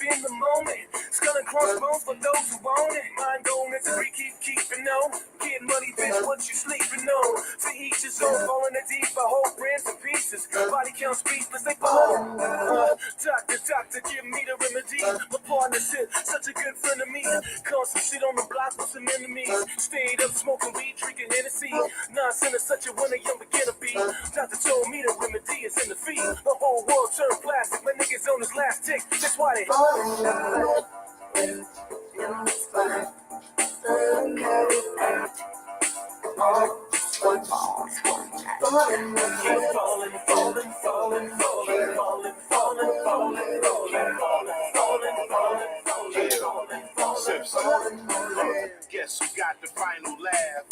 in the moment. Skull and crossbones for those who want it. Mind going misery, keeping on. Getting money, bitch, what you sleeping on? To each his own, falling in deep, a whole brands and pieces. Body count speechless, they fall. Doctor, give me the remedy. My partnership, such a good friend of me. Constant shit on the block with some enemies. Stayed up smoking weed, drinking Hennessy. Nonsense is such a winner, young beginner be. Doctor told me the remedy is in the feet. The whole world turned plastic. My niggas on his last tick. That's why they Guess who got the final laugh?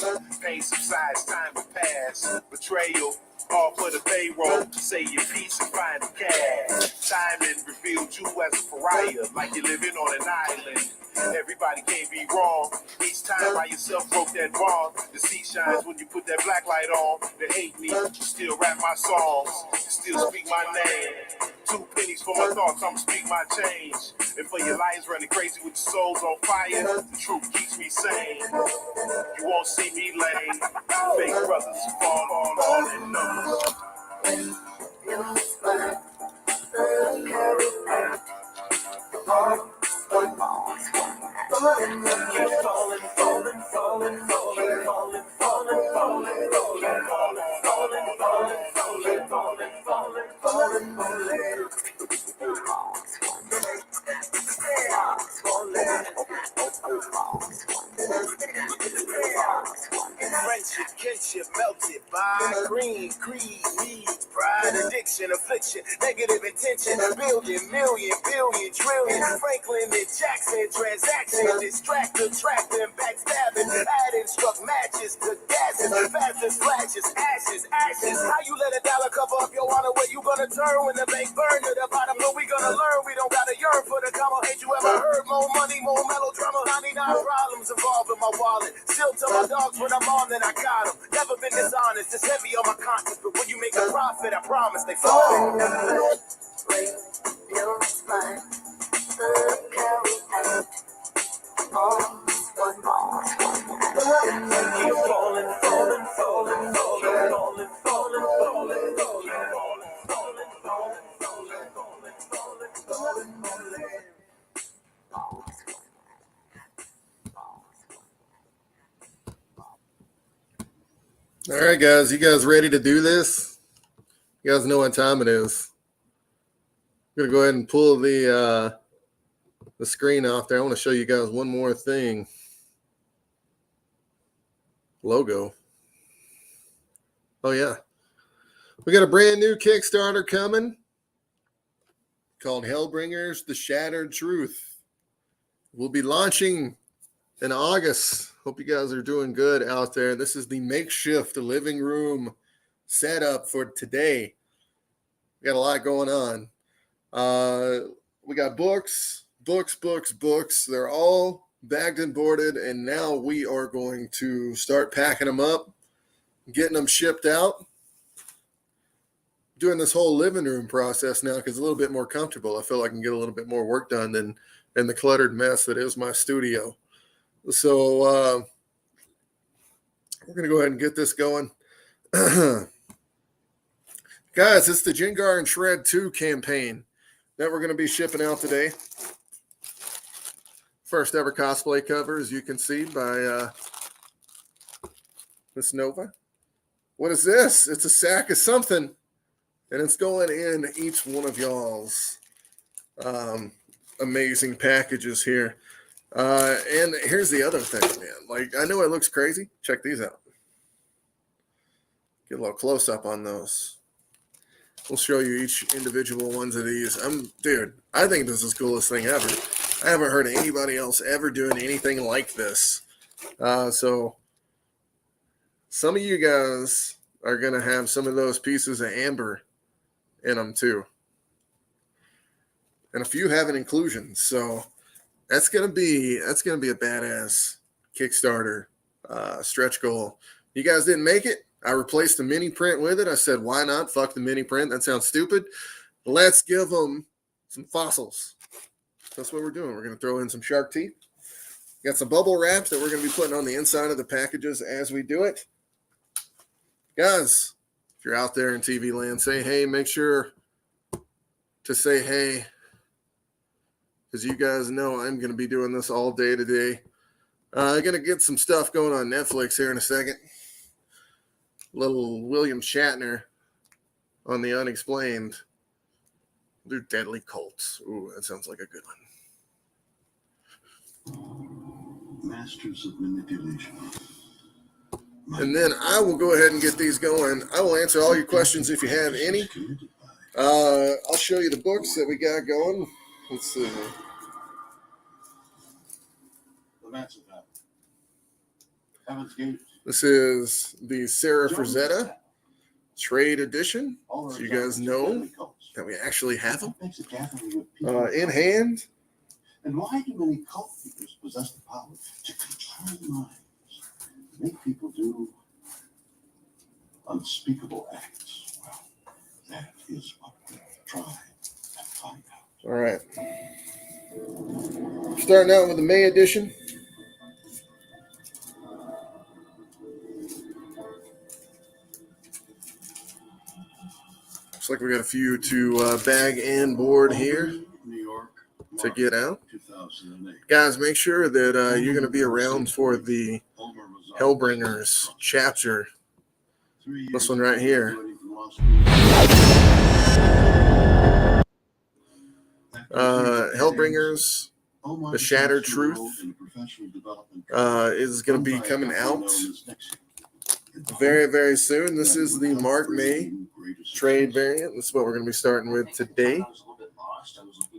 Pain subsides, time will pass. Betrayal, all for the payroll. Say your piece and find the cash. Timing revealed you as a pariah, like you're living on an island. Everybody can't be wrong. Each time by yourself broke that bond. The sea shines when you put that black light on. They hate me, still rap my songs, still speak my name. 2 pennies for my thoughts, I'ma speak my change. And for your lives running crazy with your souls on fire, the truth keeps me sane. You won't see me lame. Fake brothers fall in numbers. Friendship, kinship, melted by green, greed, needs, pride, addiction, affliction, negative intention, building, million, billion, trillion, Franklin and Jackson, transaction, distract, attracting, backstabbing, adding, struck matches to gases, fastest flashes, ashes. How you let $1 cover up your honor? Where you gonna turn when the bank burn to the bottom? But we gonna learn, we don't gotta yearn for the comma. Ain't you ever heard more money, more melodrama? 99 problems involved in my wallet. Still tell my dogs when I'm on, then I got them. Never been dishonest, it's heavy on my conscience. But when you make a profit, I promise they fall. All right, guys. You guys ready to do this? You guys know what time it is. I'm going to go ahead and pull the screen off there. I want to show you guys one more thing. Logo. Oh, yeah. We got a brand new Kickstarter coming called Hellbringers, The Shattered Truth. We'll be launching in August. Hope you guys are doing good out there. This is the makeshift living room setup for today. We got a lot going on. We got books. They're all bagged and boarded, and now we are going to start packing them up, getting them shipped out. Doing this whole living room process now because it's a little bit more comfortable. I feel like I can get a little bit more work done than the cluttered mess that is my studio. So we're going to go ahead and get this going. Guys, it's the Jengharr and Shredd 2 campaign that we're going to be shipping out today. First ever cosplay cover, as you can see, by Miss Nova. What is this? It's a sack of something, and it's going in each one of y'all's amazing packages here. And here's the other thing, man. Like, I know it looks crazy. Check these out. Get a little close up on those. We'll show you each individual ones of these. Dude, I think this is the coolest thing ever. I haven't heard of anybody else ever doing anything like this. So some of you guys are going to have some of those pieces of amber in them too. And a few have an inclusion. So that's gonna be a badass Kickstarter stretch goal. You guys didn't make it. I replaced the mini print with it. I said, why not? Fuck the mini print. That sounds stupid. Let's give them some fossils. That's what we're doing. We're going to throw in some shark teeth. Got some bubble wrap that we're going to be putting on the inside of the packages as we do it. Guys, if you're out there in TV land, say hey. Make sure to say hey, because you guys know I'm going to be doing this all day today. I'm going to get some stuff going on Netflix here in a second. Little William Shatner on The Unexplained. Do Deadly Cults. Ooh, that sounds like a good one. Masters of manipulation. And then I will go ahead and get these going. I will answer all your questions if you have any. I'll show you the books that we got going. Let's see. The Massive Hour. Heaven's Gate. This is the Sarah Frazetta trade edition. So you guys know that we actually have them in hand. And why do many cult leaders possess the power to control minds, make people do unspeakable acts? Well, that is what we'll try and find out. All right. Starting out with the May edition. Looks like we got a few to bag and board here to get out. Guys, make sure that you're going to be around for the Hellbringers chapter. This one right here. Hellbringers, The Shattered Truth is going to be coming out very, very soon. This is the Mark May trade variant. This is what we're going to be starting with today.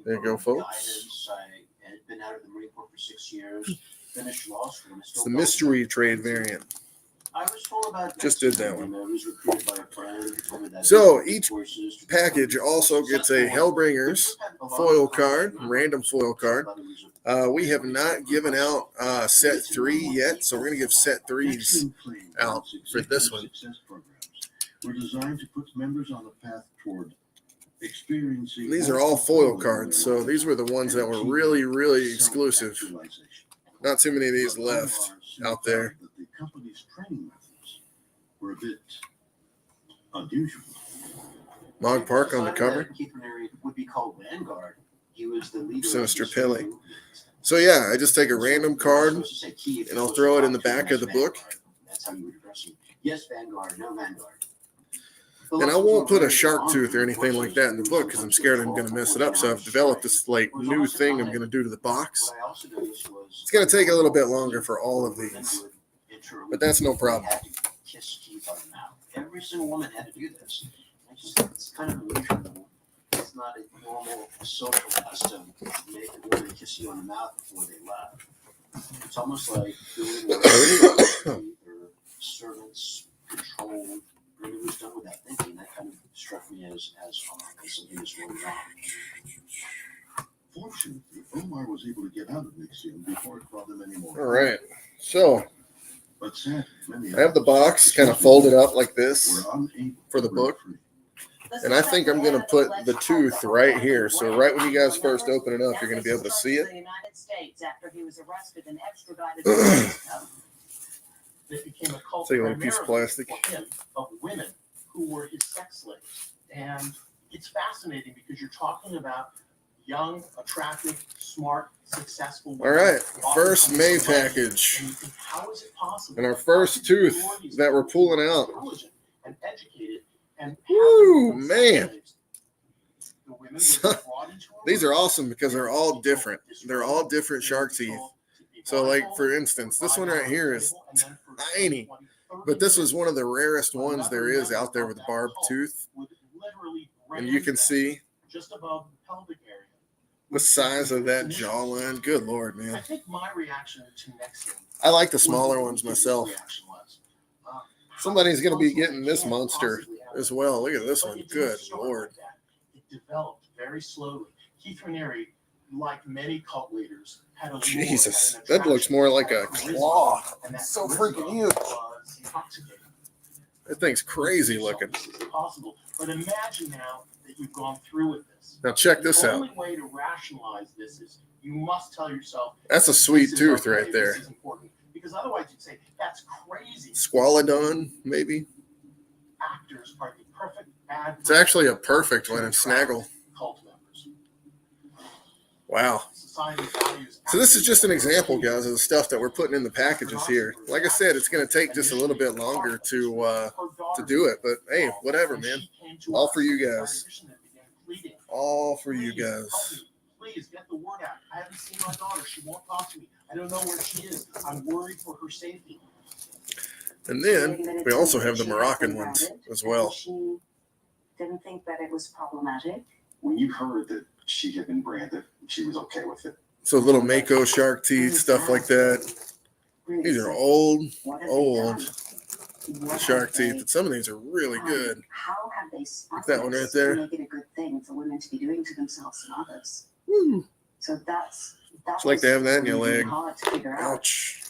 There you go, folks. I had been out of the Marine Corps for 6 years, finished law school. It's the mystery trade variant. I was told about Just did that one. I was recruited by a friend who told me that So each package also gets a Hellbringers foil card, random foil card. We have not given out set 3 yet, so we're going to give set 3s out for this one. We're designed to put members on a path toward experiencing. These are all foil cards, so these were the ones that were really, really exclusive. Not too many of these left out there. The company's training methods were a bit unusual. Mog Park on the cover. Keith Raniere would be called Vanguard. He was the leader. Sinister Pele. So yeah, I just take a random card and I'll throw it in the back of the book. That's how you would address him. Yes, Vanguard. No Vanguard. And I won't put a shark tooth or anything like that in the book because I'm scared I'm going to mess it up. So I've developed this like new thing I'm going to do to the box. It's going to take a little bit longer for all of these, but that's no problem. Every single woman had to do this. It's kind of unusual. It's not a normal social custom to make a woman kiss you on the mouth before they left. It's almost like doing what their servants control. Really was done with that thinking. That kind of struck me as something that's really wrong. Fortunately, Omar was able to get out of Nixium before it brought them anymore. All right. So But sadly, many I have the box kind of folded up like this for the book. And I think I'm going to put the tooth right here. So right when you guys first open it up, you're going to be able to see it. It became a cult Take a little piece of plastic. of women who were his sex slaves. And it's fascinating because you're talking about young, attractive, smart, successful women. All right, first May package. And you think, how is it possible? And our first tooth that we're pulling out. Intelligent and educated and Woo, man. The women were brought into a These are awesome because they're all different. They're all different shark teeth. So like for instance, this one right here is tiny, but this was one of the rarest ones there is out there with a barbed tooth. And you can see just above the pelvic area. the size of that jawline. Good Lord, I man. think my reaction to Nexium. I like the smaller ones myself. Somebody's going to be getting this monster as well. Look at this one. Good Lord. It developed very slowly. Keith Raniere, like many cult leaders, had a Jesus, that looks more like a claw. So freaking huge. That thing's crazy looking. It's possible. But imagine now that you've gone through with this. Now check this The out. only way to rationalize this is you must tell yourself That's a sweet this is tooth okay, right there. This is important. Because otherwise you'd say, that's crazy. Squalodon, maybe? Actors are the perfect ad. It's actually a perfect one in Snaggle. Cult members. Wow. Society values. So this is just an example, guys, of the stuff that we're putting in the packages here. Like I said, it's going to take just a little bit longer to do it. But, hey, whatever, man. All for you guys. All for you guys. Please get the word out. I haven't seen my daughter. She won't talk to me. I don't know where she is. I'm worried for her safety. And then we also have the Moroccan ones as well. She didn't think that it was problematic. When you heard that she had been branded, she was okay with it. So little Mako shark teeth, stuff like that. These are old shark teeth. And some of these are really good. How have they spent That one right there. to make it a good thing for women to be doing to themselves and others? Woo. So that's It's like to have that in your really leg. hard to figure out. Ouch.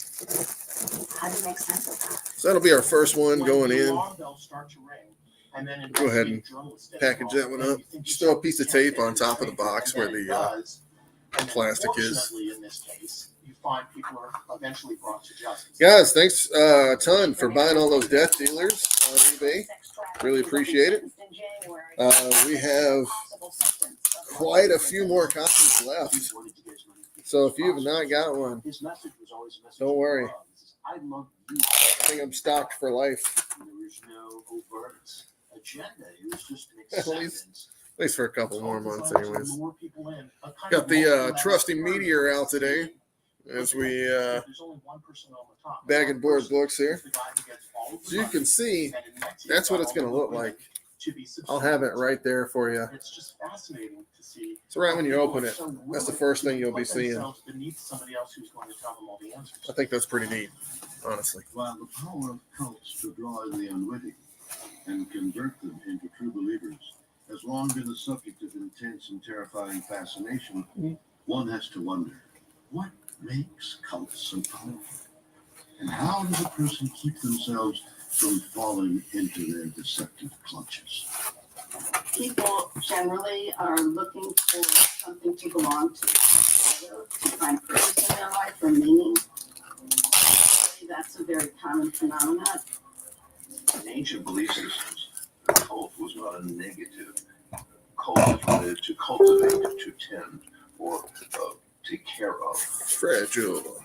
How do you make sense of that? So that'll be our first one When going the in. alarm bells start to ring, and then Go ahead and investigative journalists get package that one involved, up. and you think Just throw a piece of yourself, tape on top of the box where and then it the does, and then plastic is. fortunately, in this case, you find people are eventually brought to justice. Guys, thanks a ton for buying all those death dealers on eBay. Really appreciate it. We have quite a few more copies left. So if you've not got one, His message was always a message don't of worry. love. He says, I love you. I think I'm stocked for life. And there was no overt agenda. It was just an At least- acceptance. At least for a couple more months, Focus on anyways. lure people in, a kind Got of the multiple trusty level meteor approach. out today as we There's only one person on the top. bag One and board person books here. is the guy who gets all of the So you money, can see and in next that's what year, it's going to all look the like. to be I'll have it subscribed. right there for you. It's just fascinating to see. So right when you how open people it, are so that's the willing first to thing you'll be put seeing. themselves beneath somebody else who's going to tell them all the answers. I think that's pretty neat, honestly. While the power of cults to draw in the unwitting and convert them into true believers has long been the subject of intense and terrifying fascination, one has to wonder, what makes cults so powerful? And how does a person keep themselves from falling into their deceptive clutches? People generally are looking for something to belong to, either to find purpose in their life or meaning. That's a very common phenomenon. In ancient belief systems, cult was not a negative. Cult is related to cultivate, to tend, or take care of. Fragile.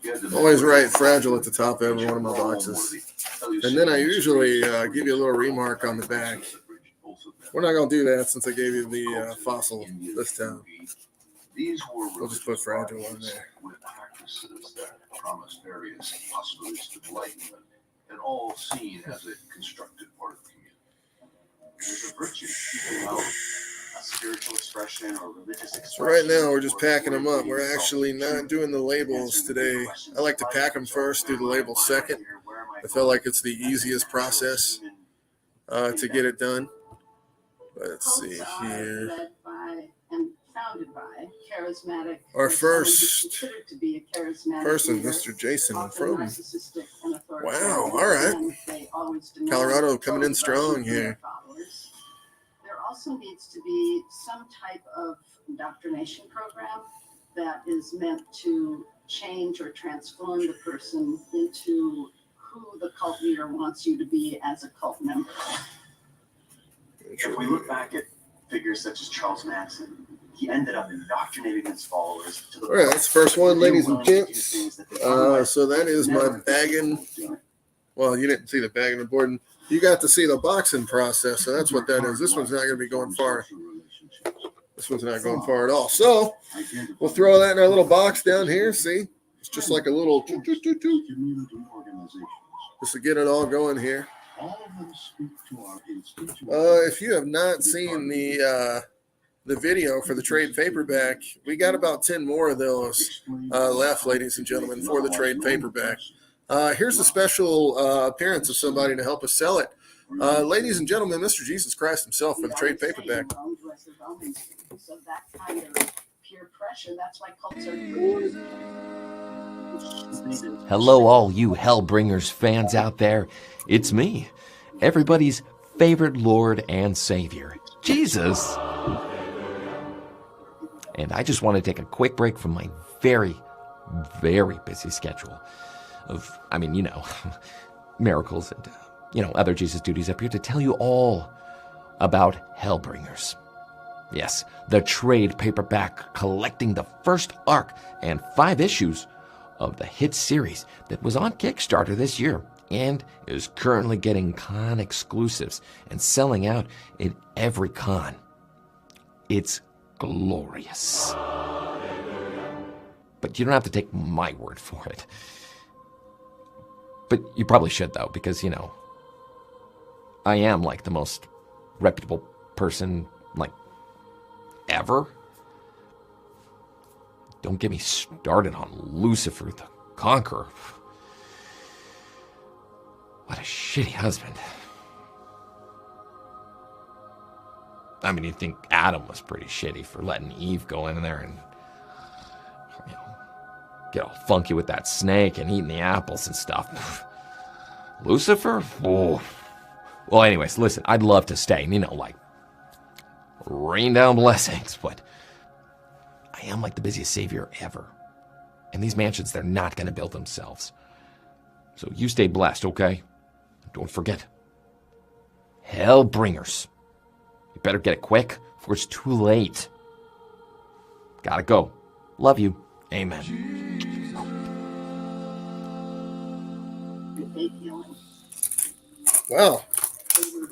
You had to Always memory write fragile at the top of every one of my boxes. And then I usually give you a little remark on the back. We're not going to do that since I gave you the fossil this time. We'll just put fragile on there. With practices that promise various possibilities of enlightenment, and all seen as a constructive part of the community. There's a virtue keeping out a spiritual expression or religious expression. So right now we're just packing them up. We're actually not doing the labels today. I like to pack them first, do the labels second. I feel like it's the easiest process to get it done. Let's see Cults are here. led by and founded by charismatic. Our or someone who's first considered to be a charismatic person, leader, Mr. Jason often from narcissistic and authoritarian, Wow, all right. and they always demand Colorado coming in total strong devotion from their here. followers. There also needs to be some type of indoctrination program that is meant to change or transform the person into who the cult leader wants you to be as a cult member. If we look back at figures such as Charles Manson, he ended up indoctrinating his followers to the All right, that's the first one, they're ladies and willing to do gents. things that they otherwise So that is my never bagging. do. Well, you didn't see the bagging and boarding. You got to see the boxing process, so that's what that is. This one's not going to be going far. This one's not going far at all. So we'll throw that in our little box down here. See, it's just like a little Community organizations. just to get it all going here. All of them speak to our institutional. If you have not seen the video for the trade paperback, we got about 10 more of those left, ladies and gentlemen, for the trade paperback. Here's a special appearance of somebody to help us sell it. Ladies and gentlemen, Mr. Jesus Christ himself for the trade paperback. So that kind of peer pressure, that's why cults are good. Hello, all you Hellbringers fans out there. It's me, everybody's favorite Lord and Savior, Jesus. And I just want to take a quick break from my very, very busy schedule of, miracles and, other Jesus duties up here to tell you all about Hellbringers. Yes, the trade paperback collecting the first arc and 5 issues of the hit series that was on Kickstarter this year and is currently getting con exclusives and selling out in every con. It's glorious. But you don't have to take my word for it. But you probably should, though, because, I am like the most reputable person, ever. Don't get me started on Lucifer the Conqueror. What a shitty husband. You'd think Adam was pretty shitty for letting Eve go in there and, get all funky with that snake and eating the apples and stuff. Lucifer? Oh. Well, anyways, listen, I'd love to stay and, rain down blessings, but I am like the busiest savior ever. And these mansions, they're not going to build themselves. So you stay blessed, okay? Don't forget. Hellbringers. You better get it quick before it's too late. Gotta go. Love you. Amen. Wow.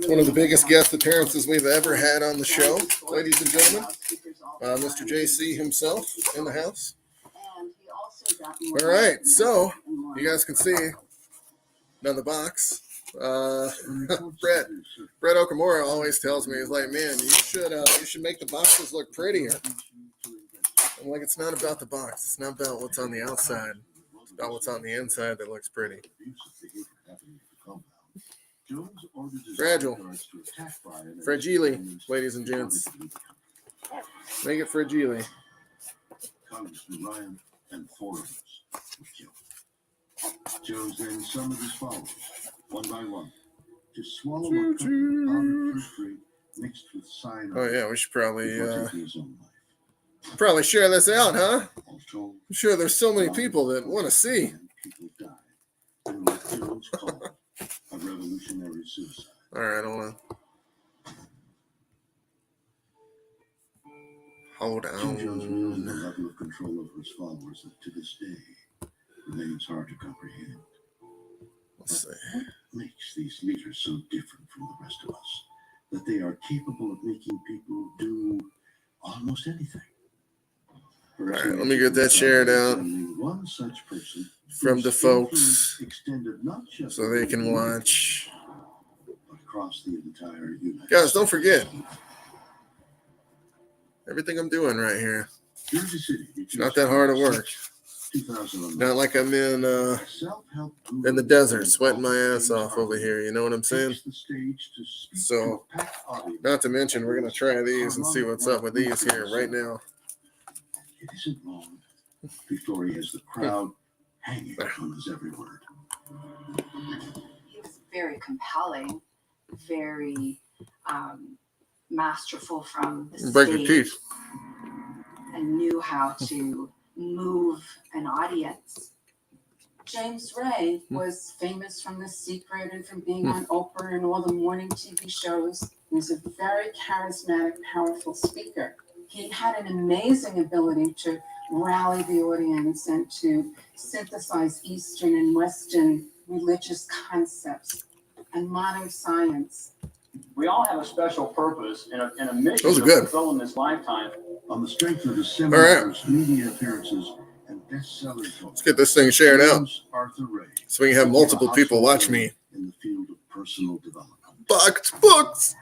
One of the biggest guest appearances we've ever had on the show, ladies and gentlemen. Mr. JC himself in the house. All right, so you guys can see on the box. Brett Okamura always tells me, he's like, man, you should make the boxes look prettier. I'm like, it's not about the box. It's not about what's on the outside. It's about what's on the inside that looks pretty. Fragile. Fragile, ladies and gents. Make it fragile. Congressman Ryan and 4 others were killed. Jones then summoned his followers, one by one, to swallow a cup of powdered mercury mixed with cyanide. Oh yeah, we should probably share this out, huh? I'm sure there's so many people that want to see. People died in what Jones called a revolutionary suicide. All right, hold on. Hold Jim Jones wielded a on. level of control over his followers that to this day remains hard to comprehend. Let's see. What makes these leaders so different from the rest of us that they are capable of making people do almost anything? All right, let me get that shared out One such person from the folks extended not just so they can watch. but across the entire United Guys, don't forget everything I'm doing right here. Jersey City, It's not that hard to work. 2009. Not like I'm in the desert sweating my ass off over here. You know what I'm saying? So, not to mention, we're going to try these and see what's up with these here right now. It isn't long before he has the crowd hanging on his every word. He was very compelling, very masterful from the Break your stage, teeth. and knew how to move an audience. James Ray was famous from The Secret and from being on Oprah and all the morning TV shows. He was a very charismatic, powerful speaker. He had an amazing ability to rally the audience and to synthesize Eastern and Western religious concepts and modern science. We all have a special purpose and a mission Those are to good. fulfill in this lifetime. On the strength of his All right. seminars, media appearances, and bestseller Let's get this thing shared out Arthur Ray, so we can have multiple people watch me. in the field of personal development. Books.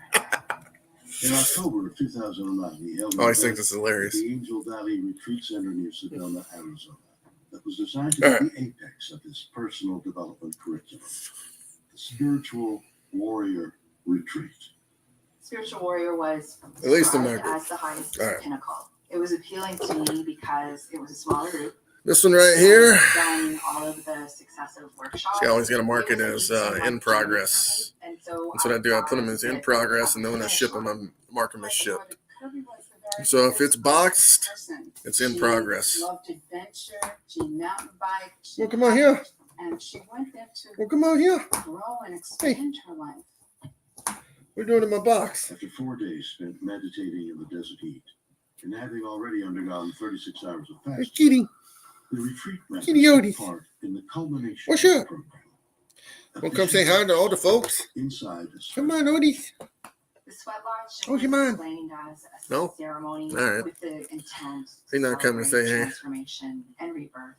In October of 2009, he held I always think this is hilarious. the Angel Valley Retreat Center near Sedona, Arizona, that was designed to All be the apex of his personal development curriculum, the Spiritual Warrior Retreat. Spiritual Warrior was At least in described my group. as the highest All right. pinnacle. It was appealing to me because it was a smaller group. This one right here. Done all of the successive workshops. See, I always got to mark it It as was a huge in progress. and so That's what I do. I put them as in progress, and then when I ship them, I mark them as shipped. So if it's boxed, it's in progress. She loved adventure. She mountain biked. Well, come on here. And she went there to Well, come on here. grow and expand her life. What are you doing in my box? After 4 days spent meditating in the desert heat, and having already undergone 36 hours of Hey, fasting, kitty. the retreat method Kitty Odie. took part in the culmination What's of the up? program. Want to come say hi to all the folks? Inside the Come on, Odie. The sweat lodge Oh, you was mind? explained as a No? ceremony All right. with the intent He's not coming to celebrate say hey. transformation and rebirth.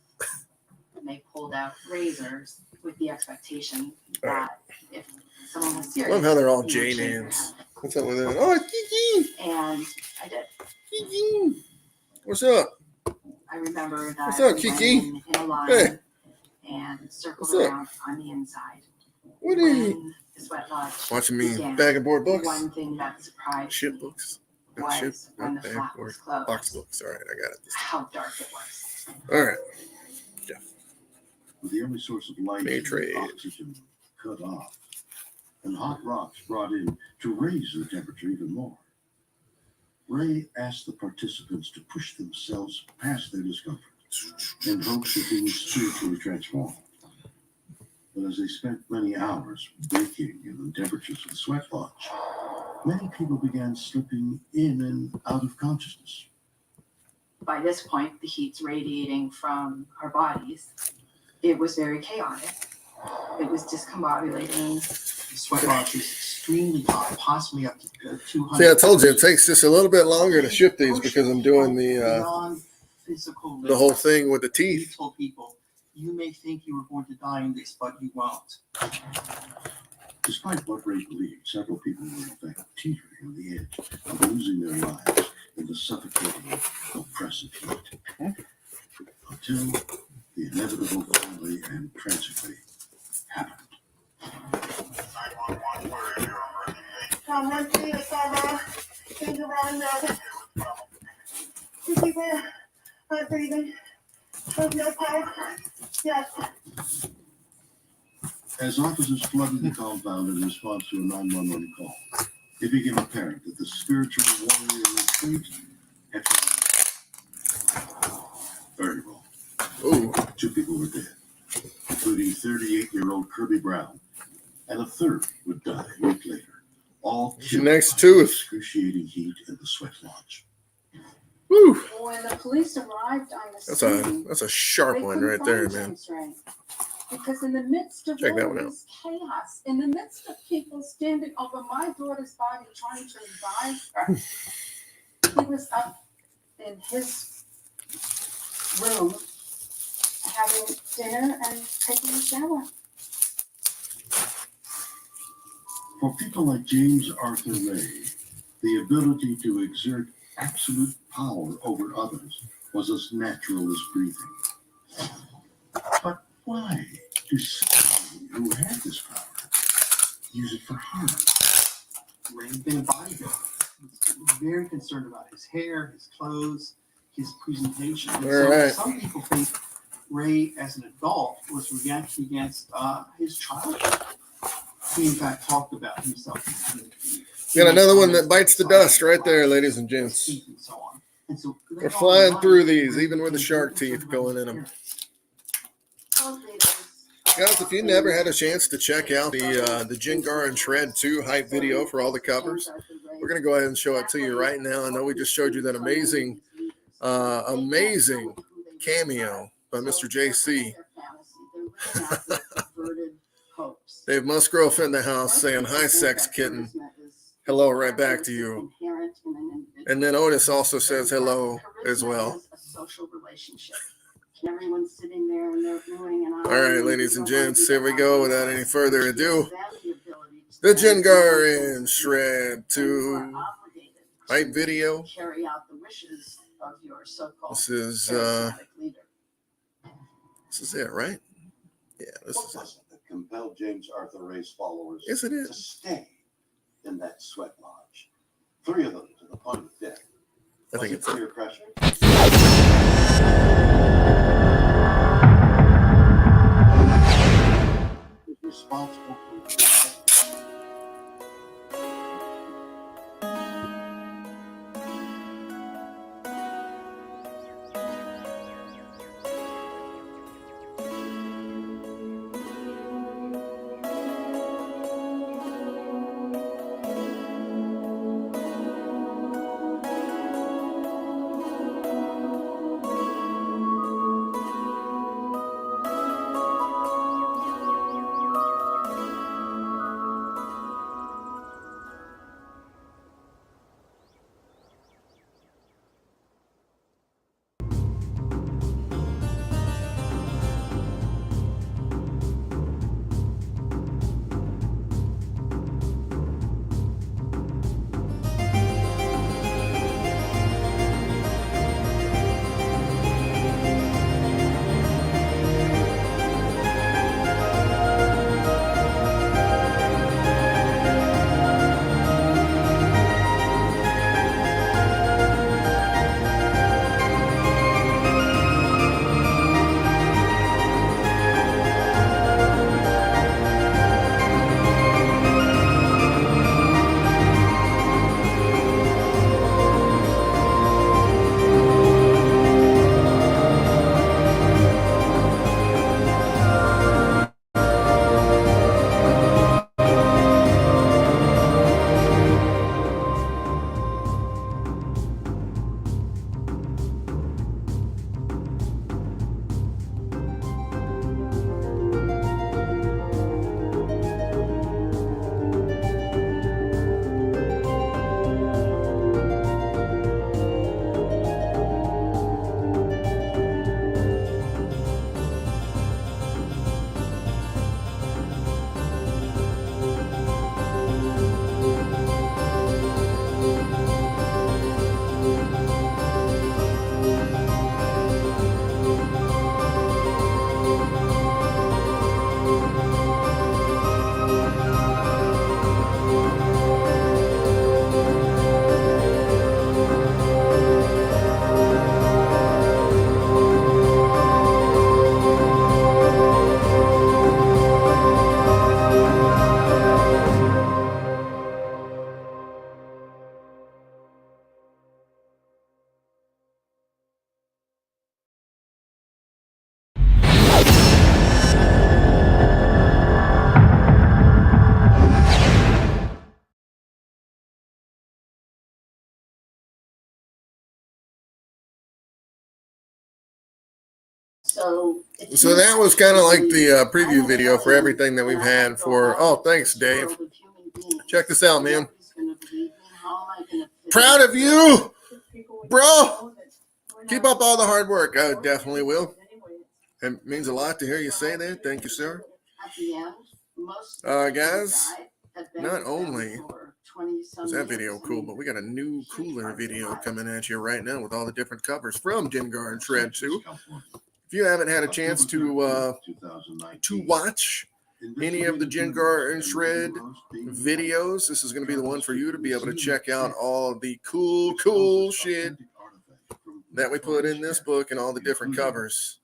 And they pulled out razors with the expectation All that if someone was I serious, love how they're all you would J shave their names. head. What's up with that? Oh, it's Kiki. And I did. Kiki. What's up? I remember that What's up, we Kiki? went in a line Hey. and circled What's up? around on the inside. What are you? When the sweat lodge Watching me began, bag of board books? one thing that surprised Shit me books. Not was shit. when Not the bag flap board. was closed, Box books. All right, I got it. how dark it was. All right. with the only source of light May and trade. oxygen cut off, and hot rocks brought in to raise the temperature even more. Ray asked the participants to push themselves past their discomfort in hopes that things spiritually transform. But as they spent many hours baking in the temperatures of the sweat lodge, many people began slipping in and out of consciousness. By this point, the heat's radiating from our bodies. It was very chaotic. It was discombobulating. The sweat lodge is extremely hot, possibly up to 200. See, I told you it takes just a little bit longer to ship these because I'm doing the Non-physical whole thing with the You teeth. told people, you may think you were going to die in this, but you won't. Despite what Ray believed, several people were in fact teetering on the edge of losing their lives in the suffocating, oppressive heat. Until the inevitable finally and tragically happened. 911, where are you? I'm ready. Someone see the camera. Think around there. Is there? I'm breathing. There's no power. Yes. As officers flooded the compound in response to a 911 call, it became apparent that the spiritual warrior retreat had failed. Very wrong. Ooh. 2 people were dead, including 38-year-old Kirby Brown, and a third would die a week later, all Your killed next by tooth. excruciating heat in the sweat lodge. Woo. When the police arrived on the That's scene, a sharp they one couldn't right there, find man. James Ray. Because in the midst of Check that all one out. this chaos, in the midst of people standing over my daughter's body trying to revive her, he was up in his room having dinner and taking a shower. For people like James Arthur Ray, the ability to exert absolute power over others was as natural as breathing. But why do some who had this power use it for harm? Ray had been a bodybuilder. He was very concerned about his hair, his clothes, his presentation. And All so right. some people think Ray, as an adult, was reacting against his childhood. He, in fact, talked about himself. Got another one that bites the dust right there, ladies and gents. And so on. And so They're flying through these, even with the shark teeth going in them. Guys, if you never had a chance to check out the Jengharr and Shredd 2 hype video for all the covers, we're going to go ahead and show it to you right now. I know we just showed you that amazing cameo by Mr. JC. Dave Musgrove in the house saying, "Hi, sex kitten. Hello, right back to you." And then Otis also says hello as well. Everyone's sitting there and they're doing an All right, ladies and gents, here we go. Without any further ado, the Jengharr and Shredd 2 hype video. Carry out the wishes of your so-called This is charismatic leader. this is it, right? Yeah, this What is it. was it that compelled James Arthur Ray's followers Yes, it to is. stay in that sweat lodge? 3 of them to the point of death. I think Was it it's it. peer pressure? So So that was kind of like the preview video for everything that we've had for. Oh, thanks, Dave. Check this out, man. Proud of you, bro. Keep up all the hard work. I definitely will. It means a lot to hear you say that. Thank you, sir. Guys, not only is that video cool, but we got a new, cooler video coming at you right now with all the different covers from Jengharr and Shredd too. If you haven't had a chance to watch any of the Jengharr and Shredd videos, this is going to be the one for you to be able to check out all the cool shit that we put in this book, and all the different covers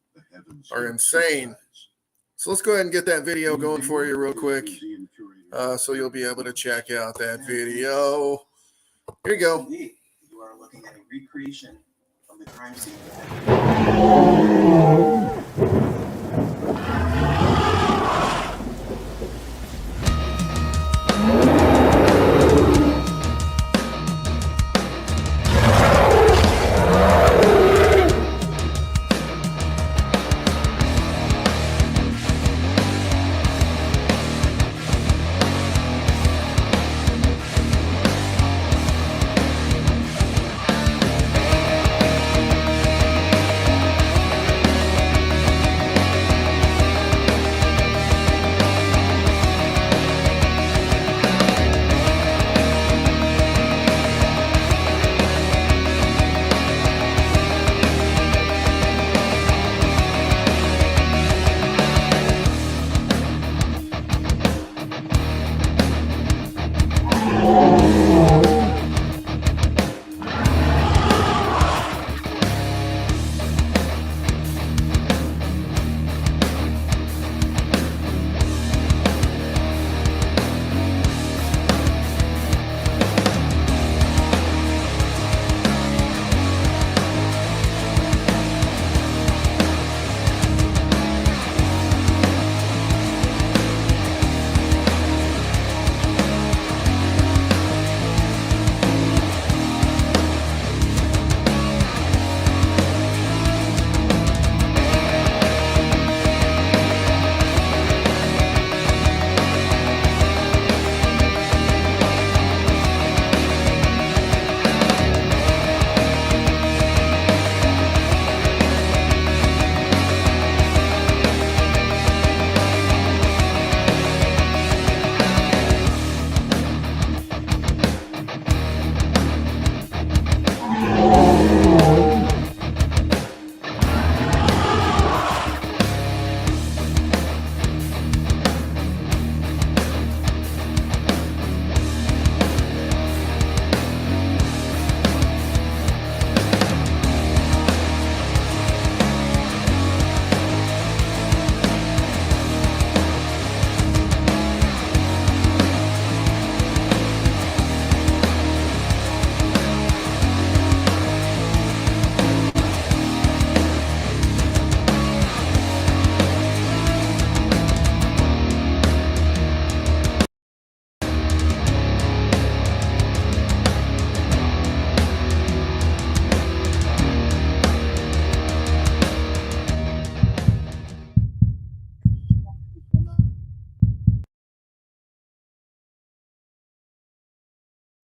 are insane. So let's go ahead and get that video going for you real quick, so you'll be able to check out that video. Here you go. You are looking at a recreation of the crime scene.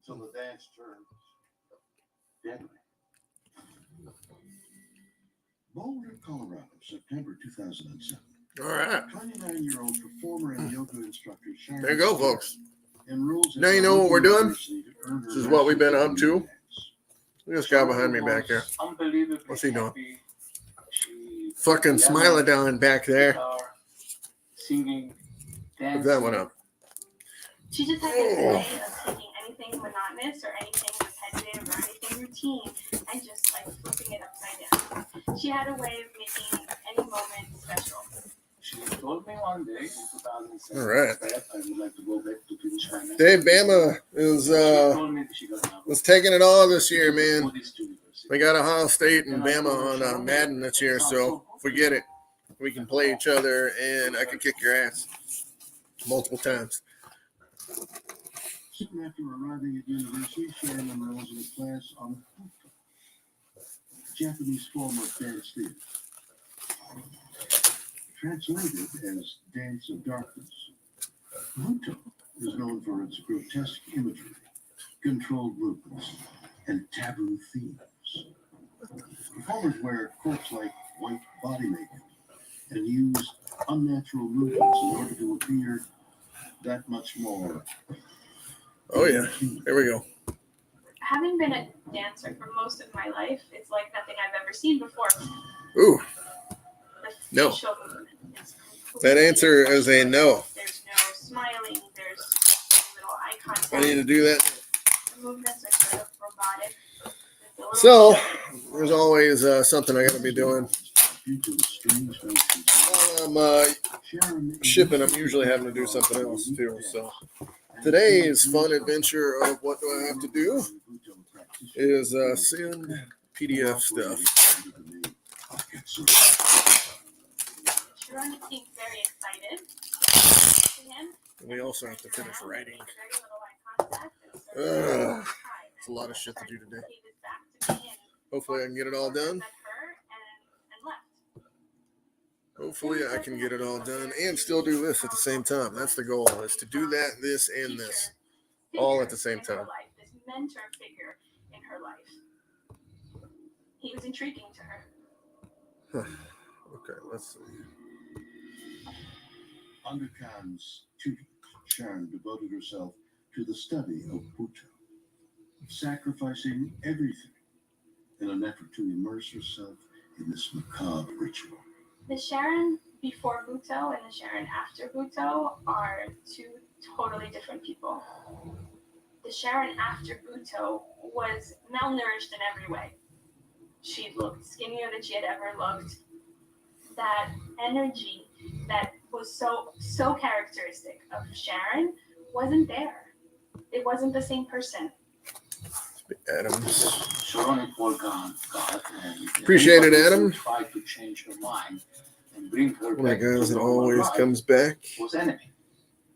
Till the dance turns deadly. Boulder, Colorado, September 2007. All right. 29-year-old performer and yoga instructor Sharon There you go, folks. enrolls Now you know what we're doing. This is what we've been up to. Look at this guy behind me back here. What's he doing? Fucking smiling down back there. Singing, Put that one up. She just has this way of taking anything monotonous or anything repetitive or anything routine and just like flipping it upside down. She had a way of making any moment special. She told me one day in 2007 All right. that I would like to go back to finish my master's. Dave Bama is She told me that she got an was taking it all this year, man. Buddhist university. We got Ohio State and Bama on Madden this year, so forget it. We can play each other, and I can kick your ass multiple times. Soon after arriving at university, Sharon enrolls in a class on Japanese form of dance theater. translated as Dance of Darkness. Buto is known for its grotesque imagery, controlled movements, and taboo themes. Performers wear corpse-like white body makeup and use unnatural movements in order to appear that much more. Oh yeah, there we go. Having been a dancer for most of my life, it's like nothing I've ever seen before. Ooh, The no. facial movement is That answer is a no. There's no smiling, there's little eye contact. I need to do that. The movements are sort of robotic. So, there's always something I got to be doing. While I'm shipping, I'm usually having to do something else too. So, today's fun adventure of what do I have to do is send PDF stuff. Sharon seems very excited. We also have to finish writing. It's a lot of shit to do today. Hopefully I can get it all done. Hopefully I can get it all done and still do this at the same time. That's the goal, is to do that, this, and this. All at the same time. This mentor figure in her life. He was intriguing to her. Okay, let's see. Under Khan's tutelage, Sharon devoted herself to the study of Buto, sacrificing everything in an effort to immerse herself in this macabre ritual. The Sharon before Buto and the Sharon after Buto are two totally different people. The Sharon after Buto was malnourished in every way. She looked skinnier than she had ever looked. That energy that was so characteristic of Sharon wasn't there. It wasn't the same person. Adams. Sharon and Paul God, and Appreciate it, Adam. Tried to change her mind and bring her One of back the guys to that normal always life comes back was enemy.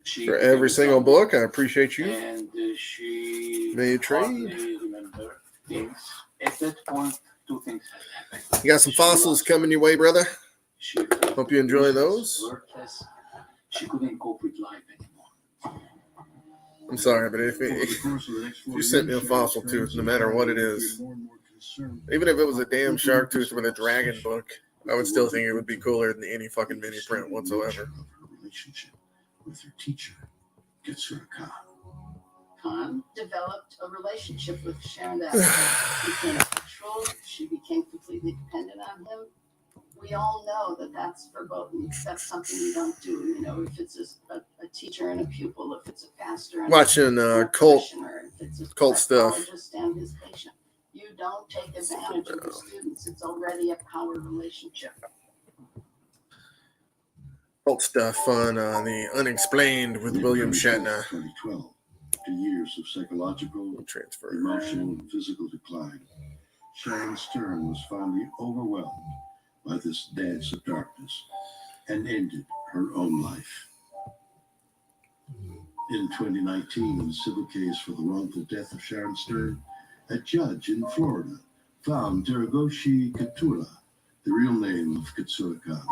She for every became single zombie, book. I appreciate you. and she May trade. hardly remember things. At that point, two things had happened. You got some fossils coming your way, brother. She Hope you enjoy those. worthless. She couldn't cope with life anymore. I'm sorry, but if you sent me a fossil tooth, no matter what it is, even if it was a damn shark tooth with a dragon book, I would still think it would be cooler than any fucking mini print whatsoever. Relationship with her teacher, Katsura Khan. Khan developed a relationship with Sharon that became sexual. She became completely dependent on him. We all know that that's verboten. That's something you don't do. You know, if it's a teacher and a pupil, if it's a pastor and Watching a cult parishioner, if it's a stuff. psychologist and his patient. You don't take advantage of the students. It's already a power relationship. Cult stuff on the Unexplained with William Shatner. 2012, after years of psychological, Transfer. emotional, and physical decline, Sharon Stern was finally overwhelmed by this dance of darkness and ended her own life. In 2019, in a civil case for the wrongful death of Sharon Stern, a judge in Florida found Teragoshi Katura, the real name of Katsura Khan,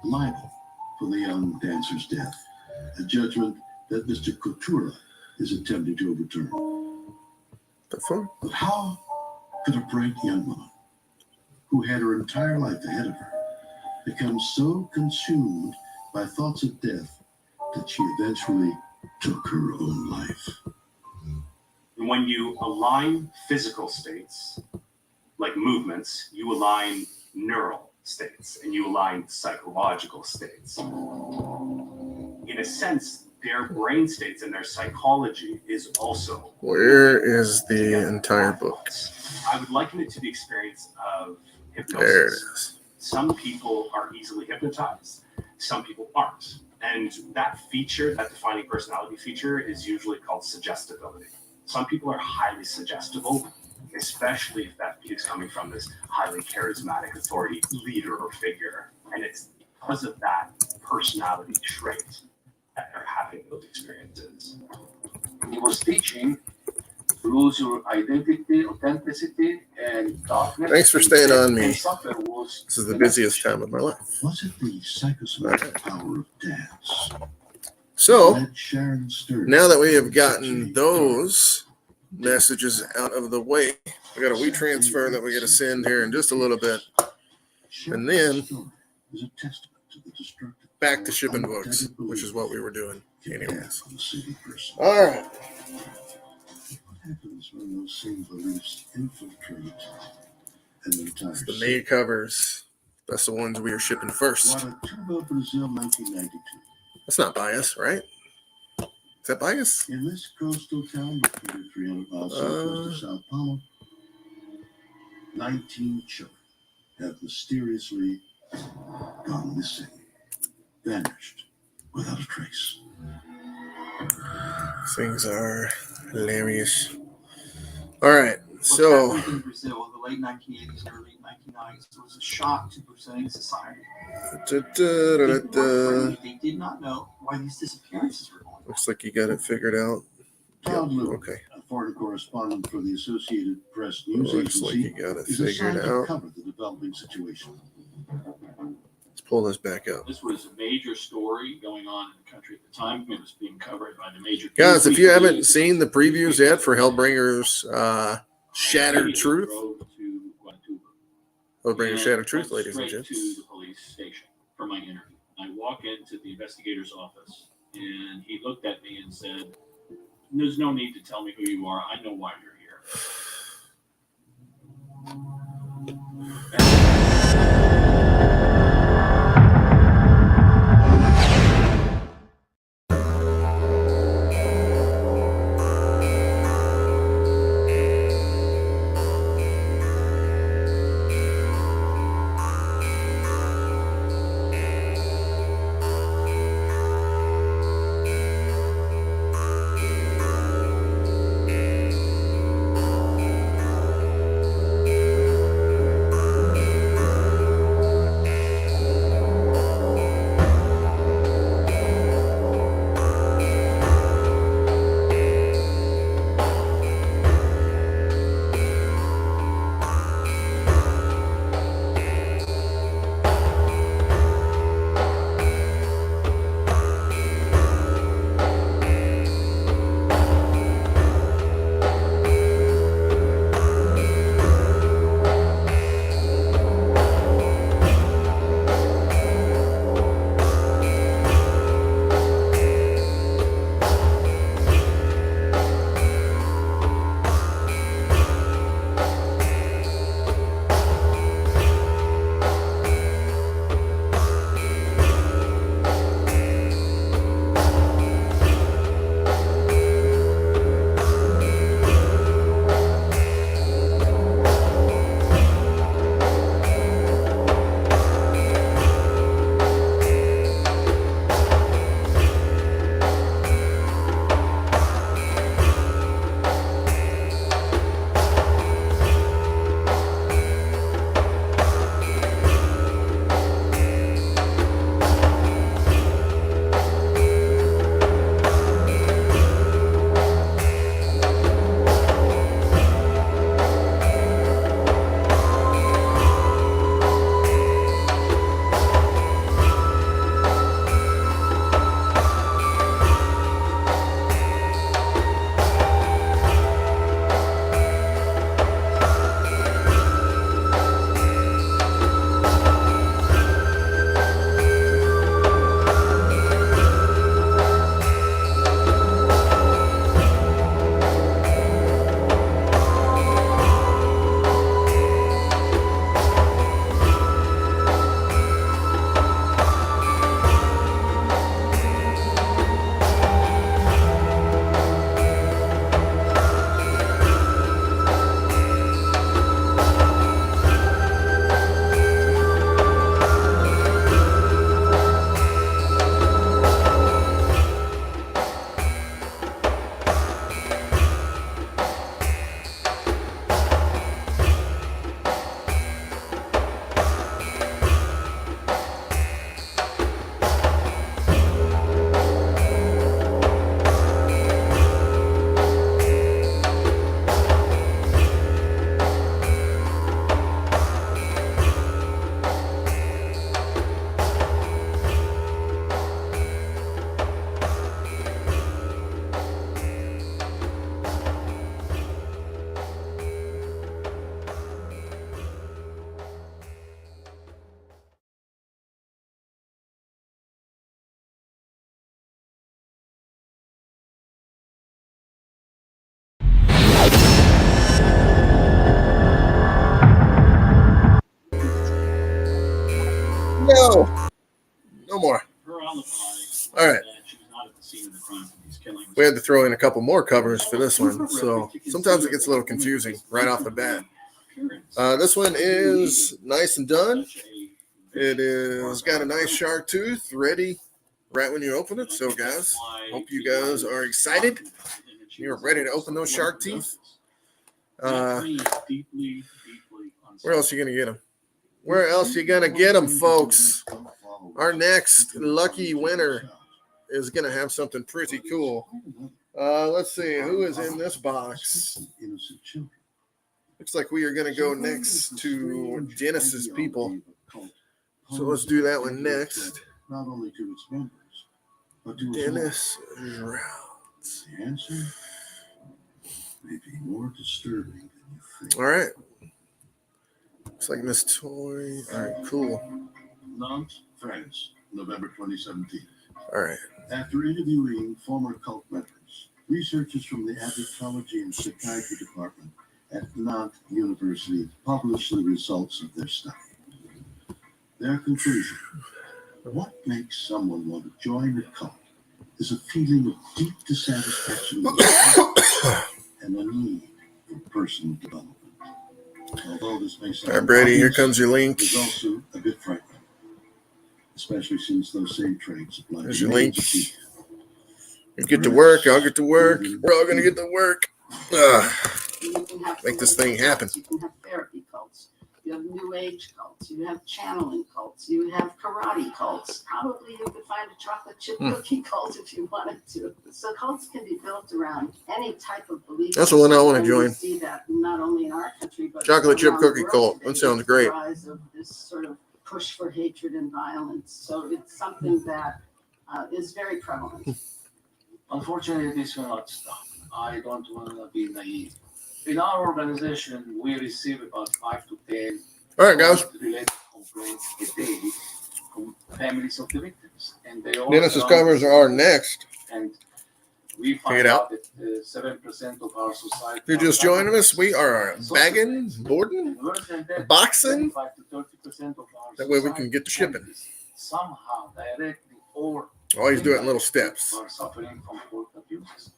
liable for the young dancer's death, a judgment that Mr. Katura is attempting to overturn. That's fun. But how could a bright young woman who had her entire life ahead of her become so consumed by thoughts of death that she eventually took her own life? When you align physical states, like movements, you align neural states and you align psychological states. In a sense, their brain states and their psychology is also. Where is the entire book? I would liken it to the experience of hypnosis. There it is. Some people are easily hypnotized, some people aren't. And that feature, that defining personality feature, is usually called suggestibility. Some people are highly suggestible, especially if that is coming from this highly charismatic authority leader or figure. And it's because of that personality trait that they're having those experiences. He was teaching lose your identity, authenticity, and document. Thanks for staying on me. And something was This is the busiest time of my life. Was it the psychosomatic power of dance? So Led Sharon Sturdy now that we have gotten to change those messages out of the way, we got a WeTransfer that we got to send here in just a little bit. And then Sharon's story is a testament to the destructive back power to shipping of books, undead which is what we were doing belief anyways. on the city person. All right. What happens when those same beliefs infiltrate an entire It's the city? May covers. That's the ones we are shipping first. Guadalajara, Brazil, 1992. That's not bias, right? Is that bias? In this coastal town located 300 miles southwest of Sao Paulo, 19 children have mysteriously gone missing, vanished without a trace. Things are hilarious. All right, What so happened in Brazil in the late 1980s and early 1990s was a shock to Brazilian society. They did not know why these disappearances were going on. looks like you got it figured out. Todd Lewin, Okay. a foreign correspondent for the Associated Press News Looks like Agency, you got it is figured assigned to out. cover the developing situation. Let's pull this back up. This was a major story going on in the country at the time. It was being covered by the major Guys, if you newsweek haven't news. seen the previews yet for Hellbringer's Shattered Immediately Truth, drove to Guadalupe. Hellbringer's And Shattered Truth, went ladies and straight gents. to the police station for my interview. I walk into the investigator's office, and he looked at me and said, "There's no need to tell me who you are. I know why you're here." No. No more. Her alibi was All right. that she was not at the scene of the crime for these killings. We had to throw in a couple more covers for this one, so sometimes it gets a little confusing right off the bat. This one is nice and done. It is got a nice shark tooth ready right when you open it. So, guys, hope you guys are excited. You're ready to open those shark teeth. Where else are you gonna get them? Where else are you gonna get them, folks? Our next lucky winner is gonna have something pretty cool. Let's see who is in this box. Looks like we are gonna go next to Dennis's people. So let's do that one next. Not only to its members, but to Dennis Shroud. The answer may be more disturbing than you think. All right. Looks like Miss Toy. All right, cool. Nantes, France, November 2017. All right. After interviewing former cult members, researchers from the Anthropology and Psychiatry Department at Nantes University published the results of their study. Their conclusion: what makes someone want to join a cult is a feeling of deep dissatisfaction with life and a need for personal development. Although this may sound All right, Brady, here obvious, comes your link. it's also a bit frightening, especially since those same traits apply There's to your link. millions of people. You get to work, I'll get to work. We're all going to get to work. You can have Make this thing happen. You can have therapy cults. You have New Age cults. You have channeling cults. You have karate cults. Probably you could find a chocolate chip cookie cult if you wanted to. So cults can be built around any type of belief. That's the one I want to And we join. see that not only in our country, but Chocolate chip around the cookie world cult. today. That sounds It's great. the rise of this sort of push for hatred and violence. So it's something that is very prevalent. Unfortunately, this will not stop. I don't want to be naive. In our organization, we receive about 5 to 10 All right, guys. related complaints a day from families of the victims. And they all Dennis's belong covers to- are next. And we Check find it out. out that 7% of our society. If you're just joining us, we are bagging, boarding, boxing. 25 to 30% of our That way we can society get the shipping. is somehow directly or Always do it in little steps. are suffering from court abuses.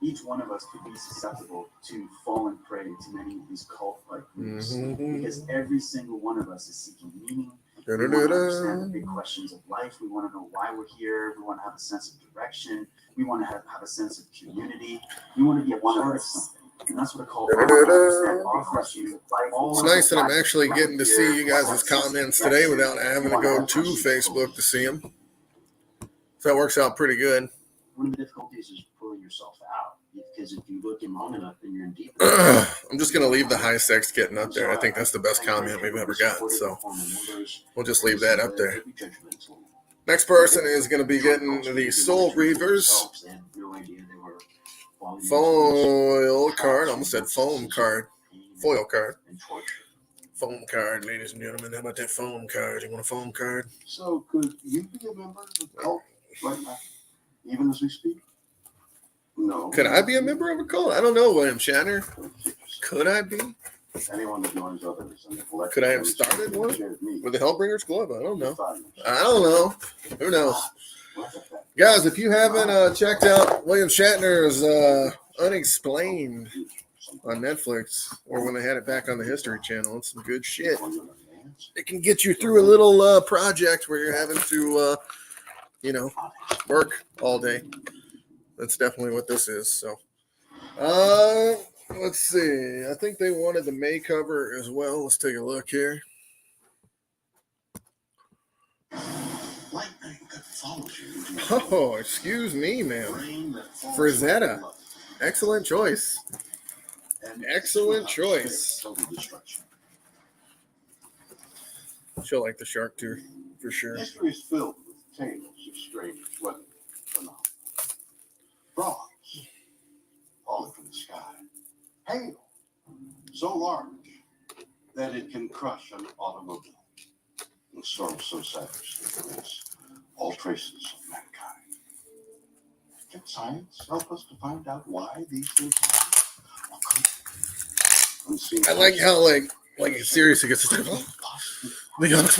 Each one of us could be susceptible to falling prey to many of these cult-like groups because every single one of us is seeking meaning. We want to understand the big questions of life. We want to know why we're here. We want to have a sense of direction. We want to have a sense of community. We want to be a part of something. And that's what a cult offers you. It's nice that I'm actually getting to see you guys' comments today without having to go to Facebook to see them. So that works out pretty good. One of the difficulties is pulling yourself out, because if you look in long enough, then you're in deep. I'm just going to leave the high sex kitten up there. I think that's the best comment we've ever gotten. So we'll just leave that up there. Next person is going to be getting the Soul Reavers foil card. Almost said foam card. Foil card. Foam card, ladies and gentlemen. How about that foam card? You want a foam card? So, could you be a member of the cult right now, even as we speak? No. Could I be a member of a cult? I don't know, William Shatner. Could I be? Anyone that joins others in the collective. Could I have started one with the Hellbringers Club? I don't know. Who knows? Guys, if you haven't checked out William Shatner's Unexplained on Netflix, or when they had it back on the History Channel, it's some good shit. It can get you through a little project where you're having to, work all day. That's definitely what this is. So, let's see. I think they wanted the May cover as well. Let's take a look here. Lightning that follows you. Oh, excuse me, ma'am. Frazetta. Excellent choice. Excellent choice. She'll like the shark tooth for sure. History is filled with tales of strange weather phenomena. Frogs falling from the sky. Hail so large that it can crush an automobile. And storm so savage that it is all traces of mankind. Can science help us to find out why these things happen? I like how like seriously gets The Ox.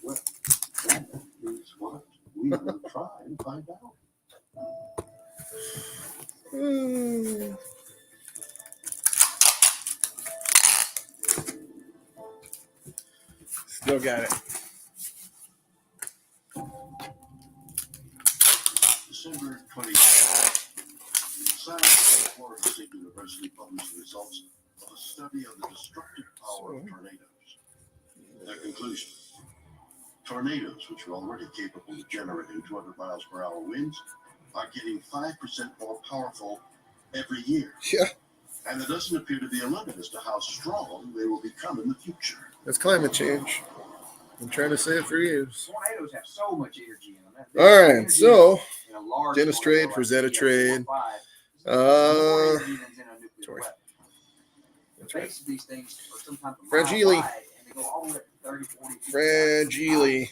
Well, that is what we will try and find out. Still got it. December 20th. Scientists at Florida State University published the results of a study of the destructive power of tornadoes. Their conclusion: tornadoes, which are already capable of generating 200 miles per hour winds, are getting 5% more powerful every year. Yeah. And there doesn't appear to be a limit as to how strong they will become in the future. That's climate change. I'm trying to say it for years. Tornadoes have so much energy in them. All right, so In a large Dennis tornado trade, like Frazetta trade. CF4-5, more energy than in a nuclear sorry. weapon. The That's right. base of these things are sometimes a mile Fragile. wide, and they go all the way up to 30, 40 feet. Fragile.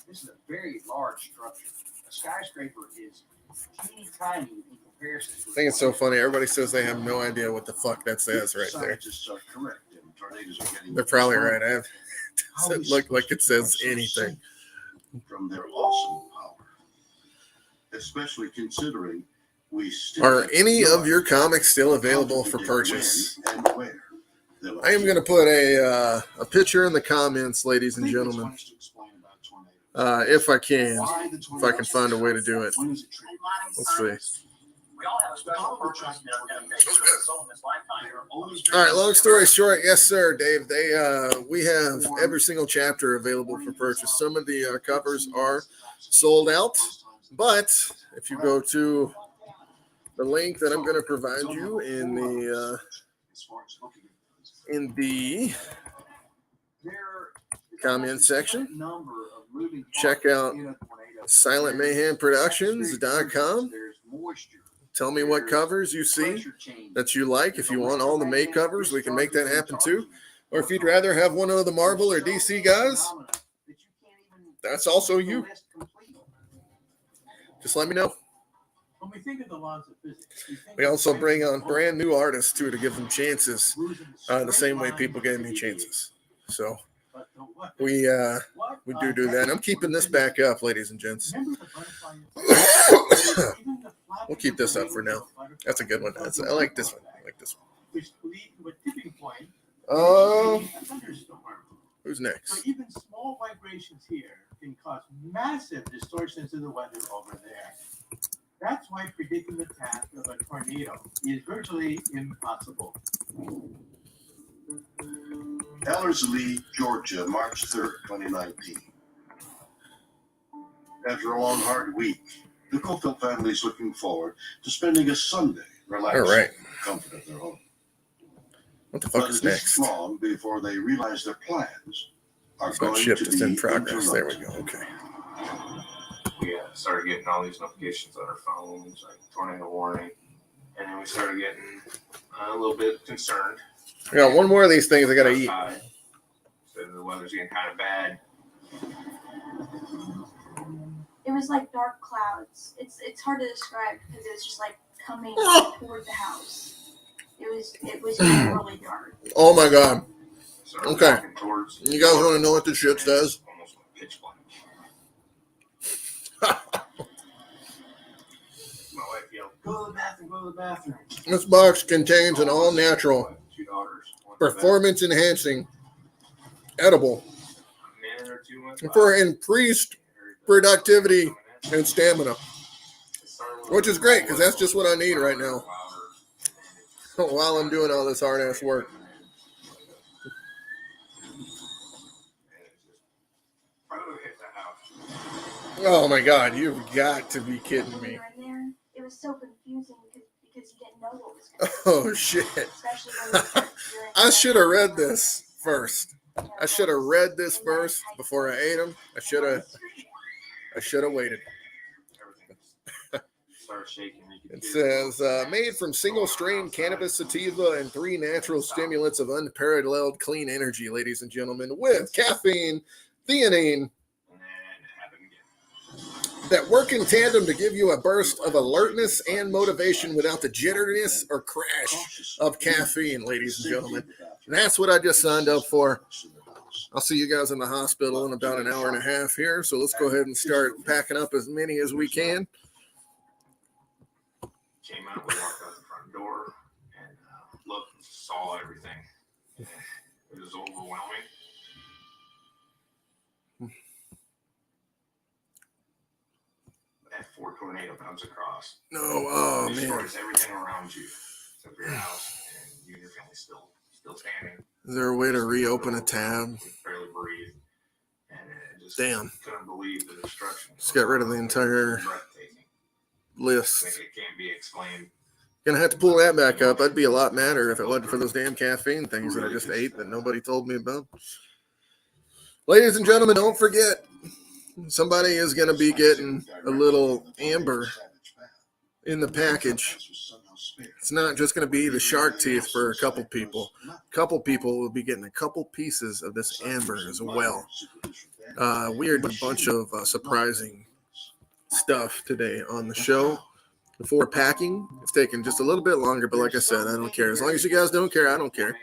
This is a very large structure. A skyscraper is teeny tiny in comparison to I think it's so funny. Everybody says they have no idea what the fuck that says right there. Scientists are correct, and tornadoes are getting They're probably stronger. right. I have How doesn't is look like supposed it to says become so anything. safe from their awesome power, especially considering we still Are have any no of your idea comics still how available to for predict purchase? when and where they'll I am going to put a picture in the comments, ladies and I think it's gentlemen, wise to explain about tornadoes. if I can. Why the If I can tornadoes find a way to do it. When is it triggered? Let's see. We all have a special purpose that we're going to make so in this lifetime. You're always All right, long story short, yes, sir, Dave. We have every single chapter available for purchase. Some of the covers are sold out, but if you go to the link that I'm going to provide you in the comment section, check out silentmayhemproductions.com. Tell me what covers you see that you like. If you want all the May covers, we can make that happen too. Or if you'd rather have one of the Marvel or DC guys, that's also you. Just let me know. When we think of the laws of physics, We also bring on brand new artists too to give them chances, the same way people gave me chances. So we do that. I'm keeping this back up, ladies and gents. We'll keep this up for now. That's a good one. I like this one. which lead to a tipping point. A thunderstorm. Who's next? So even small vibrations here can cause massive distortions of the weather over there. That's why predicting the path of a tornado is virtually impossible. Ellerslie, Georgia, March 3rd, 2019. After a long, hard week, the Fulfilment family is looking forward to spending a Sunday relaxing All right. in the comfort of their home. What the fuck But is it next? isn't long before they realize their plans are It's not going shipped. to It's be in progress. There we interrupted. go. Okay. We started getting all these notifications on our phones, like tornado warning, and then we started getting a little bit concerned. I got one more of these things I gotta eat. Outside. So the weather's getting kind of bad. It was like dark clouds. It's hard to describe because it was just like coming toward the house. It was really dark. Oh my god. Started Okay. walking towards You guys want to know what this shit says? almost pitch black. My wife yelled, "Go to the bathroom! Go to the bathroom!" This box contains an all-natural, Two daughters. went to the performance-enhancing, edible bathroom. A minute or two went by. for increased productivity and stamina, which is great because that's just what I need right now while I'm doing all this hard-ass work. Oh my god, you've got to be kidding When me. we were in there, it was so confusing because you didn't know what was going on. Oh shit. Especially when we started hearing I should have read this first. I should have read this first before I ate them. I should have waited. Started shaking. It says, made from single-strain cannabis sativa and 3 natural stimulants of unparalleled clean energy, ladies and gentlemen, with caffeine, theanine, that work in tandem to give you a burst of alertness and motivation without the jitteriness or crash of caffeine, ladies and gentlemen. That's what I just signed up for. I'll see you guys in the hospital in about an hour and a half here. So let's go ahead and start packing up as many as we can. Came out, we walked out the front door and looked, saw everything. It was overwhelming. That 4 tornado comes across. No, oh man. Destroys everything around you, except for your house, and you and your family still standing. Is there a way to reopen a tab? We barely breathe. And it just Damn. couldn't believe the destruction. Just got rid of the entire list. Like it can't be explained. Gonna have to pull that back up. I'd be a lot madder if it wasn't for those damn caffeine things that I just ate that nobody told me about. Ladies and gentlemen, don't forget, somebody is gonna be getting a little amber in the package. It's not just gonna be the shark teeth for a couple people. A couple people will be getting a couple pieces of this amber as well. We are doing a bunch of surprising stuff today on the show. Before packing, it's taking just a little bit longer, but like I said, I don't care. As long as you guys don't care, I don't care.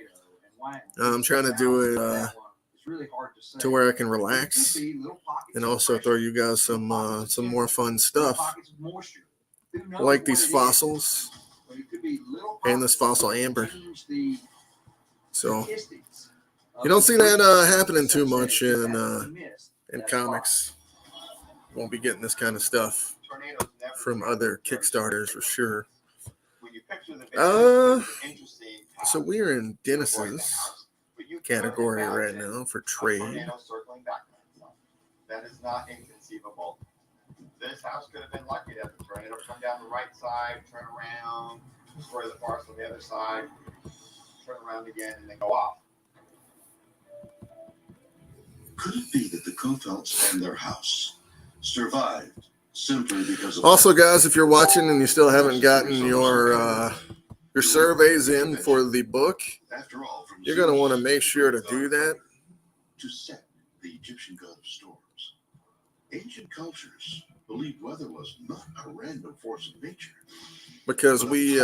I'm trying to do it to where I can relax and also throw you guys some more fun stuff. I like these fossils and this fossil amber. So you don't see that happening too much in comics. Won't be getting this kind of stuff from other Kickstarters for sure. So we're in Dennis's category right now for trade. That is not inconceivable. This house could have been lucky to have the tornado come down the right side, turn around, destroy the parcel on the other side, turn around again, and then go off. Could it be that the Kofelds and their house survived simply because of... Also, guys, if you're watching and you still haven't gotten your surveys in for the book, you're going to want to make sure to do that. To set the Egyptian god of storms. Ancient cultures believed weather was not a random force of nature. Because we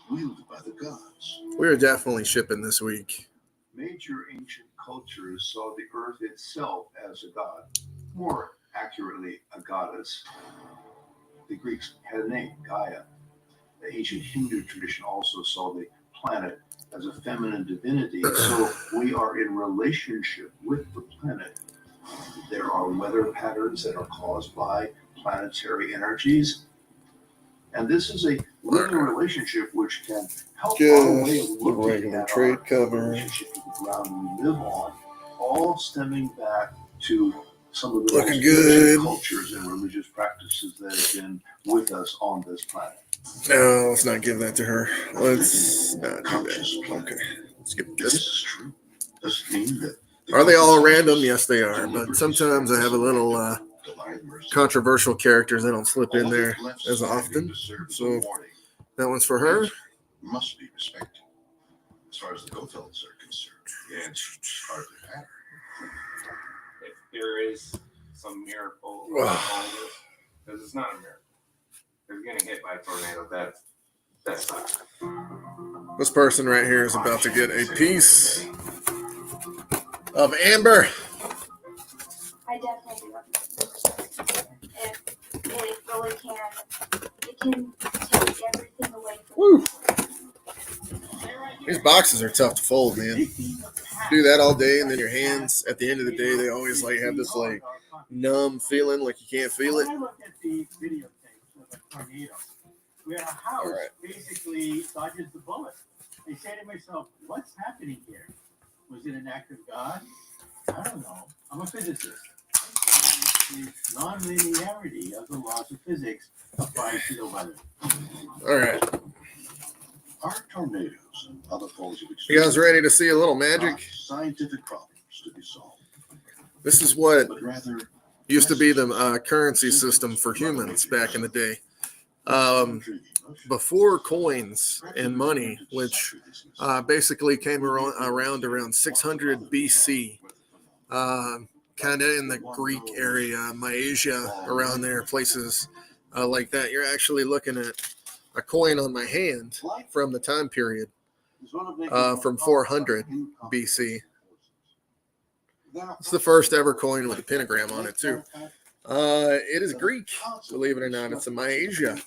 wielded by the gods. We're definitely shipping this week. Major ancient cultures saw the earth itself as a god. More accurately, a goddess. The Greeks had a name, Gaia. The ancient Hindu tradition also saw the planet as a feminine divinity. So we are in relationship with the planet. There are weather patterns that are caused by planetary energies. And this is a living relationship which can help our way of looking at trade our cover. relationship to the ground we live on, all stemming back to some of the Looking most good. ancient cultures and religious practices that have been with us on this planet. No, let's not give that to her. Let's not do that. Okay. Skip this. This is true. Does it mean that... Are they all random? Yes, they are. But sometimes I have a little controversial characters. They don't slip in there as often. So that one's for her. Must be respected. As far as the Kofelds are concerned, the answer is hardly matter. If there is some miracle about all this, because it's not a miracle. They're getting hit by a tornado. That sucks. This person right here is about to get a piece of amber. I definitely love it. It really can. It can take everything away from Woo. These boxes are tough to fold, man. Do that all day, and then your hands, at the end of the day, they always have this numb feeling, like you can't feel it. When I looked at the videotapes of a tornado, where a house basically dodges the bullet, I say to myself, what's happening here? Was it an act of God? I don't know. I'm a physicist. The non-linearity of the laws of physics apply to the weather. All right. Are tornadoes and other forms of You guys ready to see a little magic? scientific problems to be solved? This is what But rather used to be the currency system for humans back in the day. Before coins and money, which basically came around 600 BC, kind of in the Greek area, Mysia, around there, places like that. You're actually looking at a coin on my hand from the time period. from 400 BC. It's the first ever coin with a pentagram on it, too. It is Greek, believe it or not. It's a Myasia.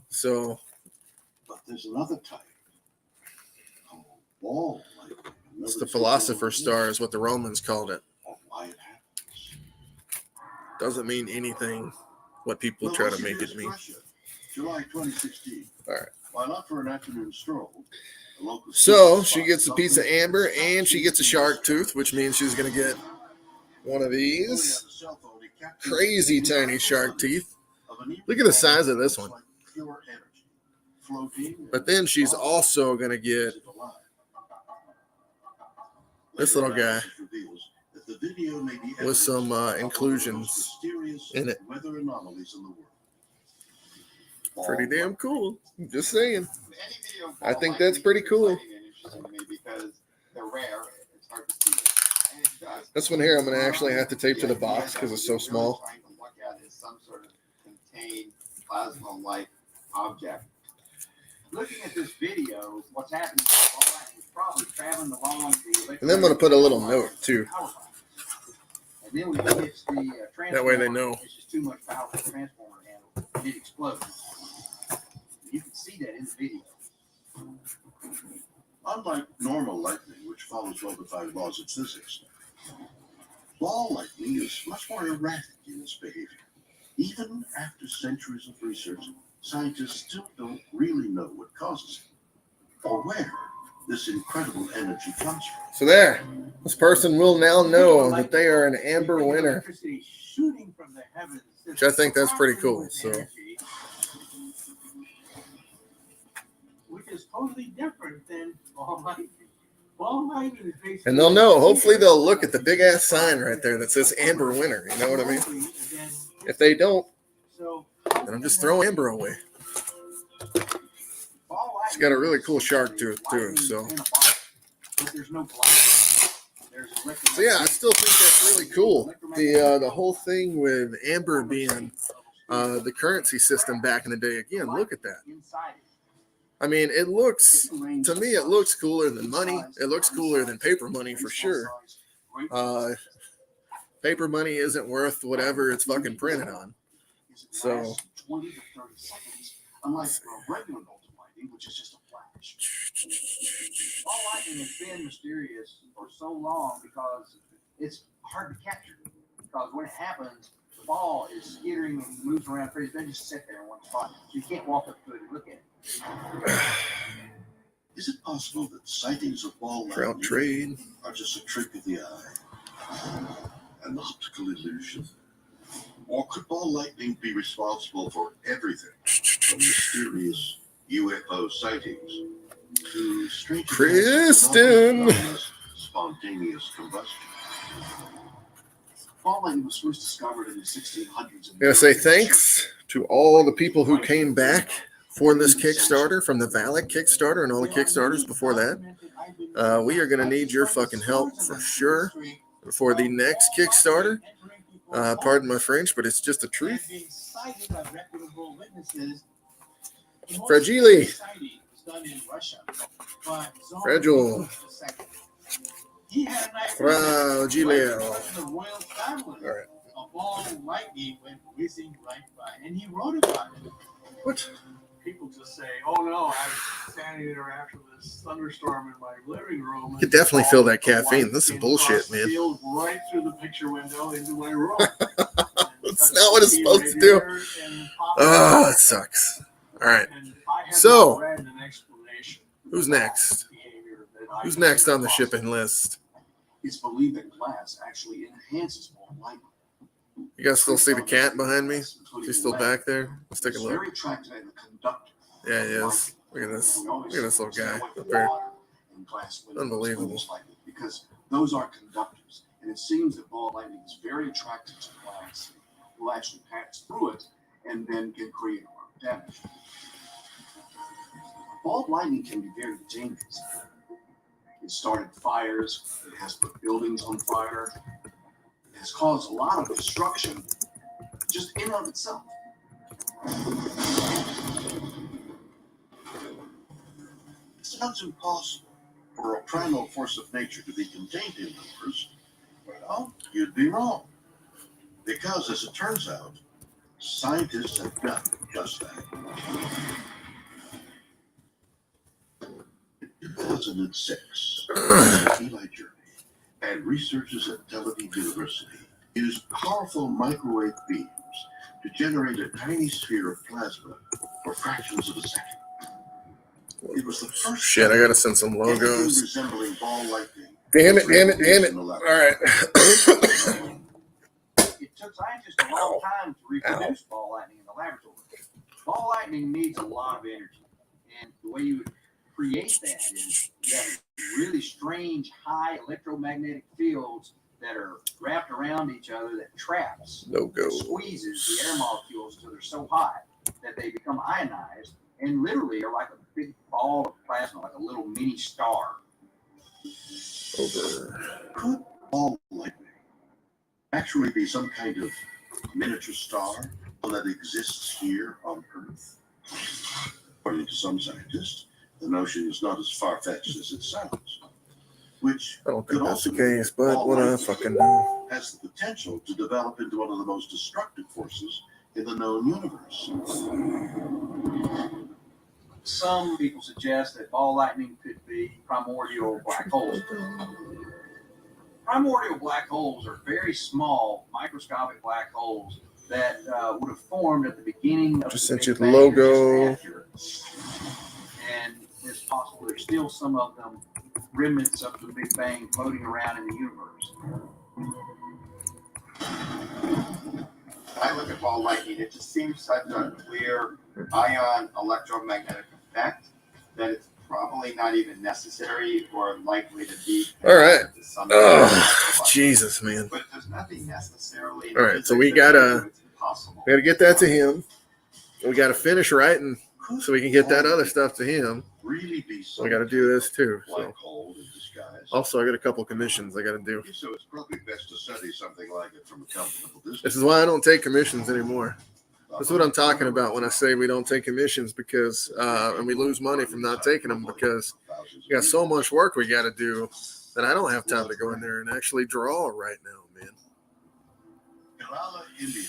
So, but there's another type called ball lightning. It's the philosopher's star is what the Romans called it. Doesn't mean anything what people try to make it mean. July 2016. All right. While up for an afternoon stroll, so she gets a piece of amber and she gets a shark tooth, which means she's going to get one of these crazy tiny shark teeth. Look at the size of this one. But then she's also going to get this little guy with some inclusions in it. Pretty damn cool. Just saying. I think that's pretty cool. This one here I'm going to actually have to tape to the box because it's so small. Some sort of contained plasma-like object. Looking at this video, what's happening is probably traveling along the. And then I'm going to put a little note too. And then when it hits the that way they know. It's just too much power for the transformer to handle. And it explodes. You can see that in the video. Unlike normal lightning, which follows well-defined laws of physics, ball lightning is much more erratic in its behavior. Even after centuries of research, scientists still don't really know what causes it or where this incredible energy comes from. So there, this person will now know that they are an amber winner, which I think that's pretty cool. So, which is totally different than ball lightning. Ball lightning is basically, and they'll know. Hopefully, they'll look at the big ass sign right there that says amber winner. You know what I mean? If they don't, then I'm just throwing amber away. It's got a really cool shark to it too. So yeah, I still think that's really cool. The whole thing with amber being the currency system back in the day. Again, look at that. I mean, it looks, to me, it looks cooler than money. It looks cooler than paper money for sure. Paper money isn't worth whatever it's fucking printed on. So, 20 to 30 seconds, unlike regular golden lightning, which is just a flash. Ball lightning has been mysterious for so long because it's hard to capture. Because when it happens, the ball is skittering and moves around pretty. They just sit there in one spot. So you can't walk up to it and look at it. Is it possible that sightings of ball Trout trade are just a trick of the eye? An optical illusion? Or could ball lightning be responsible for everything from mysterious UFO sightings to strange Kristen spontaneous combustion? Ball lightning was first discovered in the 1600s. I'm going to say thanks to all the people who came back for this Kickstarter, from the Valak Kickstarter and all the Kickstarters before that. We are going to need your fucking help for sure for the next Kickstarter. Pardon my French, but it's just the truth. Fragile. Fragile. Fragile. All right. A ball of lightning went whizzing right by, and he wrote about it. What? People just say, "Oh no, I was standing there after this thunderstorm in my living room." You could definitely feel that caffeine. This is bullshit, man. Right through the picture window into my room. That's not what it's supposed to do. Oh, it sucks. All right. So, who's next? Who's next on the shipping list? It's believed that glass actually enhances ball lightning. You guys still see the cat behind me? Is he still back there? Let's take a look. Very attractive in the conductor. Yeah, he is. Look at this. Look at this little guy up there. Unbelievable. Because those are conductors. And it seems that ball lightning is very attractive to glass. It will actually pass through it and then can create a lot of damage. Ball lightning can be very dangerous. It started fires. It has put buildings on fire. It has caused a lot of destruction just in and of itself. sounds impossible for a primal force of nature to be contained in numbers. Well, you'd be wrong. Because, as it turns out, scientists have done just that. In 2006, Eli Journey and researchers at Tel Aviv University used powerful microwave beams to generate a tiny sphere of plasma for fractions of a second. It was the first Shit, I gotta send some anything logos. resembling ball lightning. Damn it. All right. It took scientists a long time to reproduce ball lightning in the laboratory. Ball lightning needs a lot of energy. And the way you would create that is you have really strange high electromagnetic fields that are wrapped around each other that traps, Logo. squeezes the air molecules until they're so hot that they become ionized and literally are like a big ball of plasma, like a little mini star. Could ball lightning actually be some kind of miniature star that exists here on Earth? According to some scientists, the notion is not as far-fetched as it sounds. Which I don't think could that's the also mean case, but ball what I lightning fucking know. has the potential to develop into one of the most destructive forces in the known universe. Some people suggest that ball lightning could be primordial black holes. Primordial black holes are very small, microscopic black holes that would have formed at the beginning of Just the sent Big you the Bang or logo. just after. And it's possible there's still some of them, remnants of the Big Bang, floating around in the universe. I look at ball lightning, it just seems such a clear ion electromagnetic effect that it's probably not even necessary or likely to be. All right. To some Oh, Jesus, man. But there's nothing necessarily. All right, so we gotta get that to him. We gotta finish writing so we can get that other stuff to him. Really be We gotta do this too. So. black hole in disguise. Also, I got a couple commissions I gotta do. So it's probably best to study something like it from a comfortable distance. This is why I don't take commissions anymore. That's what I'm talking about when I say we don't take commissions, because and we lose money from not taking them, because we got so much work we got to do that I don't have time to go in there and actually draw right now, man. Kerala, India,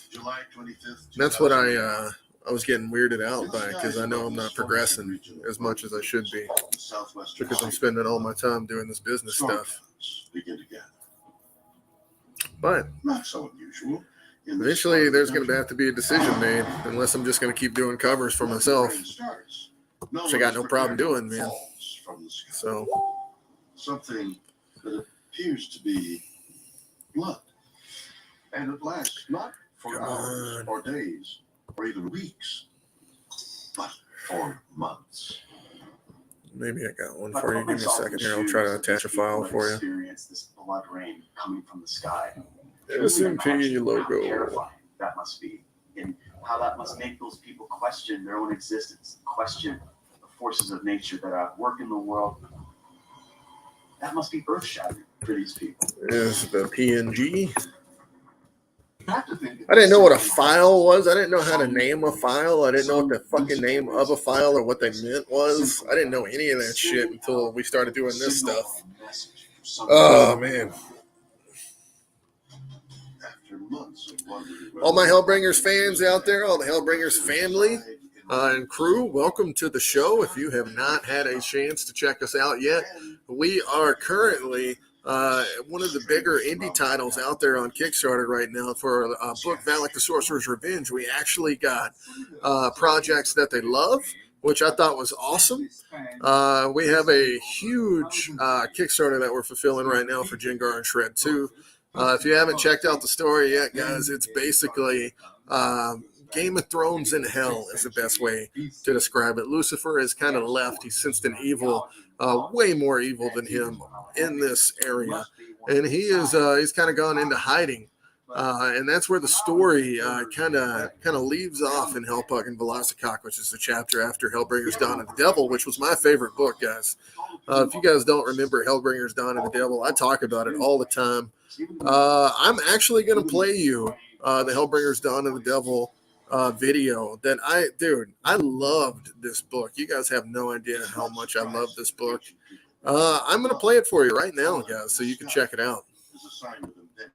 July 25th. That's what I was getting weirded out by, because I know I'm not progressing as much as I should be, because I'm spending all my time doing this business stuff. Begin to gather. But not so unusual. Eventually, there's going to have to be a decision made, unless I'm just going to keep doing covers for myself, which I got no problem doing, man. So something that appears to be blood, and it lasts not for hours or days or even weeks, but for months. Maybe I got one for you. Give me a second here. I'll try to attach a file for you. Experience this blood rain coming from the sky. SMP logo. Terrifying that must be, and how that must make those people question their own existence, question the forces of nature that are at work in the world. That must be earth-shattering for these people. Is the PNG. I didn't know what a file was. I didn't know how to name a file. I didn't know what the fucking name of a file or what they meant was. I didn't know any of that shit until we started doing this stuff. Oh, man. All my Hellbringers fans out there, all the Hellbringers family and crew, welcome to the show. If you have not had a chance to check us out yet, we are currently one of the bigger indie titles out there on Kickstarter right now for a book, Valak the Sorcerer's Revenge. We actually got projects that they love, which I thought was awesome. We have a huge Kickstarter that we're fulfilling right now for Jengharr and Shredd 2. If you haven't checked out the story yet, guys, it's basically Game of Thrones in hell is the best way to describe it. Lucifer is kind of left. He's sensed an evil, way more evil than him in this area. And he's kind of gone into hiding. And that's where the story kind of leaves off in Hellpuck and Velocikak, which is the chapter after Hellbringer's Dawn of the Devil, which was my favorite book, guys. If you guys don't remember Hellbringer's Dawn of the Devil, I talk about it all the time. I'm actually going to play you the Hellbringer's Dawn of the Devil video that I loved this book. You guys have no idea how much I love this book. I'm going to play it for you right now, guys, so you can check it out. Is a sign of invention.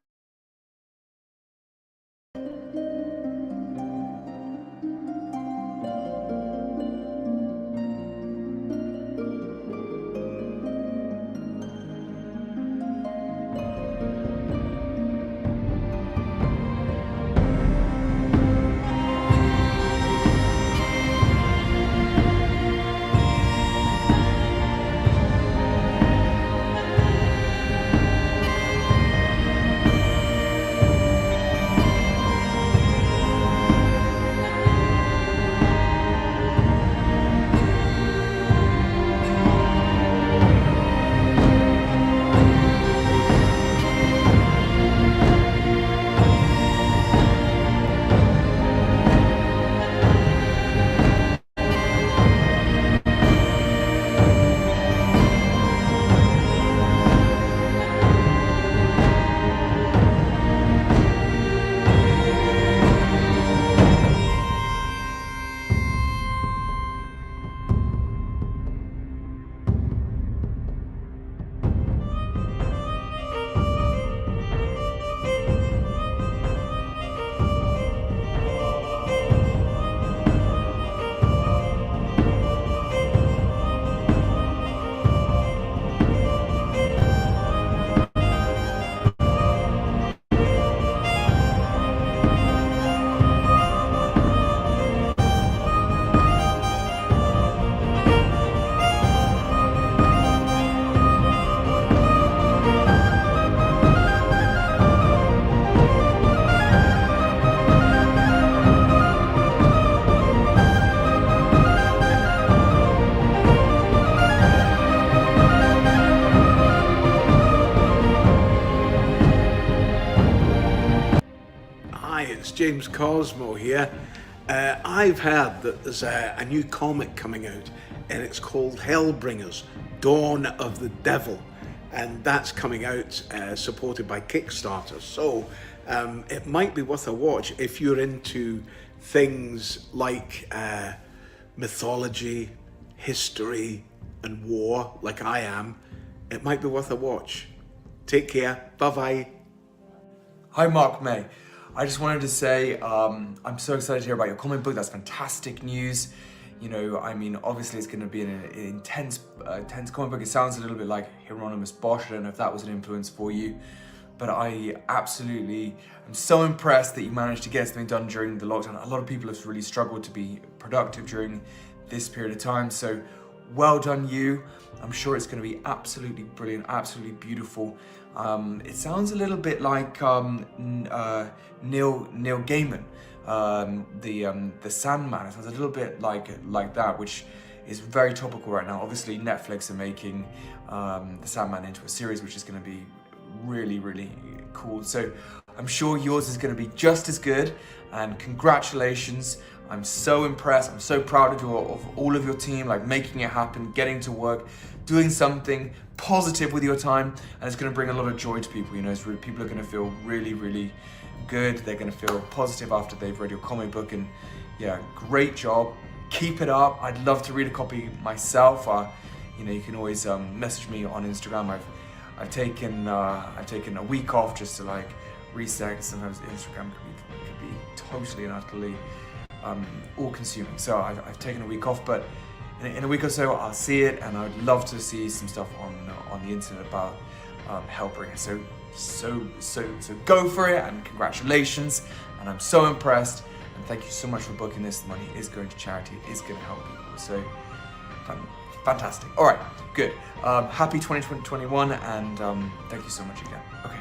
Hi, it's James Cosmo here. I've heard that there's a new comic coming out and it's called Hellbringers, Dawn of the Devil. And that's coming out supported by Kickstarter. So it might be worth a watch if you're into things like mythology, history, and war, like I am. It might be worth a watch. Take care. Bye-bye. Hi, Mark May. I just wanted to say I'm so excited to hear about your comic book. That's fantastic news. You know, I mean, obviously it's going to be an intense comic book. It sounds a little bit like Hieronymus Bosch. I don't know if that was an influence for you, but I absolutely am so impressed that you managed to get something done during the lockdown. A lot of people have really struggled to be productive during this period of time. So well done you. I'm sure it's going to be absolutely brilliant, absolutely beautiful. It sounds a little bit like Neil Gaiman, the Sandman. It sounds a little bit like that, which is very topical right now. Obviously, Netflix are making the Sandman into a series, which is going to be really, really cool. So I'm sure yours is going to be just as good. And congratulations. I'm so impressed. I'm so proud of all of your team, like making it happen, getting to work, doing something positive with your time, and it's going to bring a lot of joy to people. You know, people are going to feel really, really good. They're going to feel positive after they've read your comic book. And yeah, great job. Keep it up. I'd love to read a copy myself. You know, you can always message me on Instagram. I've taken a week off just to like reset. Sometimes Instagram can be totally and utterly all-consuming. So I've taken a week off, but in a week or so I'll see it, and I'd love to see some stuff on the internet about Hellbringer. So go for it, and congratulations. And I'm so impressed, and thank you so much for booking this. The money is going to charity. It is going to help people. So fantastic. All right, good. Happy 2021, and thank you so much again. Okay.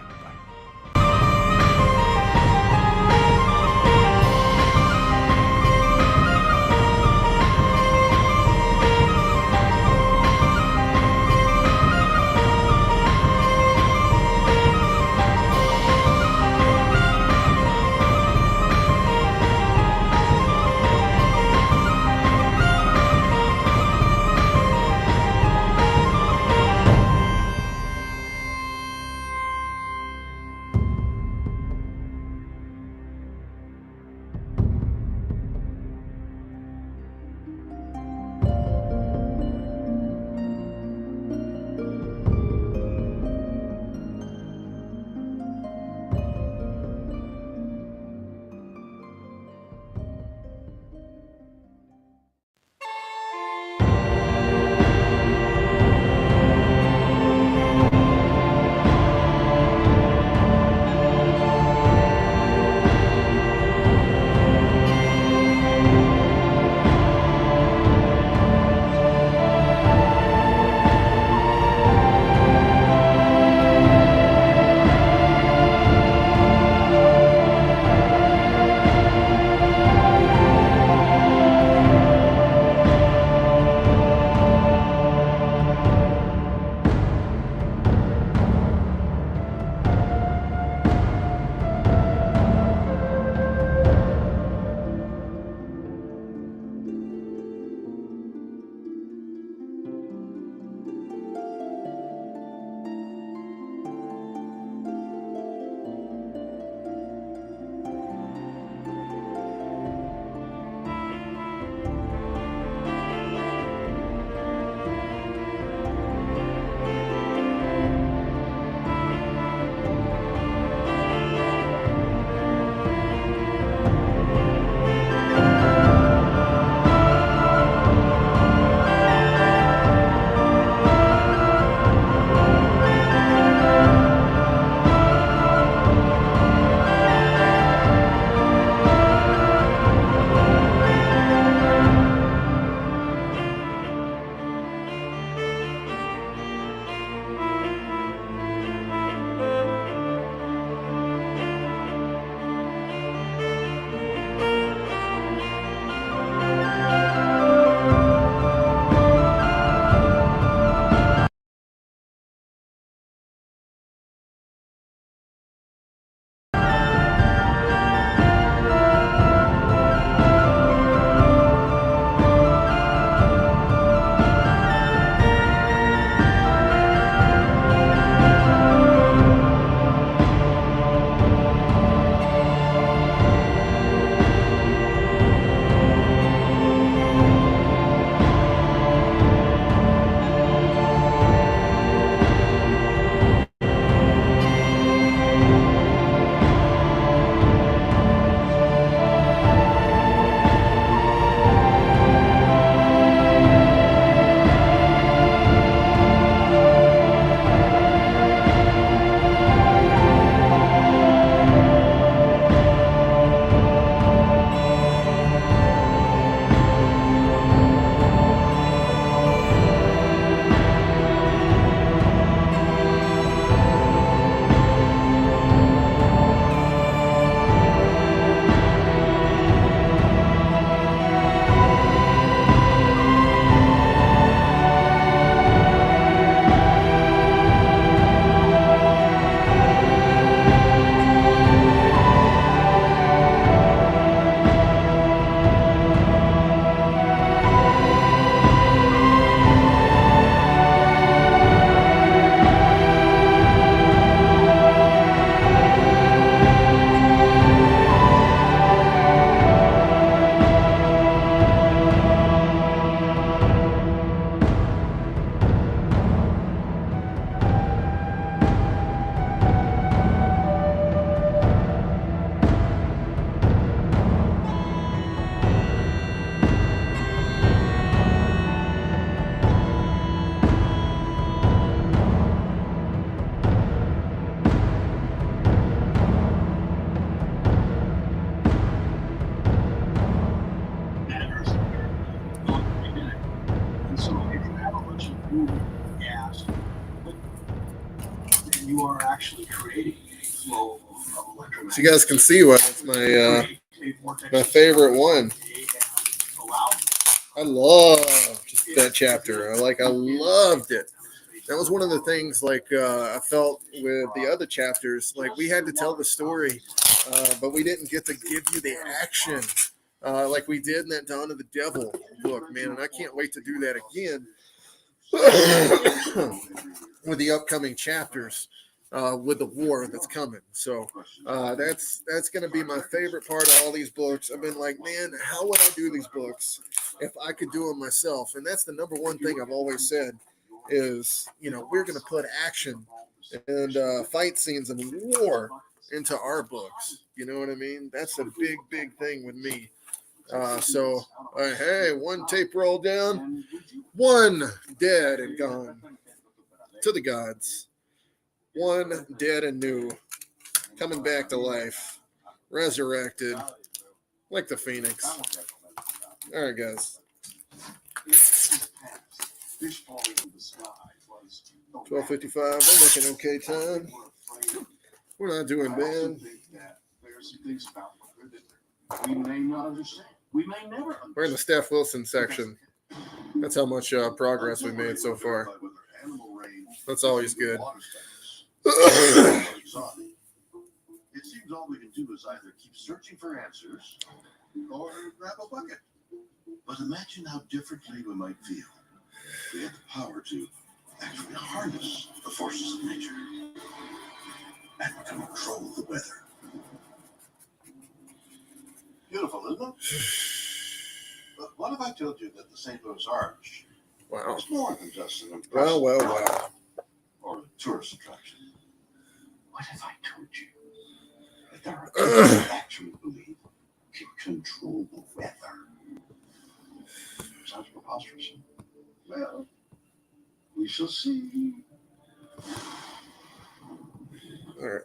are actually creating a flow of electromagnetic. So you guys can see why it's my favorite one. I loved that chapter. I loved it. That was one of the things I felt with the other chapters. Like we had to tell the story, but we didn't get to give you the action like we did in that Dawn of the Devil book, man. And I can't wait to do that again with the upcoming chapters with the war that's coming. So that's going to be my favorite part of all these books. I've been like, man, how would I do these books if I could do them myself? And that's the number one thing I've always said is, we're going to put action and fight scenes and war into our books. You know what I mean? That's a big, big thing with me. So, hey, one tape roll down, one dead and gone to the gods, one dead and new, coming back to life, resurrected like the phoenix. All right, guys. 12:55. We're making okay time. We're not doing bad. We may not understand. We may never understand. We're in the Steph Wilson section. That's how much progress we made so far. That's always good. It seems all we can do is either keep searching for answers or grab a bucket. But imagine how differently we might feel. We have the power to actually harness the forces of nature and control the weather. Beautiful, isn't it? But what if I told you that the St. Louis Arch is more than just an impressive or a tourist attraction? What if I told you that there are people who actually believe can control the weather? Sounds preposterous. Well, we shall see. All right.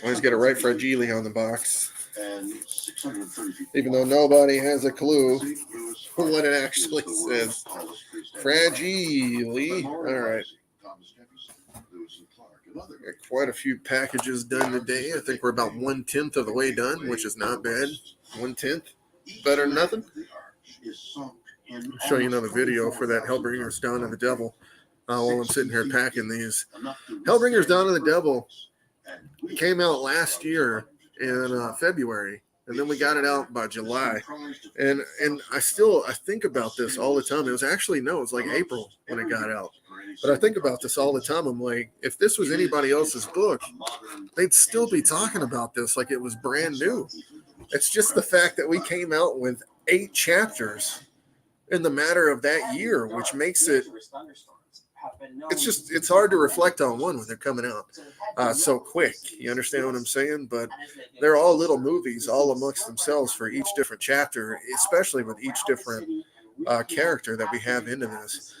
Always get it right fragile on the box. Even though nobody has a clue what it actually says. Fragile. All right. Got quite a few packages done today. I think we're about 1/10 of the way done, which is not bad. 1/10. Better than nothing. I'll show you another video for that Hellbringers Dawn of the Devil while I'm sitting here packing these. Hellbringers Dawn of the Devil came out last year in February, and then we got it out by July. And I think about this all the time. It was like April when it got out. But I think about this all the time. I'm like, if this was anybody else's book, they'd still be talking about this like it was brand new. It's just the fact that we came out with 8 chapters in the matter of that year, which makes it, it's hard to reflect on one when they're coming out so quick. You understand what I'm saying? But they're all little movies all amongst themselves for each different chapter, especially with each different character that we have into this.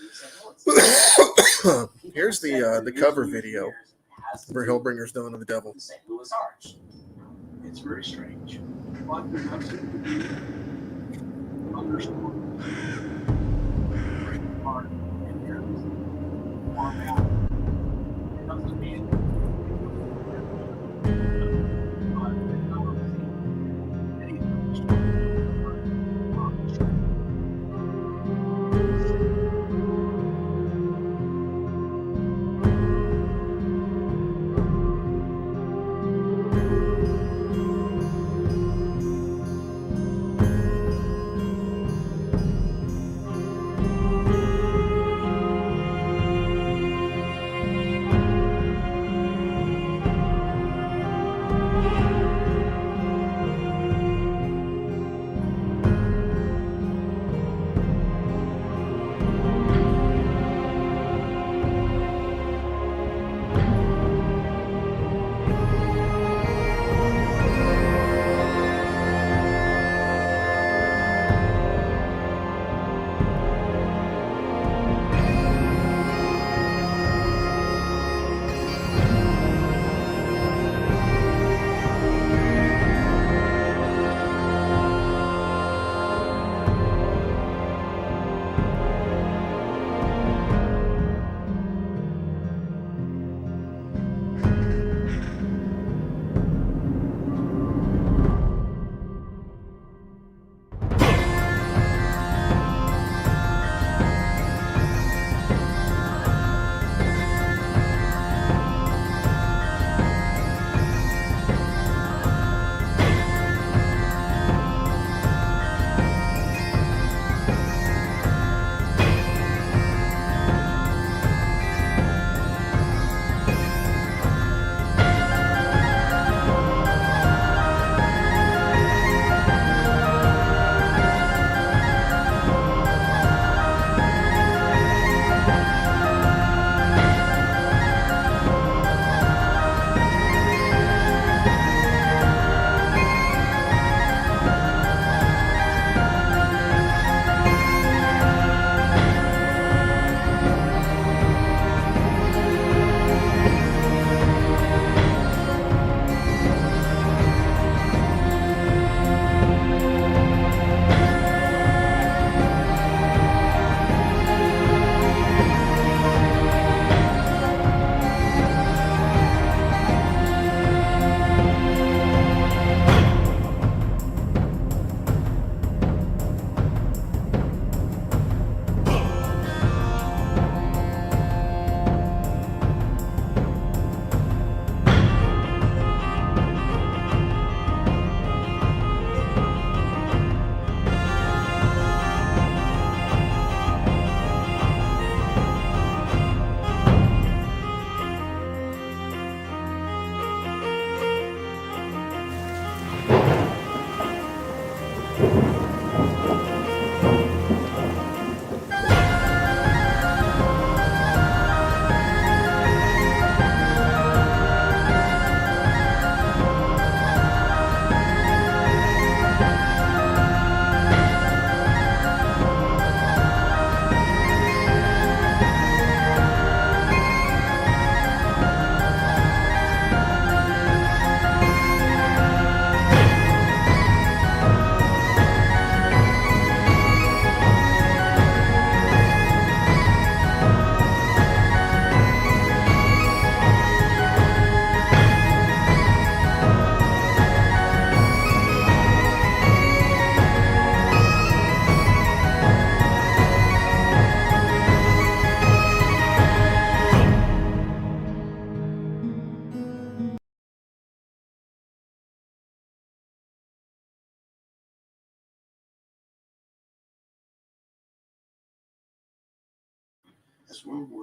Here's the cover video for Hellbringers Dawn of the Devil. It's very strange. But there does seem to be underscore. Breaking apart and here is farm out. It doesn't mean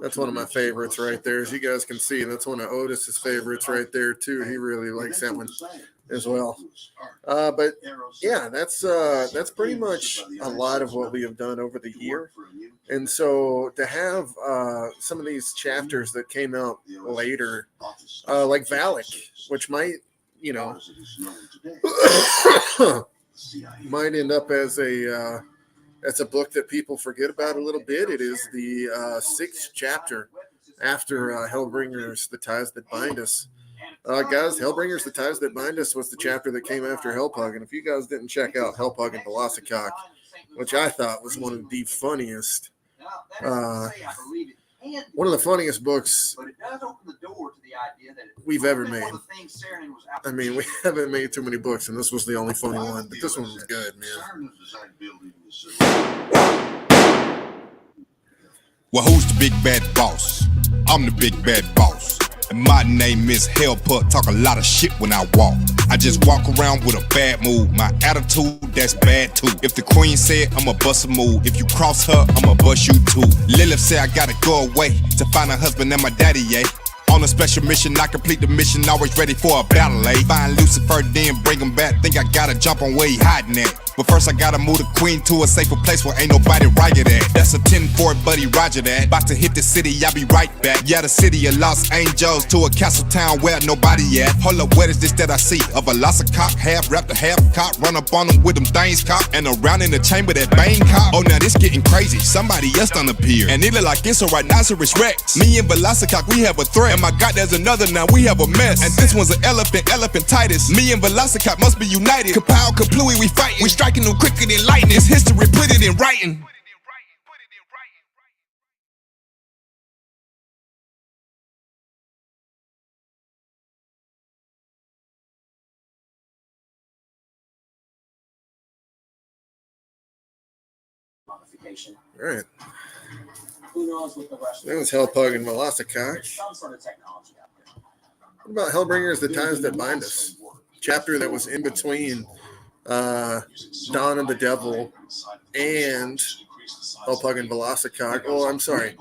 That's one of my favorites right there. As you guys can see, that's one of Otis's favorites right there too. He really likes that one as well. But yeah, that's pretty much a lot of what we have done over the year. And so to have some of these chapters that came out later, like Valak, which might, might end up as a book that people forget about a little bit. It is the 6th chapter after Hellbringers, The Ties That Bind Us. Guys, Hellbringers, The Ties That Bind Us was the chapter that came after Hellpug. And if you guys didn't check out Hellpug and Velocicock, which I thought was one of the funniest, one of the funniest books we've ever made. I mean, we haven't made too many books, and this was the only funny one, but this one was good, man. Well, who's the big bad boss? I'm the big bad boss. And my name is Hellpug, talk a lot of shit when I walk. I just walk around with a bad mood. My attitude, that's bad too. If the queen said I'ma bust a move, if you cross her, I'ma bust you too. Lilith said I gotta go away to find a husband and my daddy, yeah. On a special mission, I complete the mission, always ready for a battle, eh? Find Lucifer, then bring him back. Think I gotta jump on where he hiding at. But first I gotta move the queen to a safer place where ain't nobody riot at. That's a 10-4, buddy, roger that. About to hit the city, I'll be right back. Yeah, the city of Los Angeles to a castle town where nobody at. Hold up, what is this that I see? A Velocicock, half raptor, half cop. Run up on them with them things cock. And around in the chamber that bang cop. Oh, now this getting crazy, somebody else done appeared. And it look like it's a rhinoceros rex. Me and Velocicock, we have a threat. And my God, there's another, now we have a mess. And this one's an elephantitis. Me and Velocicock must be united. Kapow, kaplooey, we fighting. We striking them quicker than lightning. It's history, put it in writing. Modification. All right. Who knows what the rest That was Hellpug and Velocicock. Some sort of technology out there. What about Hellbringers, The Ties That Bind Us? Chapter that was in between Dawn of the Devil and Hellpug and Velocicock. Oh, I'm sorry.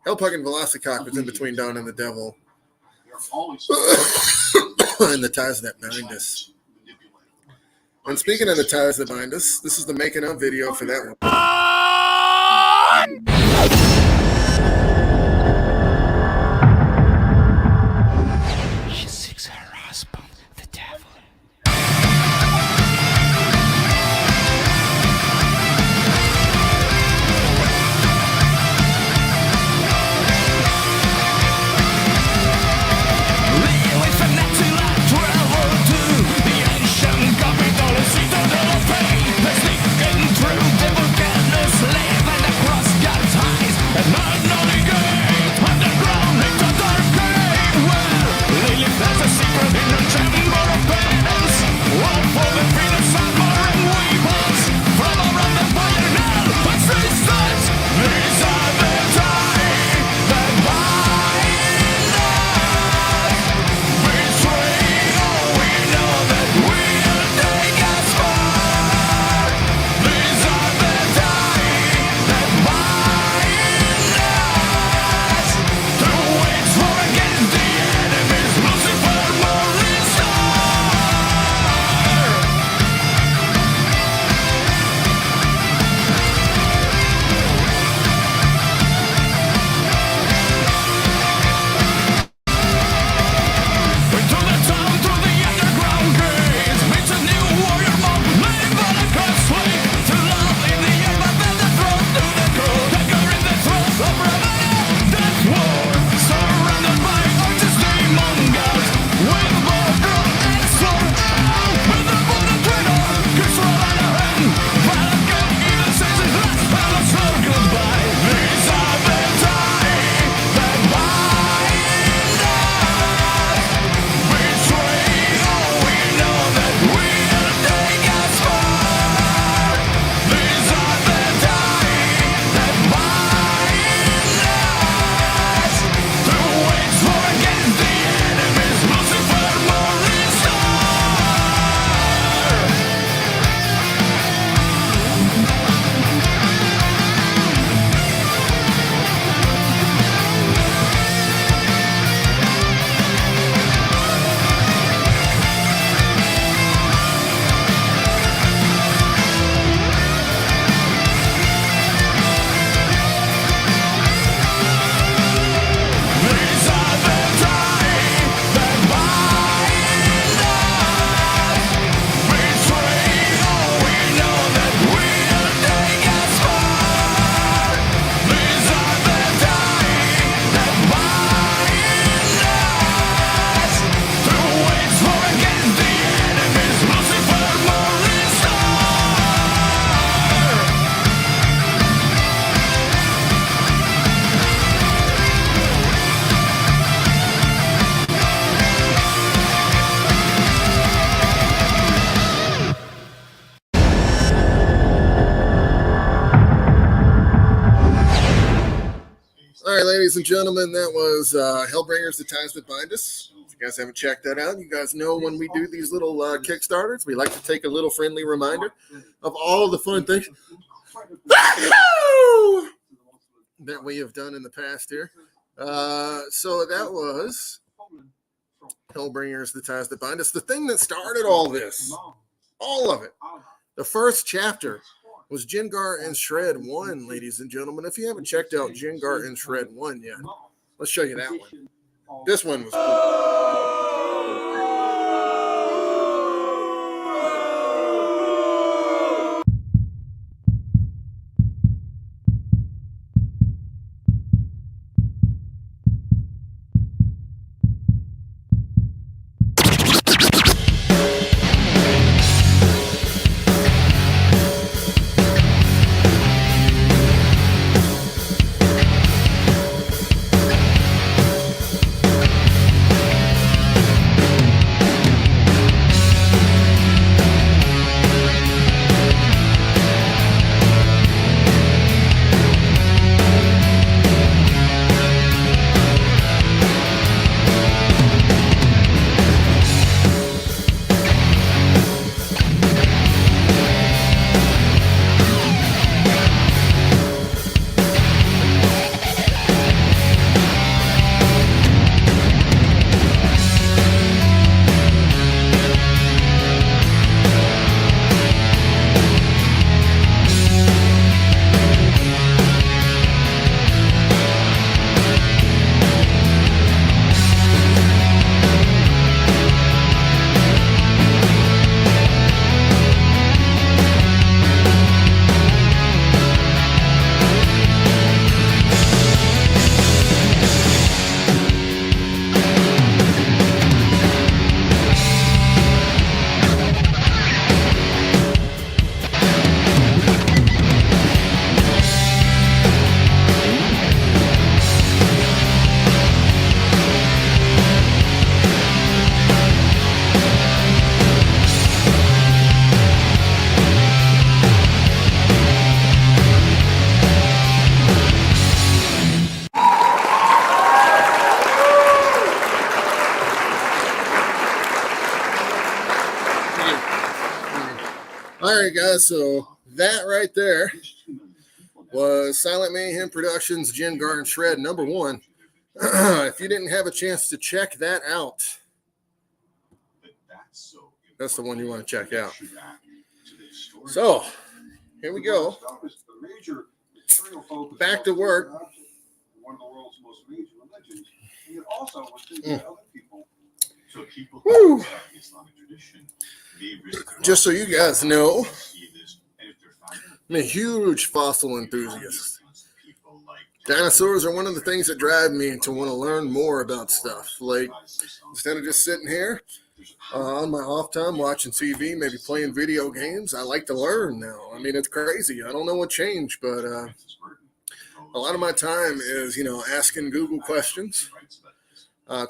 Hellpug and Velocicock was in between Dawn and the Devil. And The Ties That Bind Us. And speaking of The Ties That Bind Us, this is the making of video for that one. She seeks her husband, the devil. With a natural travel to the ancient capital, citadel of pain, sneaking through the volcano. ladies and gentlemen, that was Hellbringers, The Ties That Bind Us. If you guys haven't checked that out, you guys know when we do these little Kickstarters, we like to take a little friendly reminder of all the fun things that we have done in the past here. So that was Hellbringers, The Ties That Bind Us. The thing that started all this, all of it, the first chapter was Jengharr and Shredd 1, ladies and gentlemen. If you haven't checked out Jengharr and Shredd 1 yet, let's show you that one. This one was all right, guys. So that right there was Silent Mayhem Productions Jengharr and Shredd #1. If you didn't have a chance to check that out, that's the one you want to check out. So here we go. Back to work. One of the world's most major religions, and it also was to other people. So people Woo. who Islamic tradition, Just so you guys know, I'm a huge fossil enthusiast. Dinosaurs are one of the things that drive me to want to learn more about stuff. Like, instead of just sitting here on my off time watching TV, maybe playing video games, I like to learn now. I mean, it's crazy. I don't know what changed, but a lot of my time is, asking Google questions,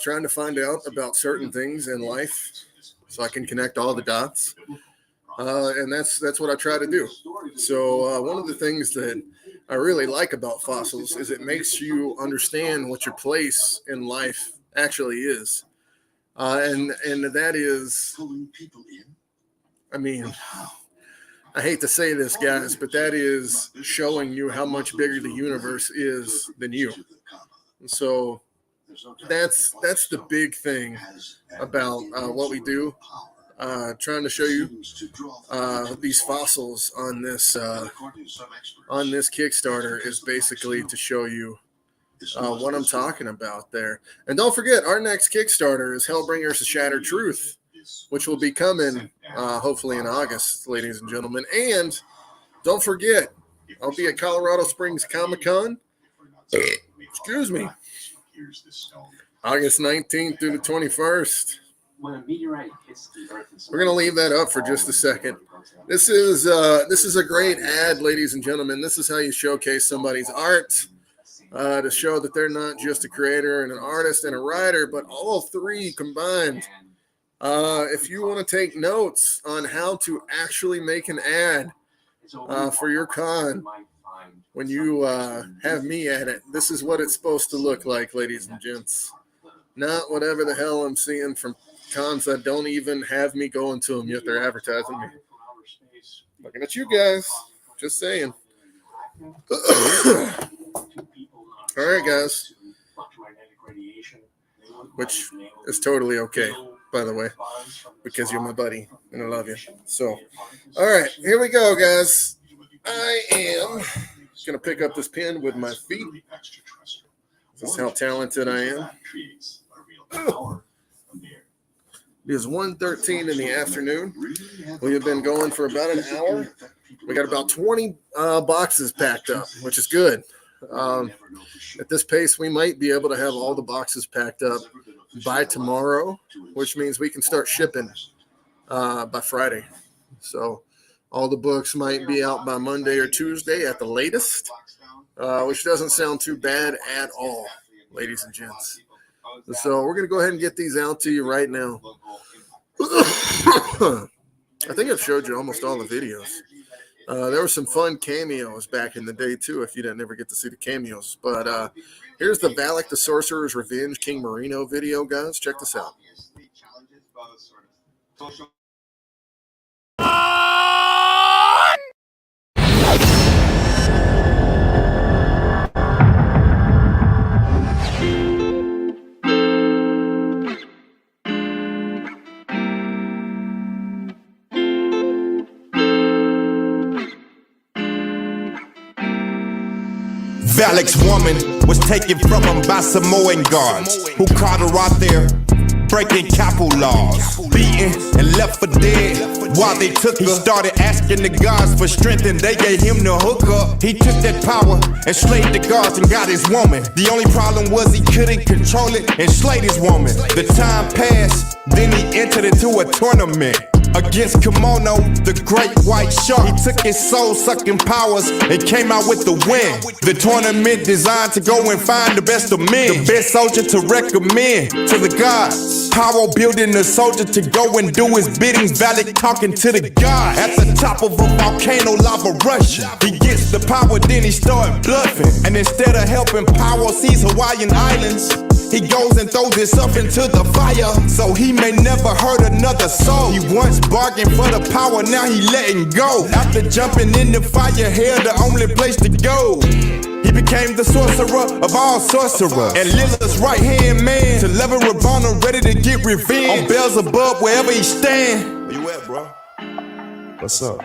trying to find out about certain things in life so I can connect all the dots. And that's what I try to do. So one of the things that I really like about fossils is it makes you understand what your place in life actually is. And that is, I mean, I hate to say this, guys, but that is showing you how much bigger the universe is than you. And so that's the big thing about what we do. Trying to show you these fossils on this Kickstarter is basically to show you what I'm talking about there. And don't forget, our next Kickstarter is Hellbringers: The Shattered Truth, which will be coming hopefully in August, ladies and gentlemen. And don't forget, I'll be at Colorado Springs Comic-Con. Excuse me. August 19th through the 21st. When a meteorite hits the Earth, We're going to leave that up for just a second. This is a great ad, ladies and gentlemen. This is how you showcase somebody's art, to show that they're not just a creator and an artist and a writer, but all three combined. If you want to take notes on how to actually make an ad for your con, when you have me at it, this is what it's supposed to look like, ladies and gents. Not whatever the hell I'm seeing from cons that don't even have me going to them yet. They're advertising me. Looking at you guys. Just saying. All right, guys. Which is totally okay, by the way, because you're my buddy and I love you. So, all right, here we go, guys. I am going to pick up this pen with my feet. This is how talented I am. It is 1:13 in the afternoon. We have been going for about an hour. We got about 20 boxes packed up, which is good. At this pace, we might be able to have all the boxes packed up by tomorrow, which means we can start shipping by Friday. So all the books might be out by Monday or Tuesday at the latest, which doesn't sound too bad at all, ladies and gents. So we're going to go ahead and get these out to you right now. I think I've showed you almost all the videos. There were some fun cameos back in the day, too, if you didn't ever get to see the cameos. But here's the Valak the Sorcerer's Revenge King Marino video, guys. Check this out. Valak's woman was taken from him by Samoan guards who caught her out there breaking capo laws, beaten and left for dead. While they took her, he started asking the gods for strength and they gave him the hookup. He took that power and slayed the gods and got his woman. The only problem was he couldn't control it and slayed his woman. The time passed, then he entered into a tournament against Kimono, the great white shark. He took his soul-sucking powers and came out with the win. The tournament designed to go and find the best of men, the best soldier to recommend to the gods. Power building the soldier to go and do his bidding. Valak talking to the gods. At the top of a volcano, lava rushing. He gets the power, then he started bluffing. And instead of helping Power seize Hawaiian Islands, he goes and throws himself into the fire, so he may never hurt another soul. He once bargained for the power, now he letting go. After jumping in the fire, hell the only place to go. He became the sorcerer of all sorcerers, and Lilith's right-hand man, to level Rabana, ready to get revenge on Beelzebub wherever he stand. Where you at, bro? What's up?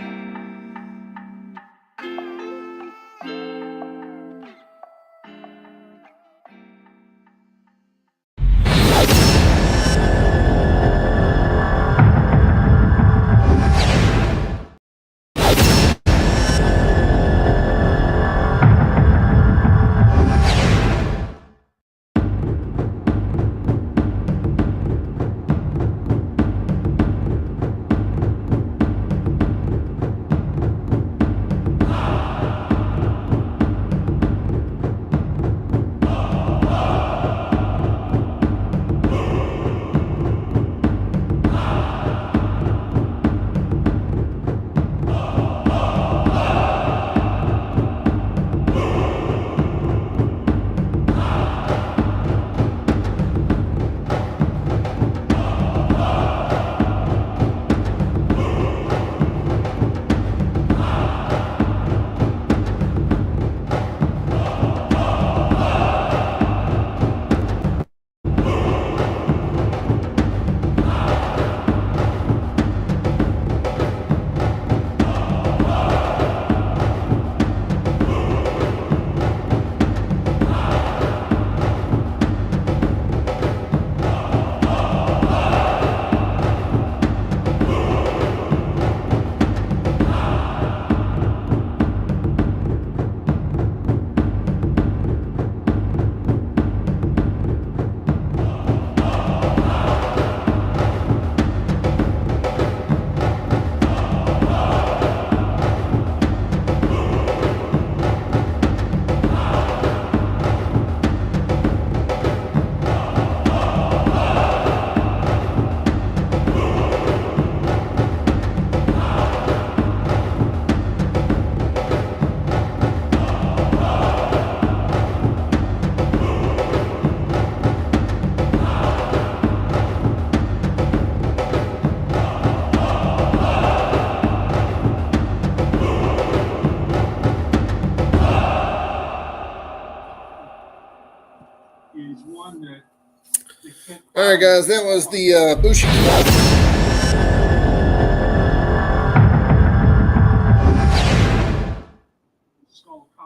All right, guys, that was the Bushi.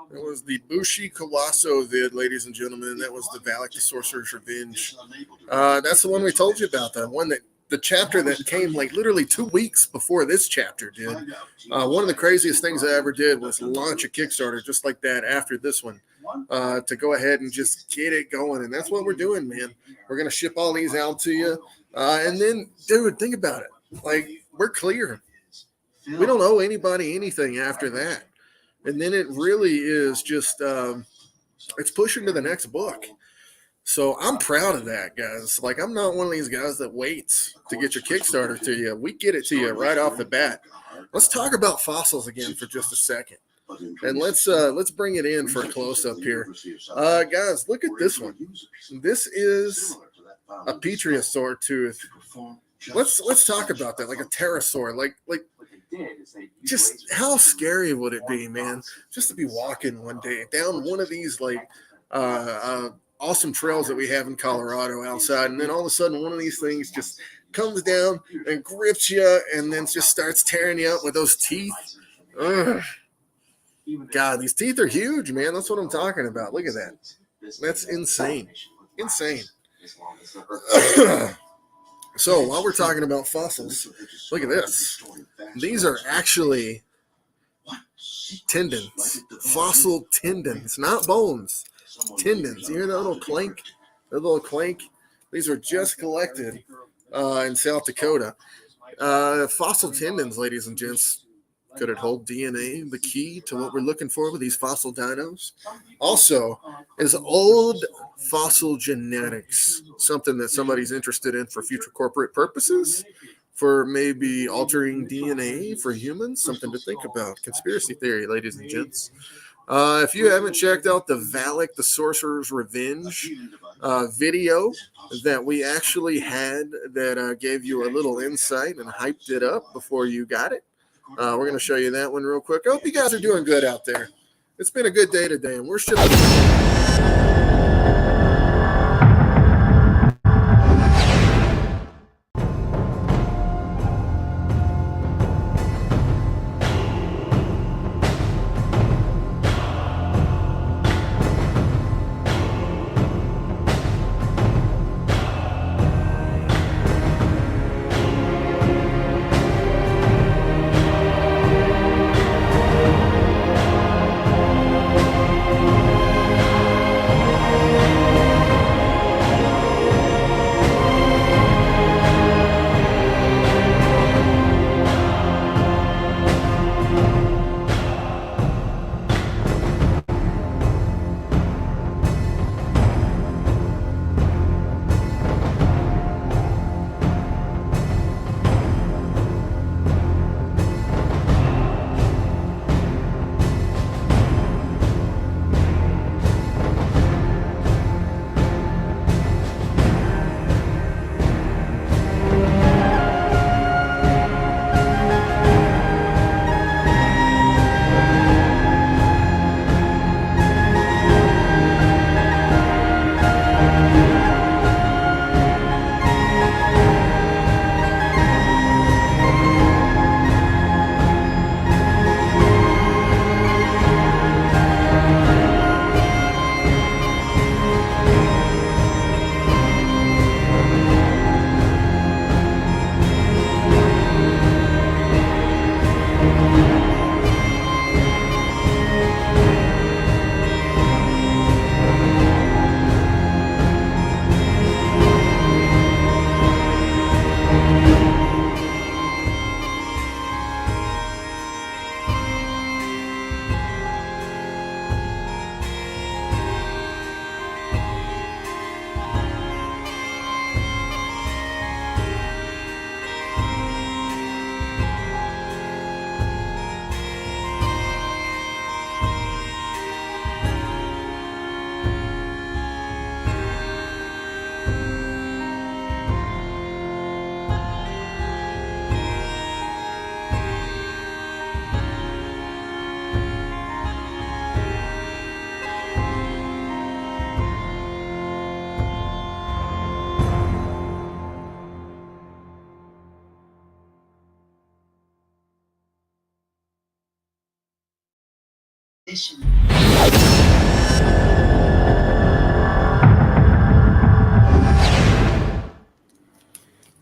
That was the Bushi Colosso vid, ladies and gentlemen. That was the Valak the Sorcerer's Revenge. That's the one we told you about. The chapter that came like literally 2 weeks before this chapter did. One of the craziest things I ever did was launch a Kickstarter just like that after this one, to go ahead and just get it going. And that's what we're doing, man. We're going to ship all these out to you. And then, dude, think about it. Like, we're clear. We don't owe anybody anything after that. And then it really is just, it's pushing to the next book. So I'm proud of that, guys. Like, I'm not one of these guys that waits to get your Kickstarter to you. We get it to you right off the bat. Let's talk about fossils again for just a second. And let's bring it in for a close-up here. Guys, look at this one. This is a Petriosaur tooth. Let's talk about that, like a pterosaur. Like just how scary would it be, man, just to be walking one day down one of these like awesome trails that we have in Colorado outside, and then all of a sudden one of these things just comes down and grips you and then just starts tearing you up with those teeth. Ugh. God, these teeth are huge, man. That's what I'm talking about. Look at that. That's insane. Insane. So while we're talking about fossils, look at this. These are actually tendons, fossil tendons, not bones, tendons. You hear that little clank? That little clank? These were just collected in South Dakota. Fossil tendons, ladies and gents. Could it hold DNA, the key to what we're looking for with these fossil dinos? Also, is old fossil genetics something that somebody's interested in for future corporate purposes? For maybe altering DNA for humans? Something to think about. Conspiracy theory, ladies and gents. If you haven't checked out the Valak the Sorcerer's Revenge video that we actually had that gave you a little insight and hyped it up before you got it, we're going to show you that one real quick. I hope you guys are doing good out there. It's been a good day today, and we're shipping.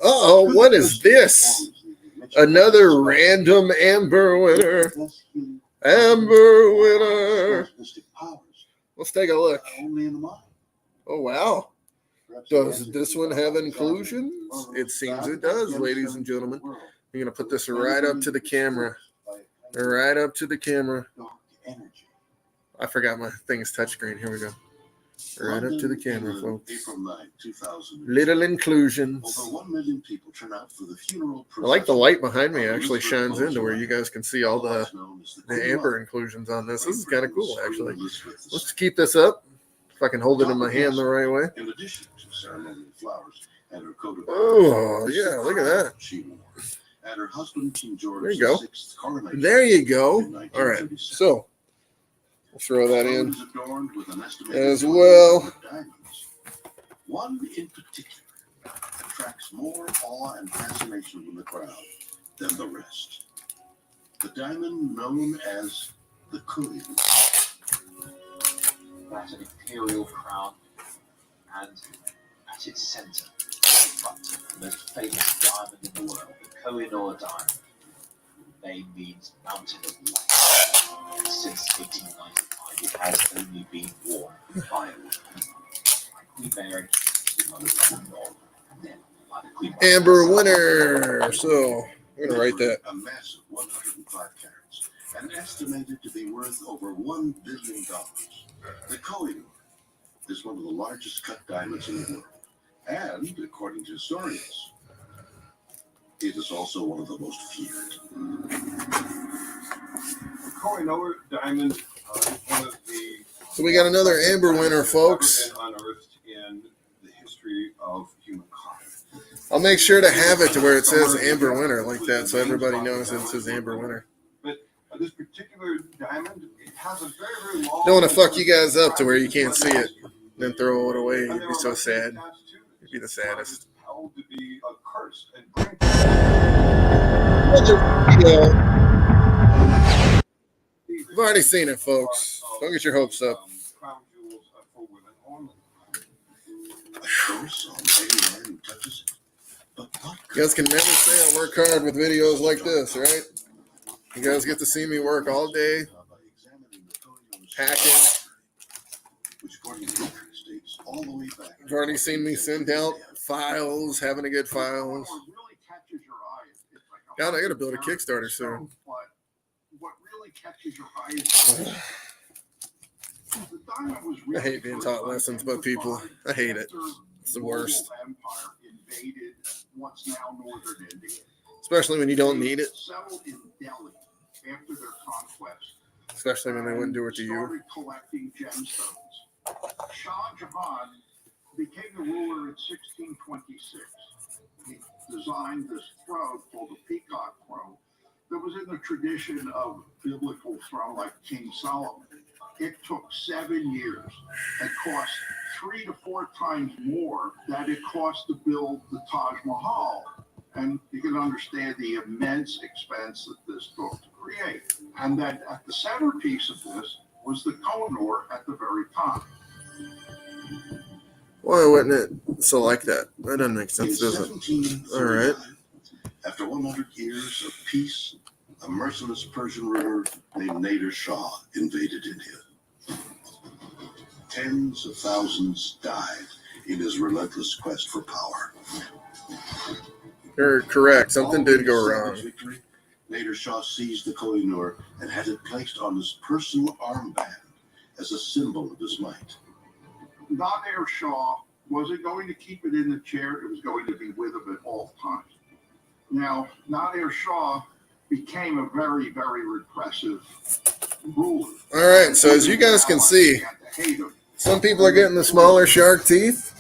Uh-oh, what is this? Another random Amber winner. Amber winner. Let's take a look. Oh, wow. Does this one have inclusions? It seems it does, ladies and gentlemen. I'm going to put this right up to the camera. Right up to the camera. I forgot my thing's touchscreen. Here we go. Right up to the camera, folks. Little inclusions. Over 1 million people turn out for the funeral I like the light behind me actually shines into where you guys can see all the amber inclusions on this. This is kind of cool, actually. Let's keep this up. If I can hold it in my hand the right way. In addition to ceremonial flowers and her coat of Oh, yeah, look at that. she wore. And her husband, King George There you go. VI, coronation There you go. in All right, 1937. so we'll throw that in Is adorned with an estimated as 20 well. diamonds. One in particular attracts more awe and fascination from the crowd than the rest. The diamond known as the Kohen. That's an imperial crown, and at its centre, in front, the most famous diamond in the world, the Koh-i-Noor diamond. The name means mountain of light. Since 1895, it has only been worn by a woman. Like Queen Mary, the mother of Noor, and then by the Queen Mother. Amber winner. So I'm gonna write that. A massive 105 carats, and estimated to be worth over $1 billion. The Koh-i-Noor is one of the largest cut diamonds in the world, and according to historians, it is also one of the most feared. The Koh-i-Noor diamond is one of the. So we got another amber winner, folks. Been unearthed in the history of humankind. I'll make sure to have it to where it says amber winner like that, so everybody knows it says amber winner. But this particular diamond, it has a very, very long. Don't want to fuck you guys up to where you can't see it, then throw it away. You'd be so sad. You'd be the saddest. Held to be a curse and bring. You've already seen it, folks. Don't get your hopes up. Crown jewels for women only. You guys can never say I work hard with videos like this, right? You guys get to see me work all day, packing. You've already seen me send out files, having to get files. God, I got to build a Kickstarter soon. What really catches your eye is the diamond was I hate being taught lessons by people. I hate it. It's the worst. Empire invaded what's now northern India. Especially when you don't need it. Settled in Delhi after their conquest. Especially when they wouldn't do it to you. Started collecting gemstones. Shah Jahan became the ruler in 1626. He designed this throne called the Peacock Throne that was in the tradition of biblical throne like King Solomon. It took 7 years and cost 3 to 4 times more than it cost to build the Taj Mahal. And you can understand the immense expense that this took to create. And then at the centerpiece of this was the Koh-i-Noor at the very top. Why wouldn't it select that? That doesn't make sense, does it? All right. After 100 years of peace, a merciless Persian ruler named Nader Shah invaded India. Tens of thousands died in his relentless quest for power. You're correct. Something did go wrong. Victory, Nader Shah seized the Koh-i-Noor and had it placed on his personal armband as a symbol of his might. Nader Shah wasn't going to keep it in the chair. It was going to be with him at all times. Now, Nader Shah became a very, very repressive ruler. All right, so as you guys can see, some people are getting the smaller shark teeth.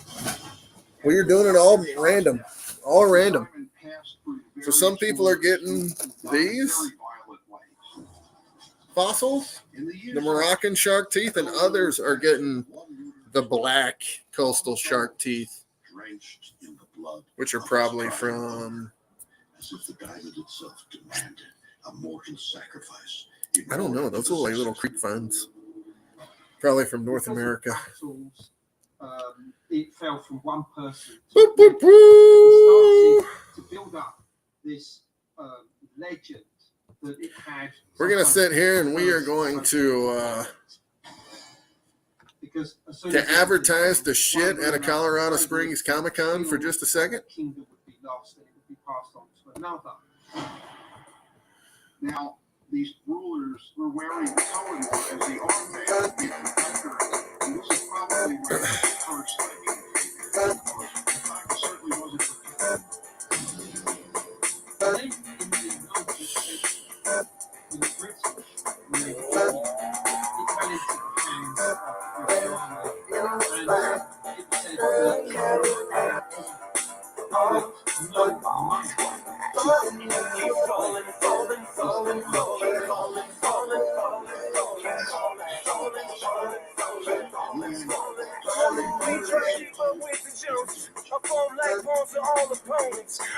Well, you're doing it all random. All random. So some people are getting these fossils, the Moroccan shark teeth, and others are getting the black coastal shark teeth, which are probably from... As if the diamond itself demanded a mortal sacrifice I don't know. Those look like little creek funds. Probably from North America. Battles, it fell from one person Boop, to boop, boop. started to build up this legend that it had. We're going to sit here and we are going to advertise the shit at a Colorado Springs Comic-Con for just a second. Kingdom would be lost and it would be passed on to another. Now, these rulers were wearing so-and-so as the armband in the and this is probably where the first it certainly wasn't for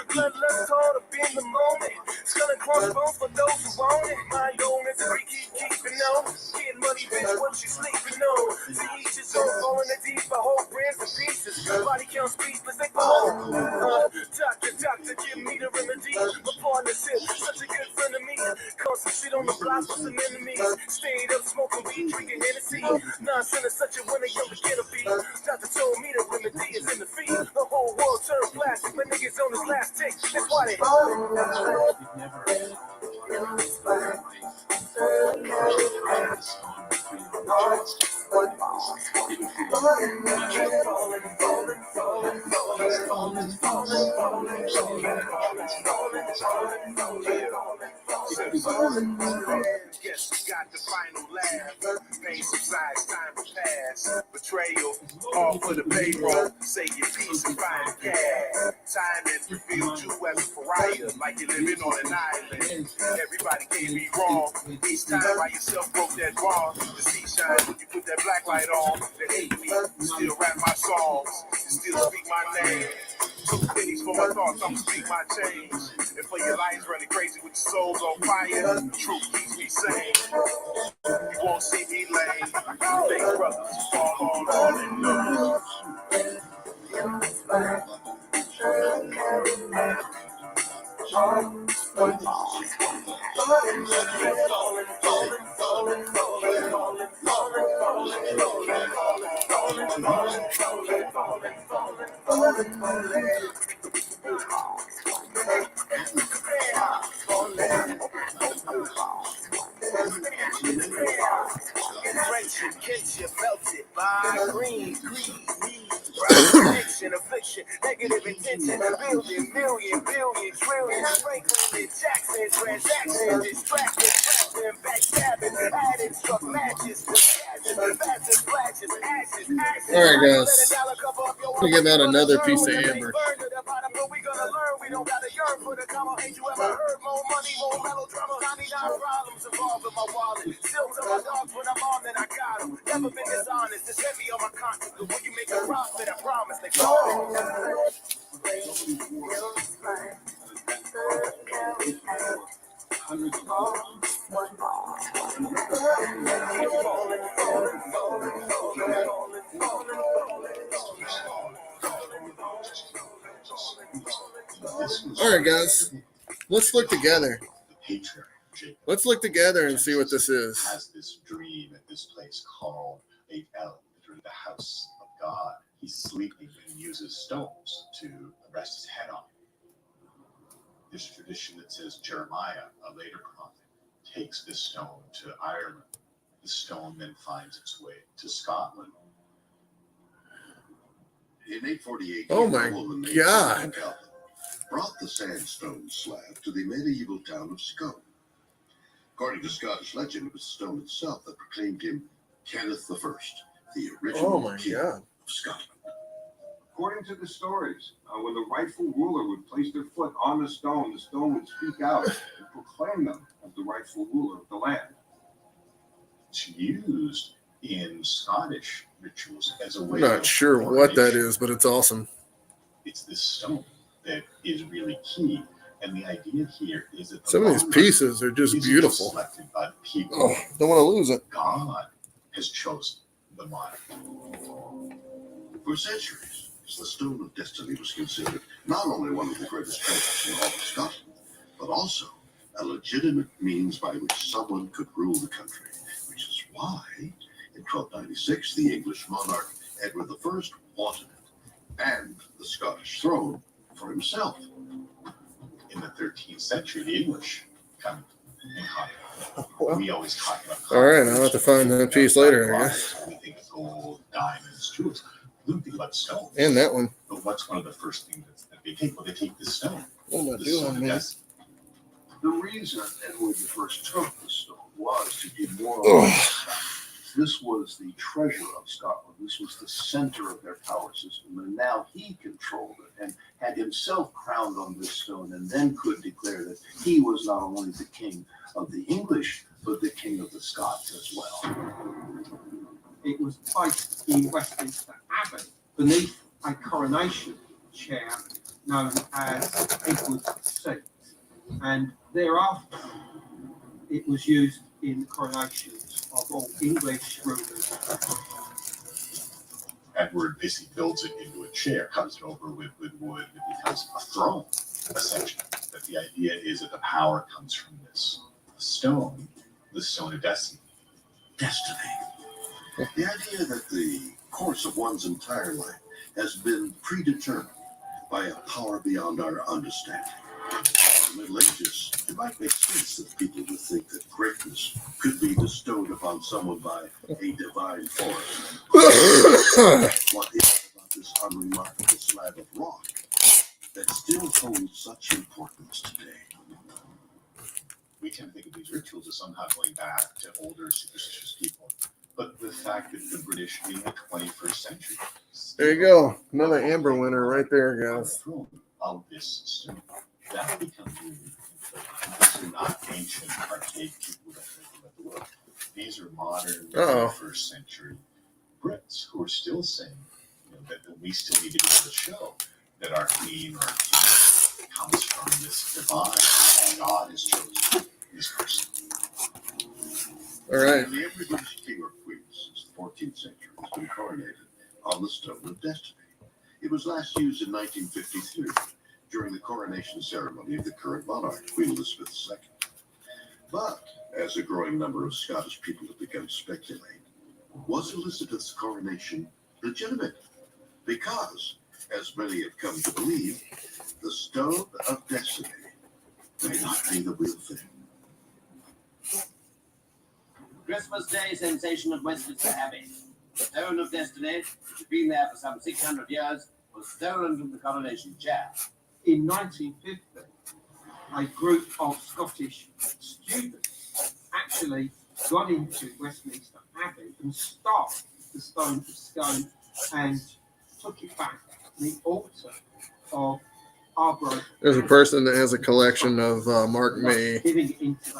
Bloodlust caught up in the moment. Skull and crossbones for those who want it. Mind on is free, keeping on. Getting money, bitch, what you sleeping on. To each his own, falling the deep, a whole brands to pieces. Body count speechless, they fall. Doctor, give me the remedy. My partnership, such a good friend of me. Cause some shit on the block with some enemies. Stayed up smoking weed, drinking Hennessy. Nonsense is such a winner, young beginner be. Doctor told me the remedy is in the feet. The whole world turned plastic, my niggas on his last tick. That's why they Guess who got the final laugh? Pain subsides, time will pass. Betrayal, all for the payroll. Say your piece and find cash. Timing revealed you as a pariah, like you're living on an island. Everybody can be wrong. Each time by yourself broke that bar. The sea shines when you put that black light on. They hate me, still rap my songs, still speak my name. Took pennies for my thoughts, I'ma speak my change. And for your lives running crazy with your souls on fire, the truth keeps me sane. You won't see me lame. Fake brothers fall on and love. friendship, kinship, melted by green, addiction, affliction, negative intention, building, million, billion, trillion, Franklin and Jackson, transaction, distracted, trapping, backstabbing, adding, struck matches, fastest flashes, ashes. All right, guys. Let me give out another piece of amber. We gonna learn, we don't gotta yearn for the comma. Ain't you ever heard more money, more melodrama? 99 problems involved in my wallet. Still to my dogs when I'm on, then I got them. Never been dishonest, it's heavy on my conscience. But when you make a profit, I promise they fall. All right, guys. Let's look together. Let's look together and see what this is. Has this dream at this place called a literally the house of God. He's sleeping and uses stones to rest his head on. There's a tradition that says Jeremiah, a later prophet, takes this stone to Ireland. The stone then finds its way to Scotland. In 848, Oh my God. brought the sandstone slab to the medieval town of Scone. According to Scottish legend, it was the stone itself that proclaimed him Kenneth I, the original king of Scotland. According to the stories, when the rightful ruler would place their foot on the stone would speak out and proclaim them as the rightful ruler of the land. It's used in Scottish rituals as a I'm way not of sure what that is, but it's awesome. It's this stone that is really key And the idea here is that the Some of these monarch pieces are just isn't beautiful. selected by the people. Oh, don't want to lose it. God has chosen the monarch. For centuries, the Stone of Destiny was considered not only one of the greatest treasures in all of Scotland, but also a legitimate means by which someone could rule the country, which is why, in 1296, the English monarch Edward I wanted it, and the Scottish throne for himself. In the 13th century, the English come and caught it. We always talk about All right, I'll have to find that piece later, I guess. We think of gold, diamonds, jewels. We don't think about stones. And that one. But what's one of the first things that they take? Well, they take the stone. What am I The doing, stone of man? destiny. The reason Edward I took the stone was to give more Ugh. respect. This was the treasure of Scotland. This was the center of their power system. And now he controlled it and had himself crowned on this stone, and then could declare that he was not only the king of the English, but the king of the Scots as well. It was placed in Westminster Abbey beneath a coronation chair known as Edward's Seat. And thereafter, it was used in coronations of all English rulers. Edward basically builds it into a chair, covers it over with wood, it becomes a throne, essentially. But the idea is that the power comes from this stone, the stone of destiny. Destiny. The idea that the course of one's entire life has been predetermined by a power beyond our understanding. In the Middle Ages, it might make sense that people would think that greatness could be bestowed upon someone by a divine force. What is about this unremarkable slab of rock that still holds such importance today? We tend to think of these rituals as somehow going back to older superstitious people. But the fact that the British in the 21st century. There you go. Another amber winner right there, guys. Of this stone. That becomes really important. These are not ancient, archaic people that think about the world. These are modern 21st century Brits who are still saying, that we still need to be able to show that our queen or our king comes from this divine, and God has chosen this person. All right. Nearly every British king or queen since the 14th century has been coronated on the Stone of Destiny. It was last used in 1953 during the coronation ceremony of the current monarch, Queen Elizabeth II. But, as a growing number of Scottish people have begun to speculate, was Elizabeth's coronation legitimate? Because, as many have come to believe, the Stone of Destiny may not be the real thing. Christmas Day sensation at Westminster Abbey. The Stone of Destiny, which has been there for some 600 years, was stolen from the coronation chair. In 1950, a group of Scottish students actually got into Westminster Abbey and stole the Stone of Scone and took it back to the altar of Arbroath. There's a person that has a collection of Mark May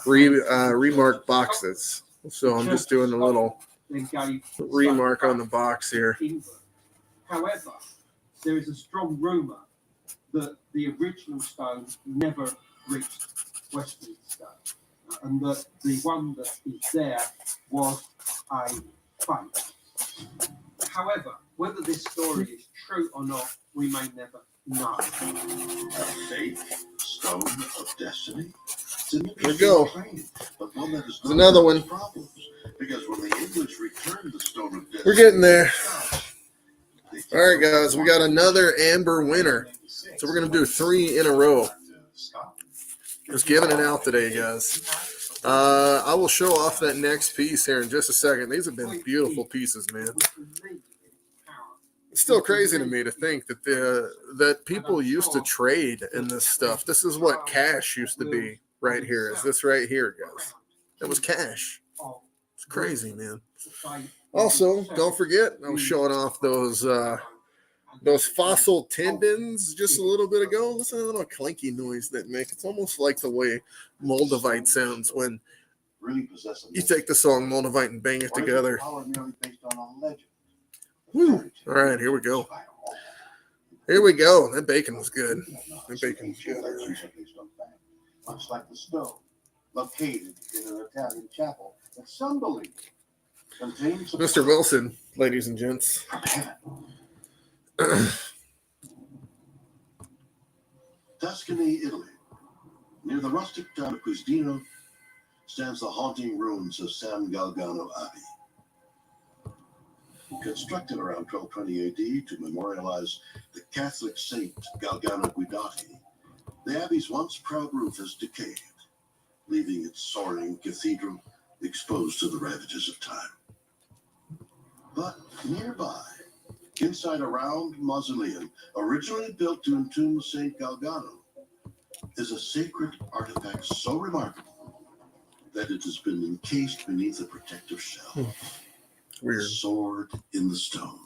remark boxes. So I'm just doing a little remark on the box here. However, there is a strong rumour that the original stone never reached Westminster, and that the one that is there was a fake. However, whether this story is true or not, we may never know. A fake Stone of Destiny? There we go. But one that is There's another one. problems, because when the English returned the Stone of Destiny, We're getting there. All right, guys, we got another amber winner. So we're going to do 3 in a row. Just giving it out today, guys. I will show off that next piece here in just a second. These have been beautiful pieces, man. It's still crazy to me to think that that people used to trade in this stuff. This is what cash used to be right here. Is this right here, guys? That was cash. It's crazy, man. Also, don't forget, I was showing off those fossil tendons just a little bit ago. Listen to the little clanky noise that make. It's almost like the way Moldavite sounds when you take the song Moldavite and bang it together. Woo. All right, here we go. Here we go. That bacon was good. That bacon was good. much like the stone located in an Italian chapel that some believe contains Mr. Wilson, ladies and gents. Tuscany, Italy. Near the rustic town of Quistino stands the haunting ruins of San Galgano Abbey. Constructed around 1220 AD to memorialize the Catholic saint Galgano Guidati, the abbey's once proud roof has decayed, leaving its soaring cathedral exposed to the ravages of time. But nearby, inside a round mausoleum originally built to entomb Saint Galgano, is a sacred artifact so remarkable that it has been encased beneath a protective shell. Weird. The sword in the stone.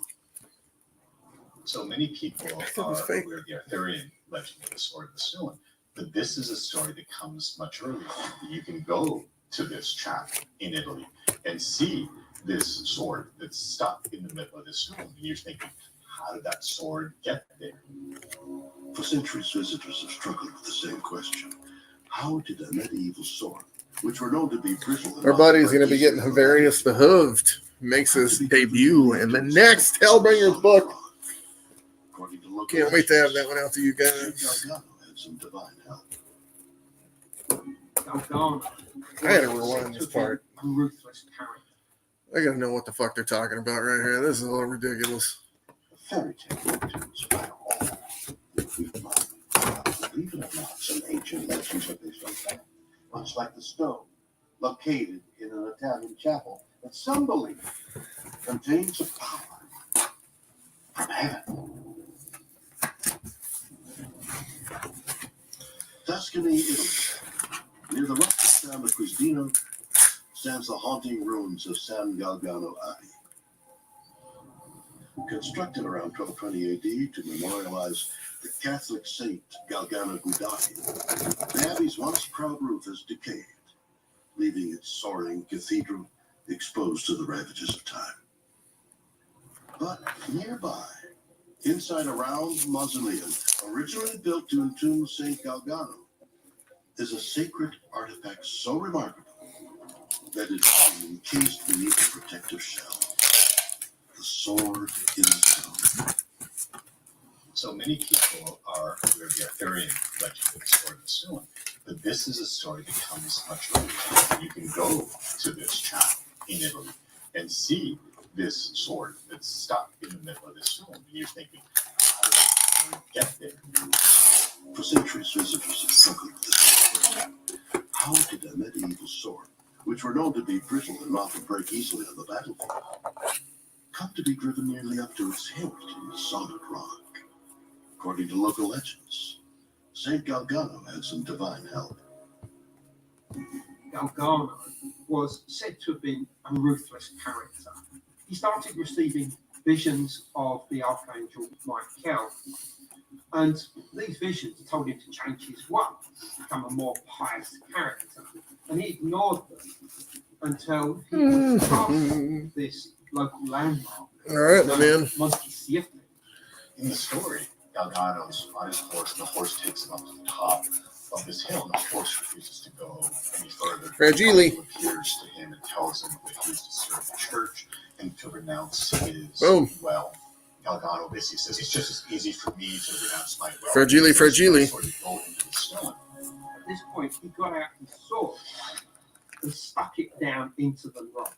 So many people are aware of the Arthurian legend of the Sword of the Stone, but this is a story that comes much earlier. You can go to this chapel in Italy and see this sword that's stuck in the middle of the stone. And you're thinking, how did that sword get there? For centuries, visitors have struggled with the same question. How did a medieval sword, which were known to be brittle and Our buddy's going to be getting Havarius Behooved. Makes his debut in the next Hellbringers book. Can't wait to have that one out to you guys. I had to rewind this part. I gotta know what the fuck they're talking about right here. This is a little ridiculous. Fairy tale legends by all. Believe it or not, some ancient legends are based on fact, much like the stone located in an Italian chapel that some believe contains a power from heaven. Tuscany, Italy. Near the rustic town of Quistino stands the haunting ruins of San Galgano Abbey. Constructed around 1220 AD to memorialize the Catholic saint Galgano Guidati, the abbey's once proud roof has decayed, leaving its soaring cathedral exposed to the ravages of time. But nearby, inside a round mausoleum originally built to entomb Saint Galgano, is a sacred artifact so remarkable that it is encased beneath a protective shell. The sword in the stone. So many people are aware of the Arthurian legend of the Sword of the Stone, but this is a story that comes much earlier. You can go to this chapel in Italy and see this sword that's stuck in the middle of the stone. And you're thinking, how did the sword get there? For centuries, visitors have struggled with this question. How did a medieval sword, which were known to be brittle and not to break easily on the battlefield, come to be driven nearly up to its hilt in the solid rock? According to local legends, Saint Galgano had some divine help. Galgano was said to have been a ruthless character. He started receiving visions of the archangel Michael, and these visions told him to change his way, become a more pious character, and he ignored them until he was past this local landmark. All right, my man. Monte Siete. In the story, Galgano's on his horse, and the horse takes him up to the top of this hill, and the horse refuses to go any further. Fragile. He appears to him and tells him that he is to serve the church and to renounce his wealth. Galgano basically says it's just as easy for me to renounce my wealth. Fragile. At this point, he got out his sword and stuck it down into the rock,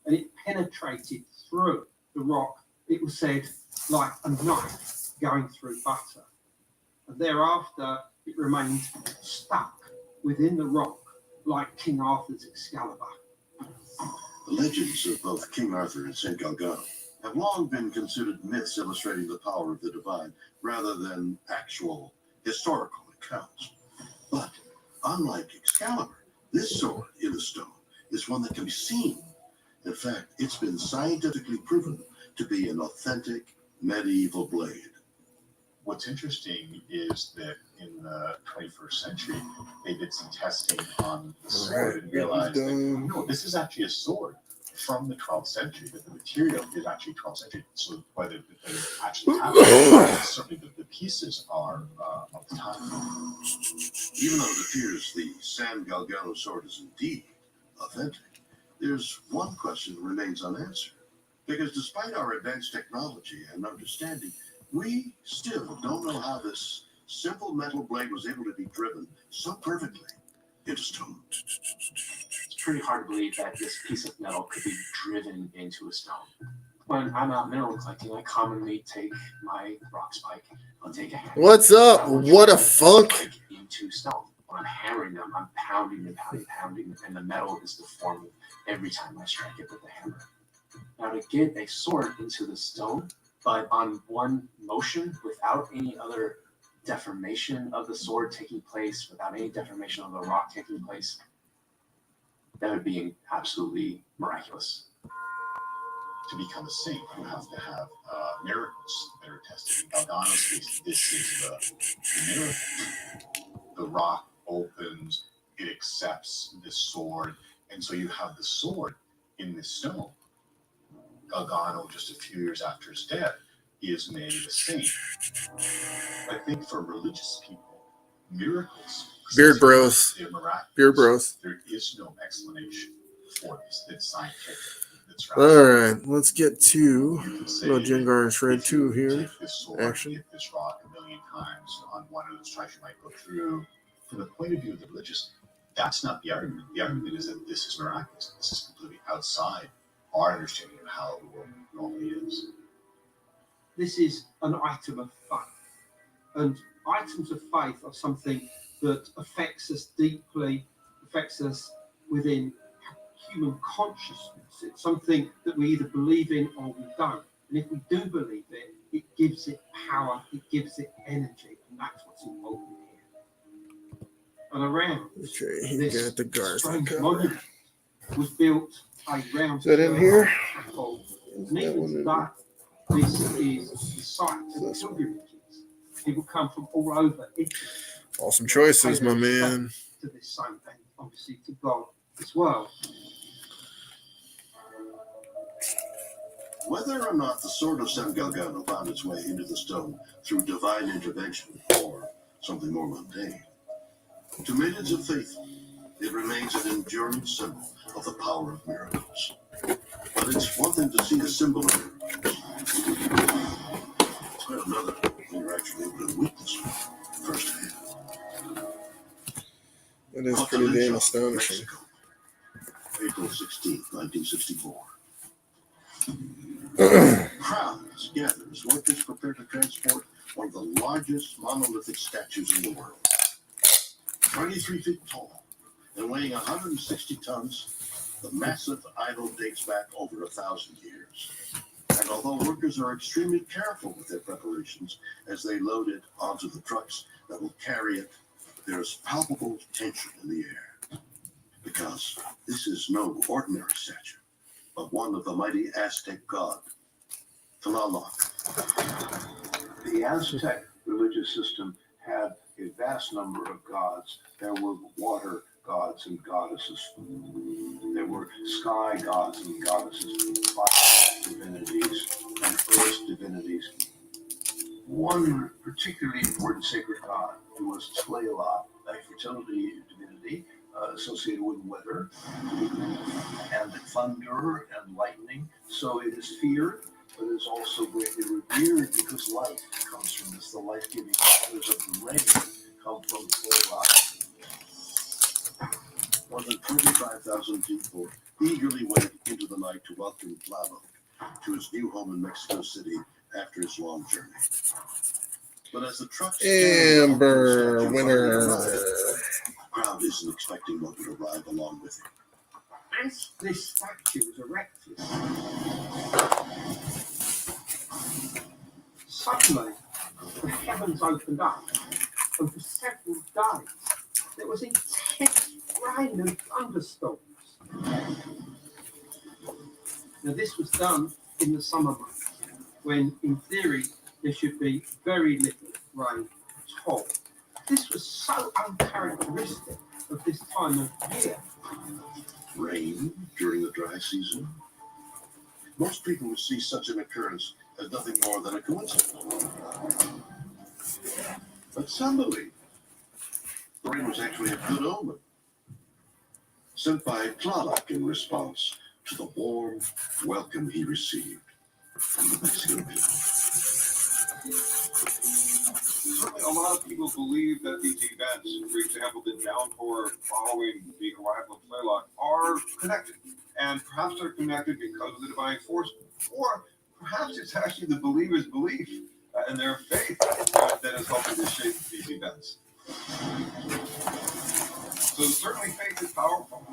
and it penetrated through the rock. It was said like a knife going through butter, and thereafter it remained stuck within the rock like King Arthur's Excalibur. The legends of both King Arthur and Saint Galgano have long been considered myths illustrating the power of the divine rather than actual historical accounts. But unlike Excalibur, this sword in the stone is one that can be seen. In fact, it's been scientifically proven to be an authentic medieval blade. What's interesting is that in the 21st century, they did some testing on the sword and realized that, no, this is actually a sword from the 12th century, that the material is actually 12th century. So whether they actually have it, certainly the pieces are of the time. Even though it appears the San Galgano sword is indeed authentic, there's one question that remains unanswered. Because despite our advanced technology and understanding, we still don't know how this simple metal blade was able to be driven so perfectly into stone. It's pretty hard to believe that this piece of metal could be driven into a stone. When I'm out mineral collecting, I commonly take my rock spike. I'll take a hammer. What's up? What a funk. Into stone. When I'm hammering them, I'm pounding and pounding, and the metal is deformed every time I strike it with the hammer. Now, to get a sword into the stone, but on one motion, without any other deformation of the sword taking place, without any deformation of the rock taking place, that would be absolutely miraculous. To become a saint, you have to have miracles that are tested. In Galgano's case, this is the miracle. The rock opens, it accepts the sword, and so you have the sword in this stone. Galgano, just a few years after his death, he is made a saint. I think for religious people, miracles, Beard bros. they're miraculous. Beard bros. There is no explanation for this that's scientific. All right, let's get to Jengharr and Shredd 2 here. Action. Hit this rock a million times on one of those tries, you might go through. From the point of view of the religious, that's not the argument. The argument is that this is miraculous. This is completely outside our understanding of how the world normally is. This is an item of faith. And items of faith are something that affects us deeply, affects us within human consciousness. It's something that we either believe in or we don't. And if we do believe it, it gives it power, it gives it energy, and that's what's important here. And around this strange monument was built a round. Is that in here? And even today, this is the site of pilgrimages. People come from all over Italy. Awesome choices, my man. To this saint and obviously to God as well. Whether or not the sword of San Galgano found its way into the stone through divine intervention or something more mundane, to millions of faithful, it remains an enduring symbol of the power of miracles. But it's one thing to see a symbol of miracles. It's quite another when you're actually able to witness one firsthand. It is pretty damn astonishing. Mexico, April 16th, 1964. Crowds gather as workers prepare to transport one of the largest monolithic statues in the world. 23 feet tall and weighing 160 tons, the massive idol dates back over 1,000 years. And although workers are extremely careful with their preparations as they load it onto the trucks that will carry it, there's palpable tension in the air. Because this is no ordinary statue, but one of the mighty Aztec god, Tlaloc. The Aztec religious system had a vast number of gods. There were water gods and goddesses. There were sky gods and goddesses, fire divinities, and earth divinities. One particularly important sacred god was Tlaloc, a fertility divinity associated with weather and thunder and lightning. So it is feared, but it is also greatly revered because life comes from this. The life-giving waters of the rain come from Tlaloc. More than 25,000 people eagerly went into the night to welcome Tlaloc to his new home in Mexico City after his long journey. But as the trucks Amber winner. The crowd isn't expecting what would arrive along with it. As this statue was erected, suddenly the heavens opened up, and for several days there was intense rain and thunderstorms. Now this was done in the summer months, when in theory there should be very little rain at all. This was so uncharacteristic of this time of year. Rain during the dry season? Most people would see such an occurrence as nothing more than a coincidence. But some believe story was actually a good omen, sent by Tlaloc in response to the warm welcome he received from the Mexican people. Certainly, a lot of people believe that these events, for example, the downpour following the arrival of Tlaloc, are connected. And perhaps they're connected because of the divine force, or perhaps it's actually the believer's belief and their faith that is helping to shape these events. So certainly faith is powerful.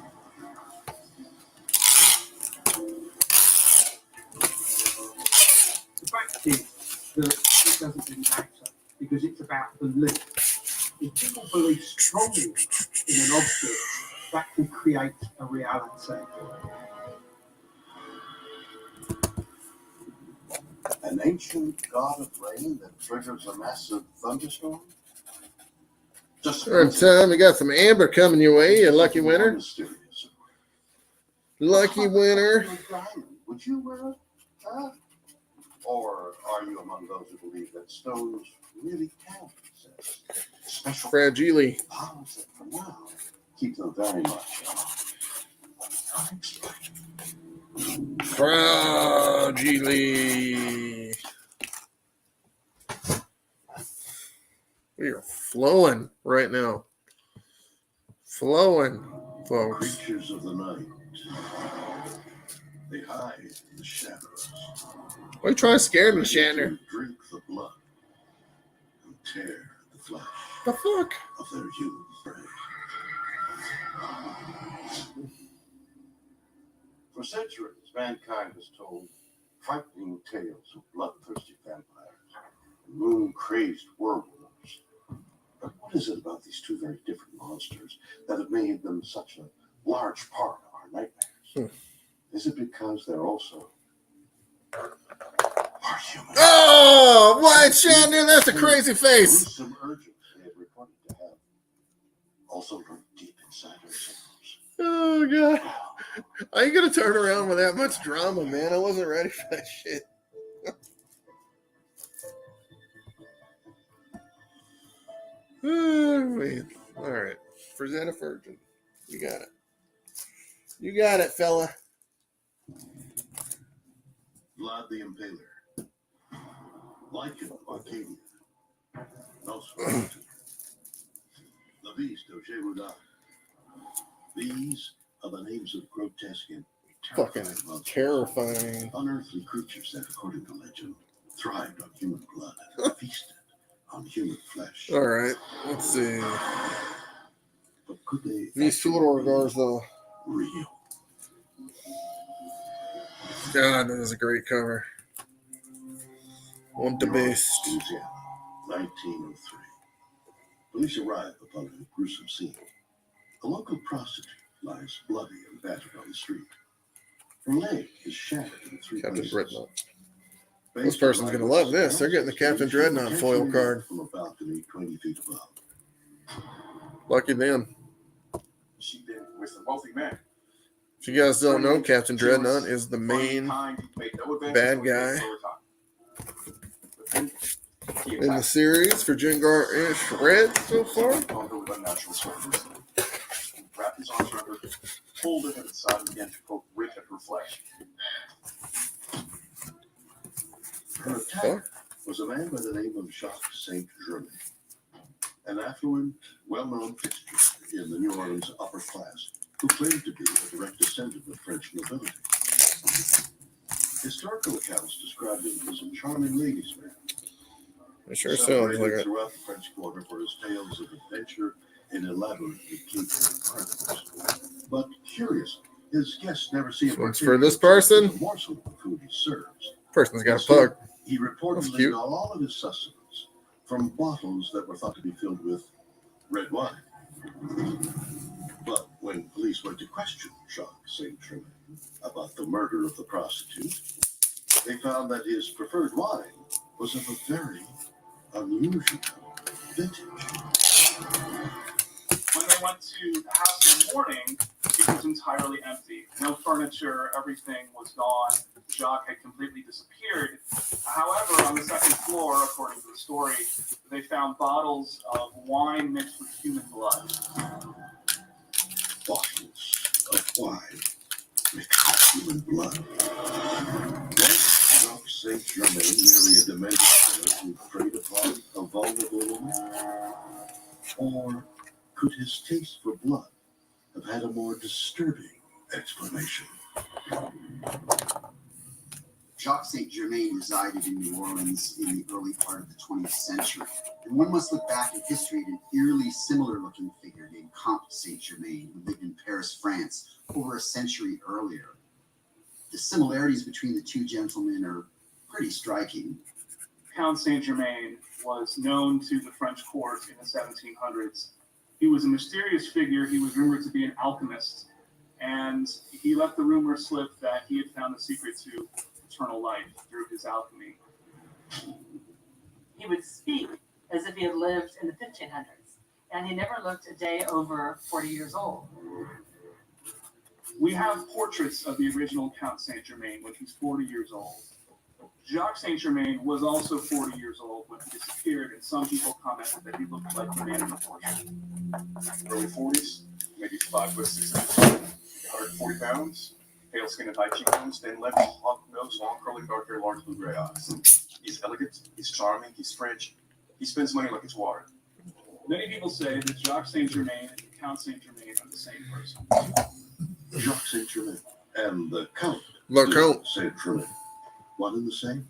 The fact is that it doesn't really matter because it's about belief. If people believe strongly in an object, that can create a reality. An ancient god of rain that triggers a massive thunderstorm? Just All right, Tom, we got some amber coming your way. You lucky winner. Lucky winner. Would you wear it? Huh? Or are you among those who believe that stones really can possess special Fragile. powers that for now keep them very much Fragile. We are flowing right now. Flowing, folks. Creatures of the night. They hide in the shadows. Why are you trying to scare me, Shatner? Drink the blood and tear the flesh. The fuck? Of their human prey. For centuries, mankind has told frightening tales of bloodthirsty vampires and moon-crazed werewolves. But what is it about these two very different monsters that have made them such a large part of our nightmares? Is it because they're also our human? Oh, what, Shatner? That's a crazy face. Gruesome urges they have reported to have also lurk deep inside ourselves. Oh, God. Are you going to turn around with that much drama, man? I wasn't ready for that shit. Oh, man. All right. Frazetta Virgin. You got it. You got it, fella. Vlad the Impaler. Lycan of Arcadia. Nosferatu. The Beast of Jehudai. These are the names of grotesque and Fucking terrifying. unearthly creatures that, according to legend, thrived on human blood and feasted on human flesh. All right. Let's see. But could they These Fedorgars, though. real? God, that is a great cover. On the best. Louisiana, 1903. Police arrive upon a gruesome scene. A local prostitute lies bloody and battered on the street. Her leg is shattered in three Captain places. Dreadnought. This person's going to love this. They're getting the Captain Dreadnought foil card. From a balcony 20 feet above. Lucky them. She'd been with a wealthy man. If you guys don't know, Captain Dreadnought is the main bad guy in the series for Jengharr and Shredd so far. Wrapped his arms around her, pulled her to the side, and began to quote, rip at her flesh. Her attacker was a man by the name of Jacques Saint Germain, an affluent, well-known fixture in the New Orleans upper class, who claimed to be a direct descendant of French nobility. Historical accounts described him as a charming ladies' man. It sure sounds like it. Throughout the French Quarter for his tales of adventure and elaborately capable crimes. But curious, his guests never see him. One's for this person. A morsel of the food he serves. Person's got a pug. He reportedly got all of his sustenance from bottles that were thought to be filled with red wine. But when police went to question Jacques Saint Germain about the murder of the prostitute, they found that his preferred wine was of a very unusual vintage. When they went to the house in the morning, it was entirely empty. No furniture, everything was gone. Jacques had completely disappeared. However, on the second floor, according to the story, they found bottles of wine mixed with human blood. Bottles of wine mixed with human blood. Was Jacques Saint Germain merely a demented spirit who preyed upon a vulnerable woman? Or could his taste for blood have had a more disturbing explanation? Jacques Saint Germain resided in New Orleans in the early part of the 20th century, and one must look back in history at an eerily similar-looking figure named Comte Saint Germain, who lived in Paris, France, over a century earlier. The similarities between the two gentlemen are pretty striking. Count Saint Germain was known to the French court in the 1700s. He was a mysterious figure. He was rumored to be an alchemist, and he let the rumor slip that he had found the secret to eternal life through his alchemy. He would speak as if he had lived in the 1500s, and he never looked a day over 40 years old. We have portraits of the original Count Saint Germain when he's 40 years old. Jacques Saint Germain was also 40 years old when he disappeared, and some people commented that he looked like the man in the portrait. Early 40s, maybe 5 foot 6 inches, 140 pounds, pale skin and high cheekbones, thin lips, hawk nose, long curly dark hair, large blue gray eyes. He's elegant, he's charming, he's French. He spends money like it's water. Many people say that Jacques Saint Germain and Count Saint Germain are the same person. Jacques Saint Germain and the Count Saint Germain, one and the same?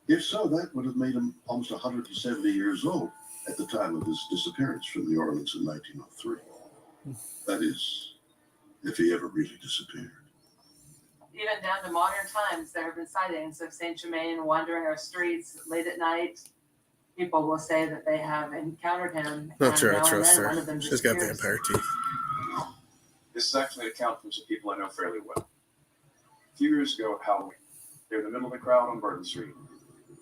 If so, that would have made him almost 170 years old at the time of his disappearance from New Orleans in 1903. That is, if he ever really disappeared. Even down to modern times, there have been sightings of Saint Germain wandering our streets late at night. People will say that they have encountered him. Not sure I now and trust then one her. of them She's got disappears. vampire teeth. This is actually an account from some people I know fairly well. A few years ago at Halloween, they were in the middle of the crowd on Burton Street.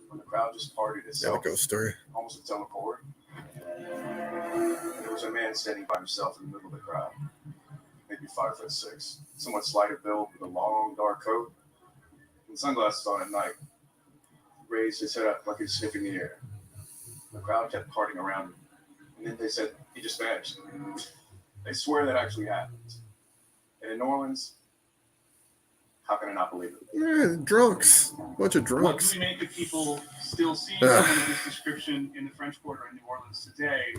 When the crowd just parted itself, Got a ghost story. almost its own accord, there was a man standing by himself in the middle of the crowd, maybe 5 foot 6, somewhat slight of build with a long dark coat and sunglasses on at night. He raised his head up like he was sniffing the air. The crowd kept parting around him, and then they said he just vanished. They swear that actually happened. And in New Orleans, how can I not believe it? Yeah, drunks. Bunch of What drunks. do we make of people still seeing someone of this description in the French Quarter in New Orleans today?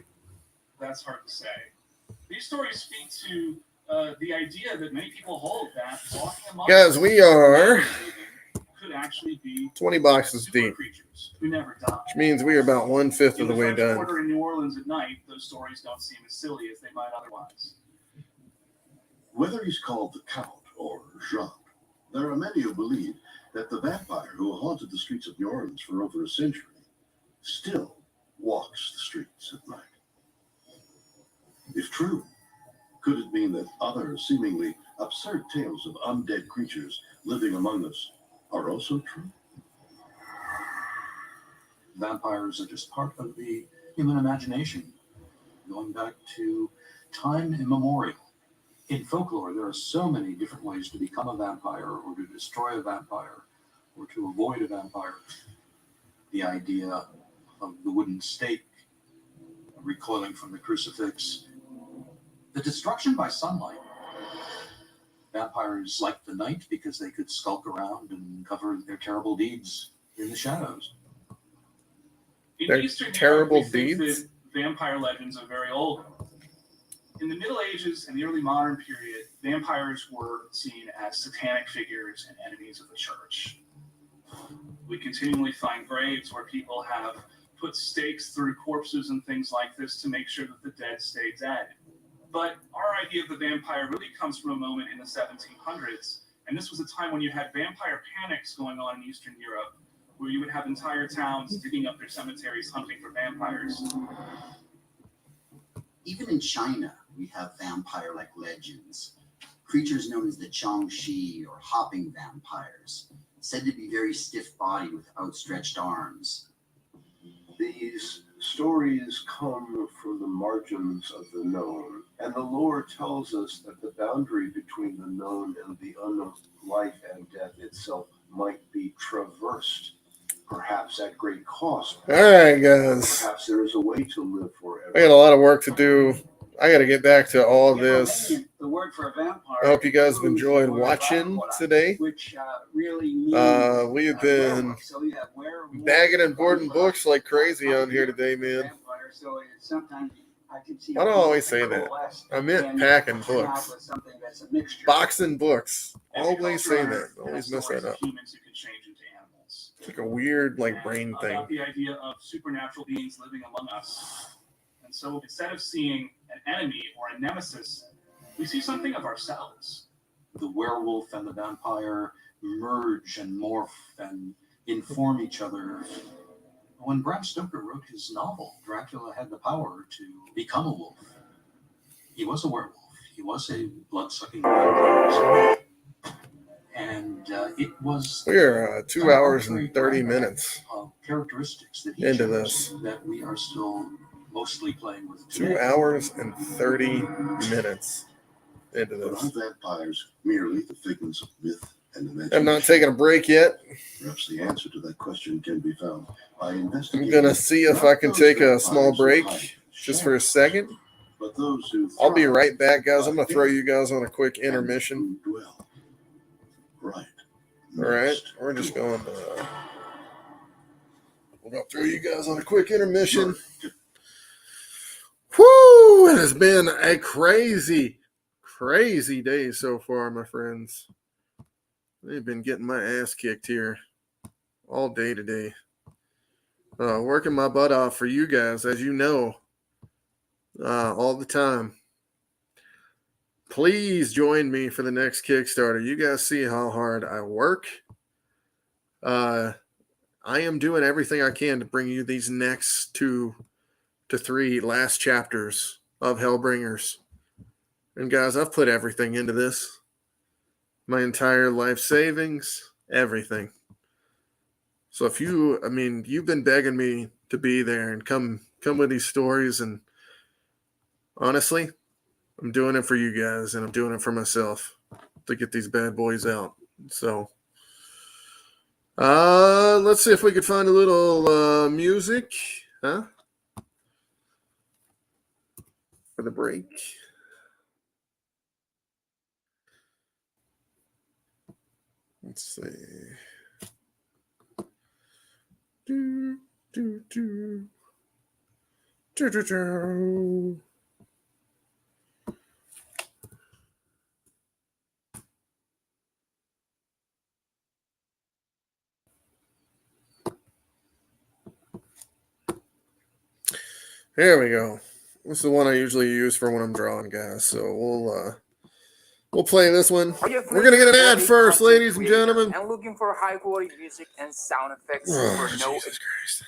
That's hard to say. These stories speak to the idea that many people hold that walking among Guys, we are could actually be 20 boxes super deep, creatures who never die. which means we are about 1/5 In of the the way French done. Quarter in New Orleans at night, those stories don't seem as silly as they might otherwise. Whether he's called the Count or Jacques, there are many who believe that the vampire who haunted the streets of New Orleans for over a century still walks the streets at night. If true, could it mean that other seemingly absurd tales of undead creatures living among us are also true? Vampires are just part of the human imagination, going back to time immemorial. In folklore, there are so many different ways to become a vampire or to destroy a vampire or to avoid a vampire. The idea of the wooden stake, recoiling from the crucifix, the destruction by sunlight. Vampires liked the night because they could skulk around and cover their terrible deeds in the shadows. In They're Eastern terrible Europe, we think deeds? that vampire legends are very old. In the Middle Ages and the early modern period, vampires were seen as satanic figures and enemies of the church. We continually find graves where people have put stakes through corpses and things like this to make sure that the dead stay dead. But our idea of the vampire really comes from a moment in the 1700s, and this was a time when you had vampire panics going on in Eastern Europe, where you would have entire towns digging up their cemeteries hunting for vampires. Even in China, we have vampire-like legends. Creatures known as the Chongshi or hopping vampires, said to be very stiff-bodied with outstretched arms. These stories come from the margins of the known, and the lore tells us that the boundary between the known and the unknown, life and death itself, might be traversed, perhaps at great cost. All right, guys. Perhaps there is a way to live forever. I got a lot of work to do. I got to get back to all this. The word for a vampire. I hope you guys have enjoyed watching today. Which really means, We have been so you have werewolf, bagging and boarding books like crazy on here today, man. vampire, so it's sometimes I can see I don't always say that. I meant packing books. Something that's a mixture. Boxing books. Every Always culture say that. has Always mess stories that of up. humans who can change into animals. It's like a weird like brain About thing. the idea of supernatural beings living among us. And so instead of seeing an enemy or a nemesis, we see something of ourselves. The werewolf and the vampire merge and morph and inform each other. When Bram Stoker wrote his novel, Dracula had the power to become a wolf. He was a werewolf. He was a blood-sucking vampire. And it was... We're 2 hours and 30 minutes characteristics that he into chose this. that we are still mostly playing with today. 2 hours and 30 minutes into But this. are vampires merely the figments of myth and imagination? I'm not taking a break yet. Perhaps the answer to that question can be found by I'm investigating. going to see if I can take a small break just for a second. But those who I'll be right back, guys. I'm going to throw you guys on a quick intermission. Right. All right. We're just going to... We're going to throw you guys on a quick intermission. Whoo! It has been a crazy day so far, my friends. They've been getting my ass kicked here all day today. Working my butt off for you guys, as you know, all the time. Please join me for the next Kickstarter. You guys see how hard I work. I am doing everything I can to bring you these next 2 to 3 last chapters of Hellbringers. And guys, I've put everything into this. My entire life savings, everything. So if you've been begging me to be there and come with these stories, and honestly, I'm doing it for you guys, and I'm doing it for myself to get these bad boys out. So let's see if we could find a little music, huh? For the break. Let's see. There we go. This is the one I usually use for when I'm drawing, guys. So we'll play this one. We're gonna get an ad first, ladies and gentlemen. And looking for high quality music and sound effects Oh, for no. Jesus Christ.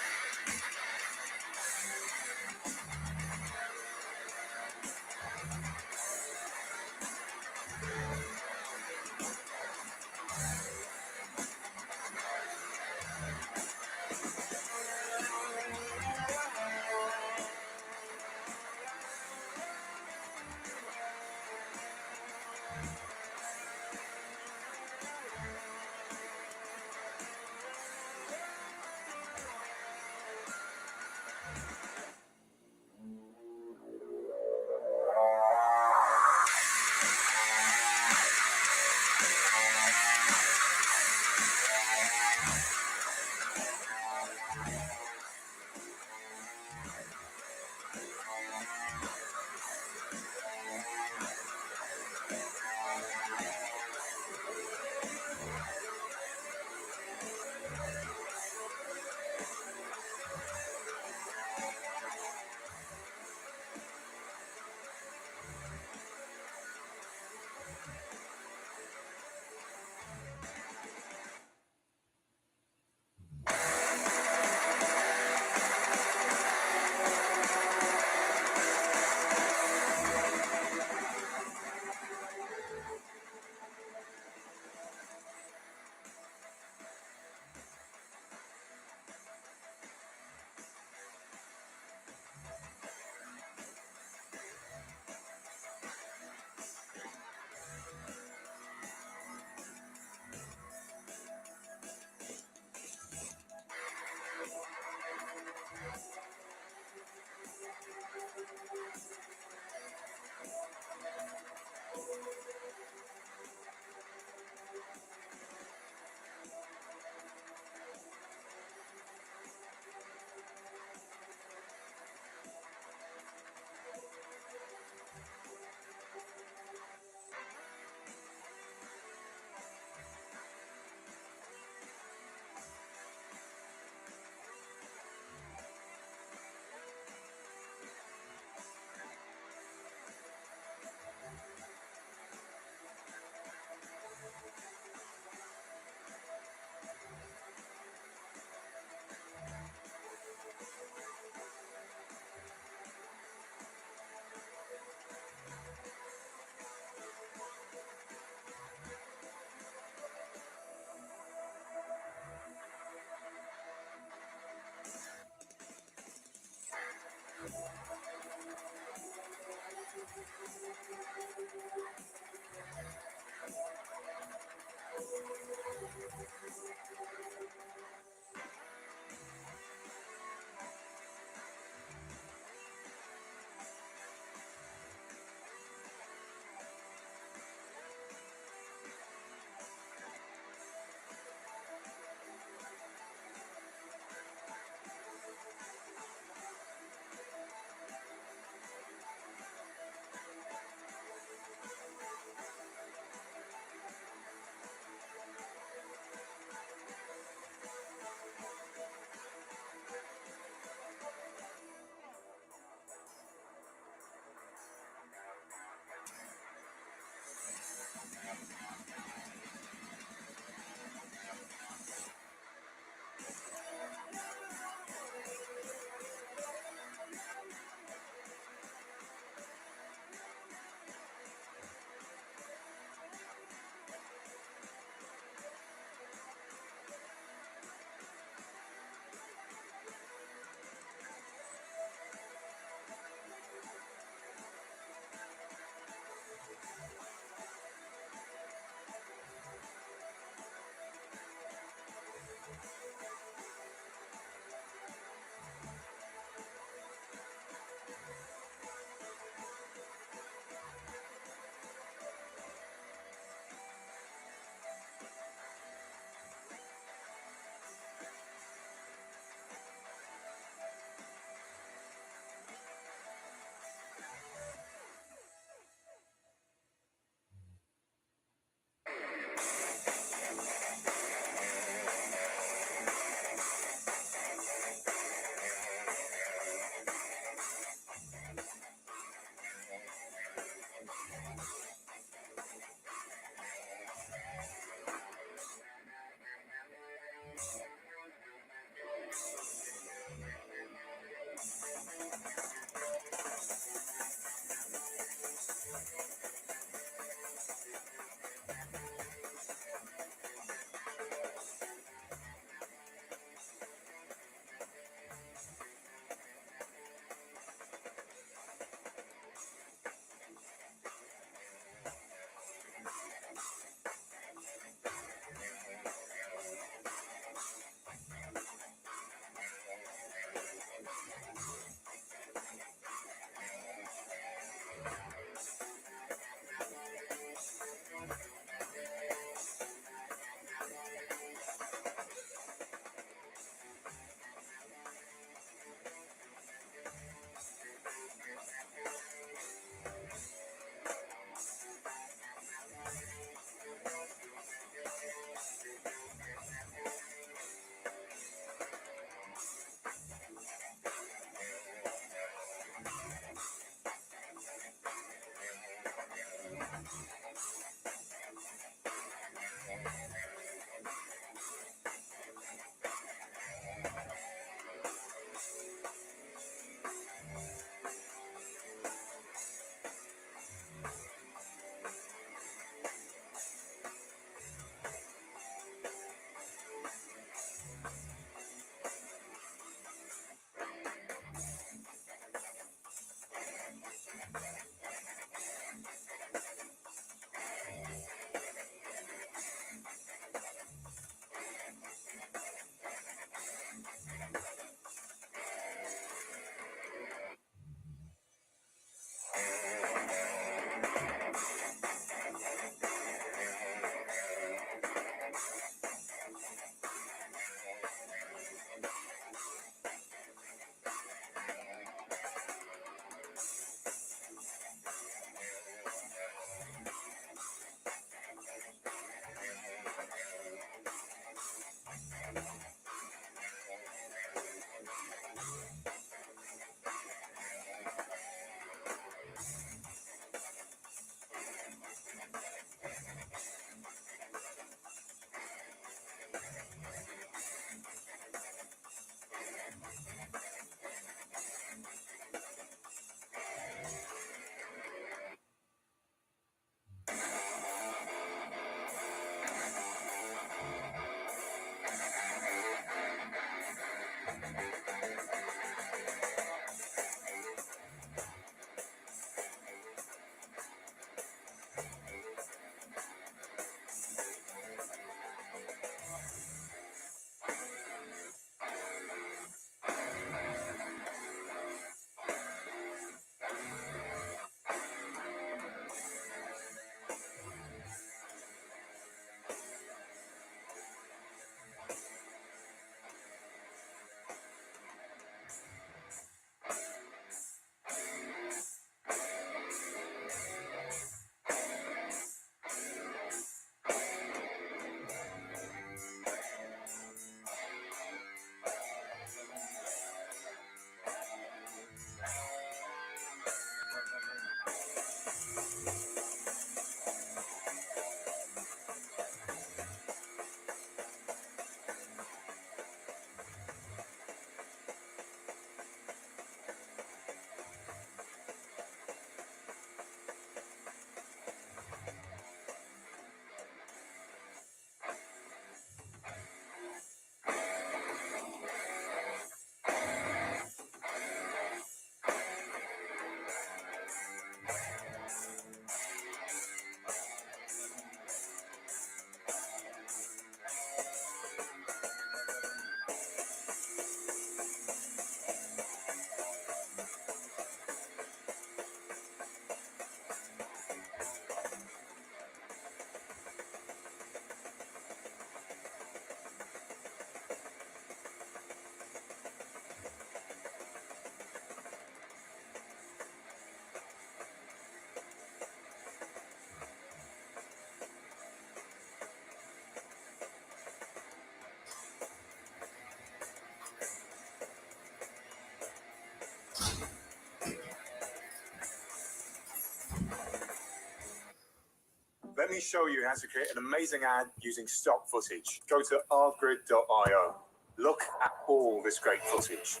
Let me show you how to create an amazing ad using stock footage. Go to artgrid.io. Look at all this great footage.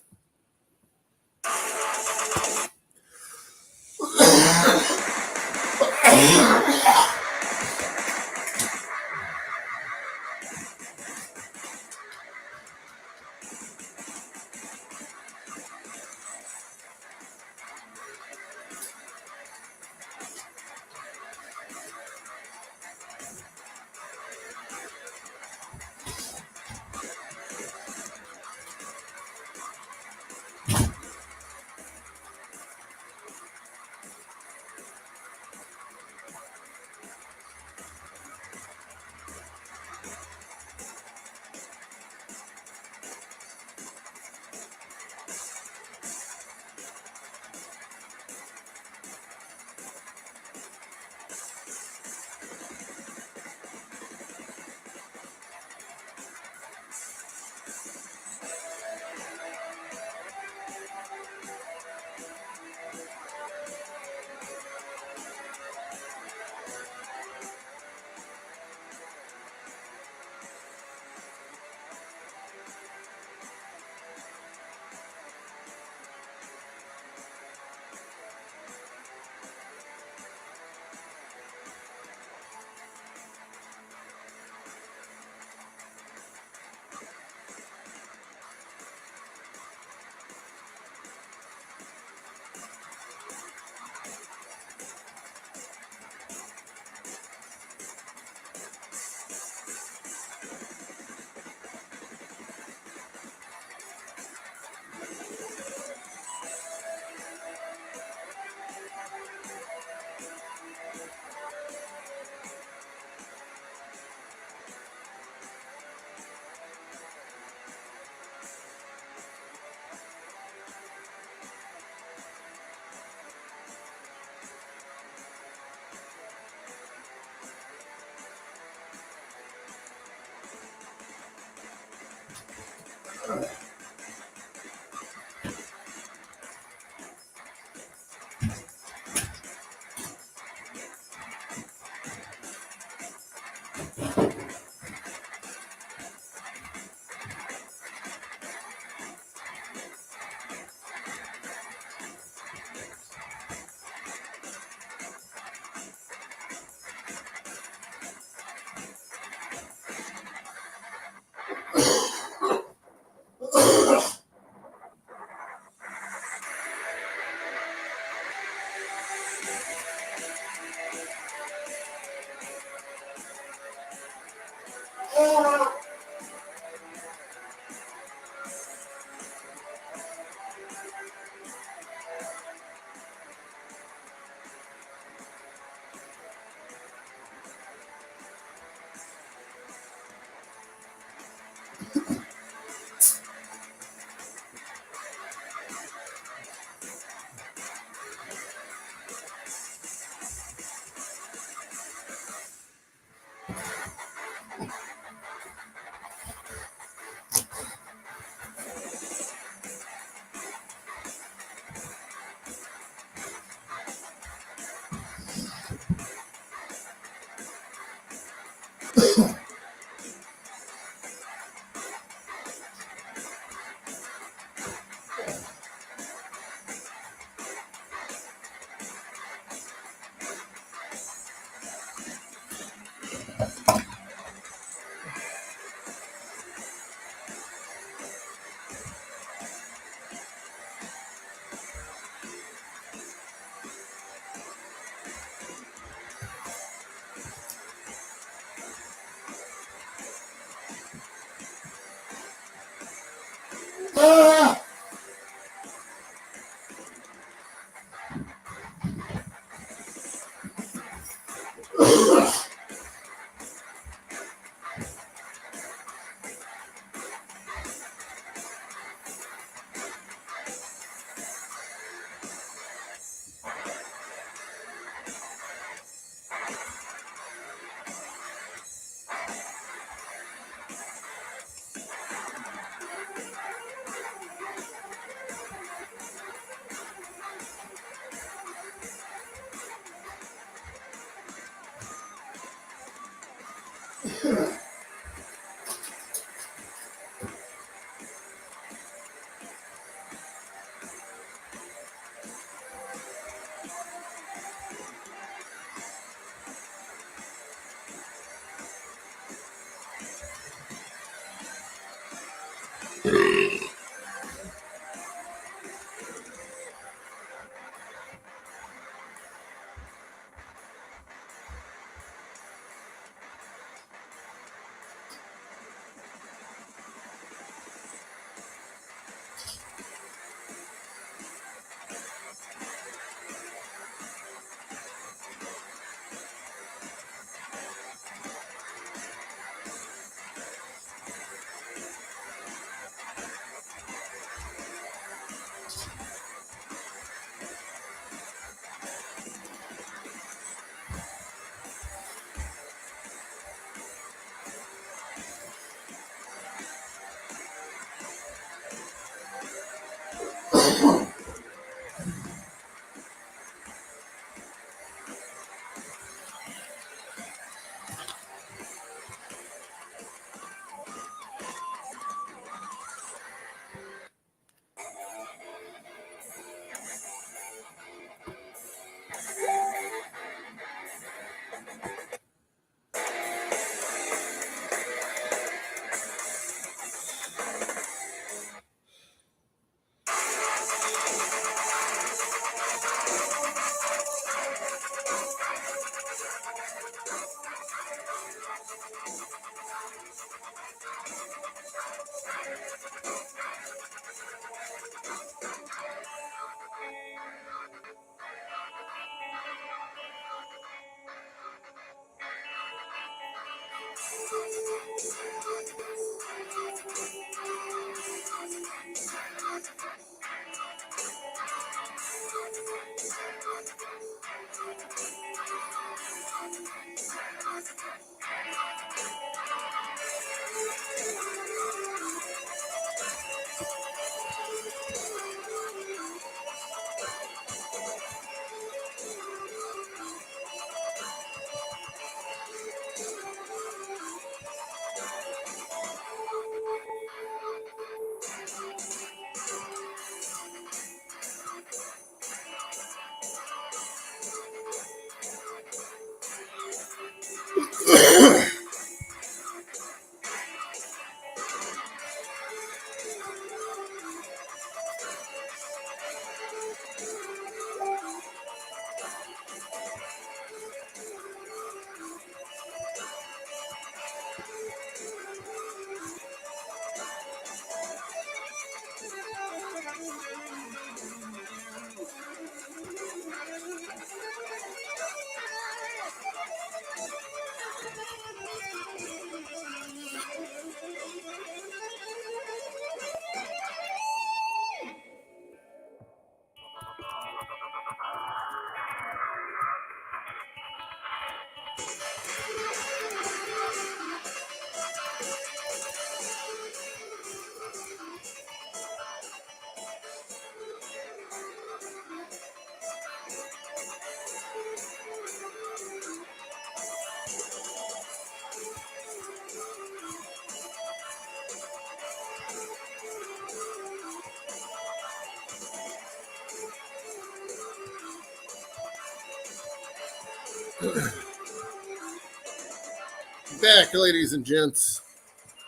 Back, ladies and gents.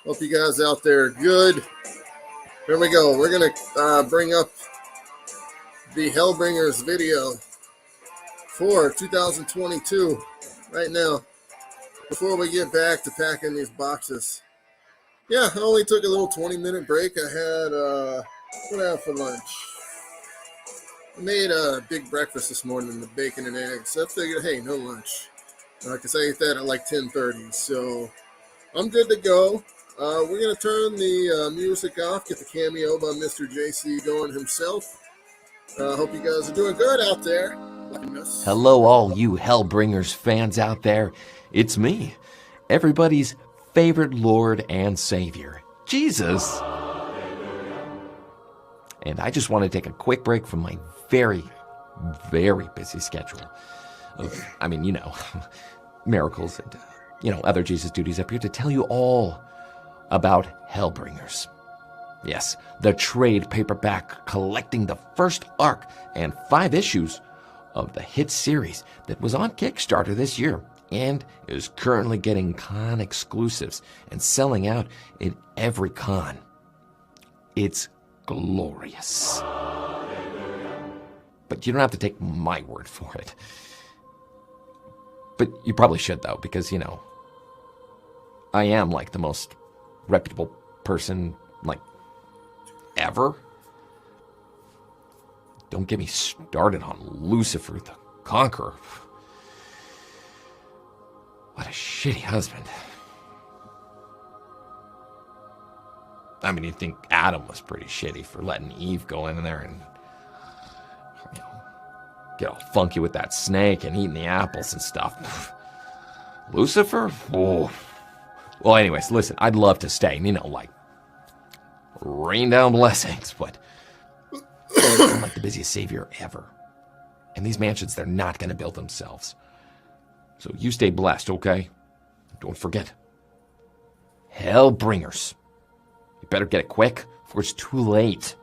Hope you guys out there are good. Here we go. We're going to bring up the Hellbringers video for 2022 right now before we get back to packing these boxes. Yeah, I only took a little 20-minute break. I had, what did I have for lunch? I made a big breakfast this morning, the bacon and eggs. I figured, hey, no lunch. Because I ate that at like 10:30. So I'm good to go. We're going to turn the music off, get the cameo by Mr. JC going himself. Hope you guys are doing good out there. Hello, all you Hellbringers fans out there. It's me, everybody's favorite Lord and Savior, Jesus. And I just want to take a quick break from my very, very busy schedule of, miracles and, other Jesus duties up here to tell you all about Hellbringers. Yes, the trade paperback collecting the first arc and 5 issues of the hit series that was on Kickstarter this year and is currently getting con exclusives and selling out in every con. It's glorious. But you don't have to take my word for it. But you probably should, though, because, I am, like, the most reputable person, like, ever. Don't get me started on Lucifer the Conqueror. What a shitty husband. I mean, you'd think Adam was pretty shitty for letting Eve go in there and, get all funky with that snake and eating the apples and stuff. Lucifer? Oh. Well, anyways, listen, I'd love to stay, like, rain down blessings, but I'm like the busiest savior ever. And these mansions, they're not going to build themselves. So you stay blessed, okay? Don't forget. Hellbringers. You better get it quick, before it's too late.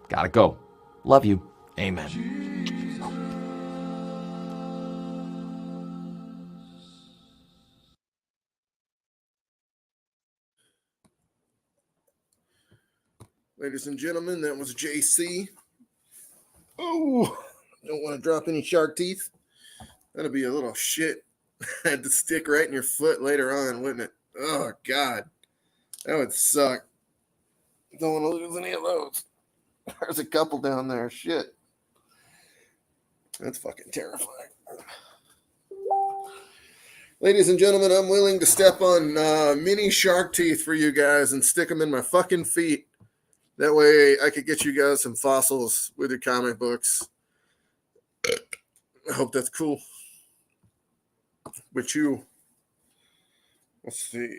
Gotta go. Love you. Amen. Ladies and gentlemen, that was JC. Oh, don't want to drop any shark teeth. That'd be a little shit. Had to stick right in your foot later on, wouldn't it? Oh, God. That would suck. Don't want to lose any of those. There's a couple down there. Shit. That's fucking terrifying. Ladies and gentlemen, I'm willing to step on mini shark teeth for you guys and stick them in my fucking feet. That way I could get you guys some fossils with your comic books. I hope that's cool with you. Let's see.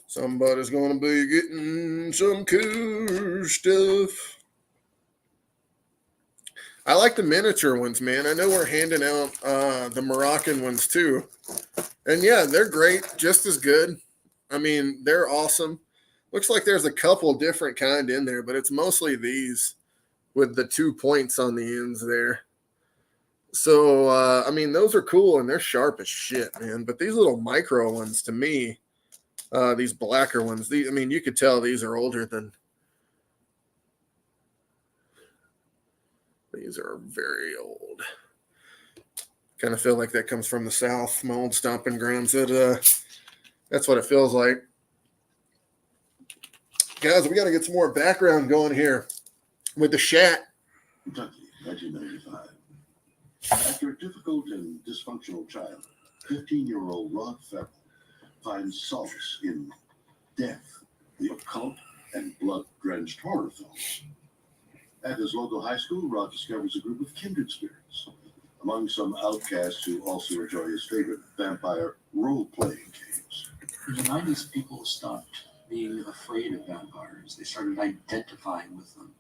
Somebody's going to be getting some cool stuff. I like the miniature ones, man. I know we're handing out the Moroccan ones too. And yeah, they're great. Just as good. I mean, they're awesome. Looks like there's a couple different kind in there, but it's mostly these with the 2 points on the ends there. So, I mean, those are cool and they're sharp as shit, man. But these little micro ones, to me, these blacker ones, I mean, you could tell these are older than. These are very old. Kind of feel like that comes from the South, my old stomping grounds. That's what it feels like. Guys, we got to get some more background going here with the chat. Kentucky, 1995. After a difficult and dysfunctional childhood, 15-year-old Rod Ferrell finds solace in death, the occult, and blood-drenched horror films. At his local high school, Rod discovers a group of kindred spirits, among some outcasts who also enjoy his favorite vampire role-playing games. In the 90s, people stopped being afraid of vampires. They started identifying with them,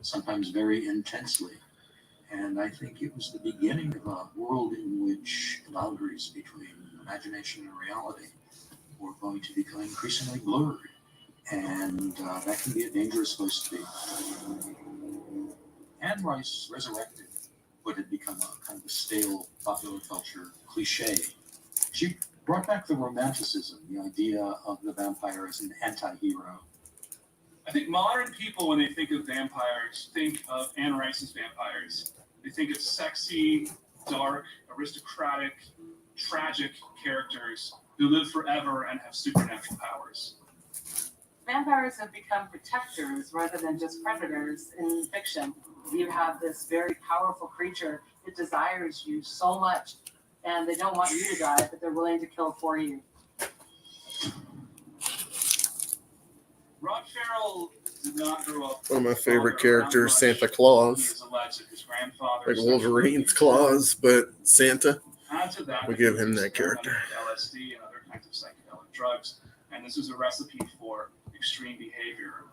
sometimes very intensely. And I think it was the beginning of a world in which the boundaries between imagination and reality were going to become increasingly blurred. And that can be a dangerous place to be. Anne Rice resurrected what had become a kind of a stale popular culture cliche. She brought back the romanticism, the idea of the vampire as an anti-hero. I think modern people, when they think of vampires, think of Anne Rice's vampires. They think of sexy, dark, aristocratic, tragic characters who live forever and have supernatural powers. Vampires have become protectors rather than just predators in fiction. You have this very powerful creature that desires you so much, and they don't want you to die, but they're willing to kill for you. Rod Ferrell did not grow up. One of my favorite characters, Santa Claus. Like Wolverine's claws, but Santa. We give him that character. LSD and other kinds of psychedelic drugs, and this is a recipe for extreme behavior.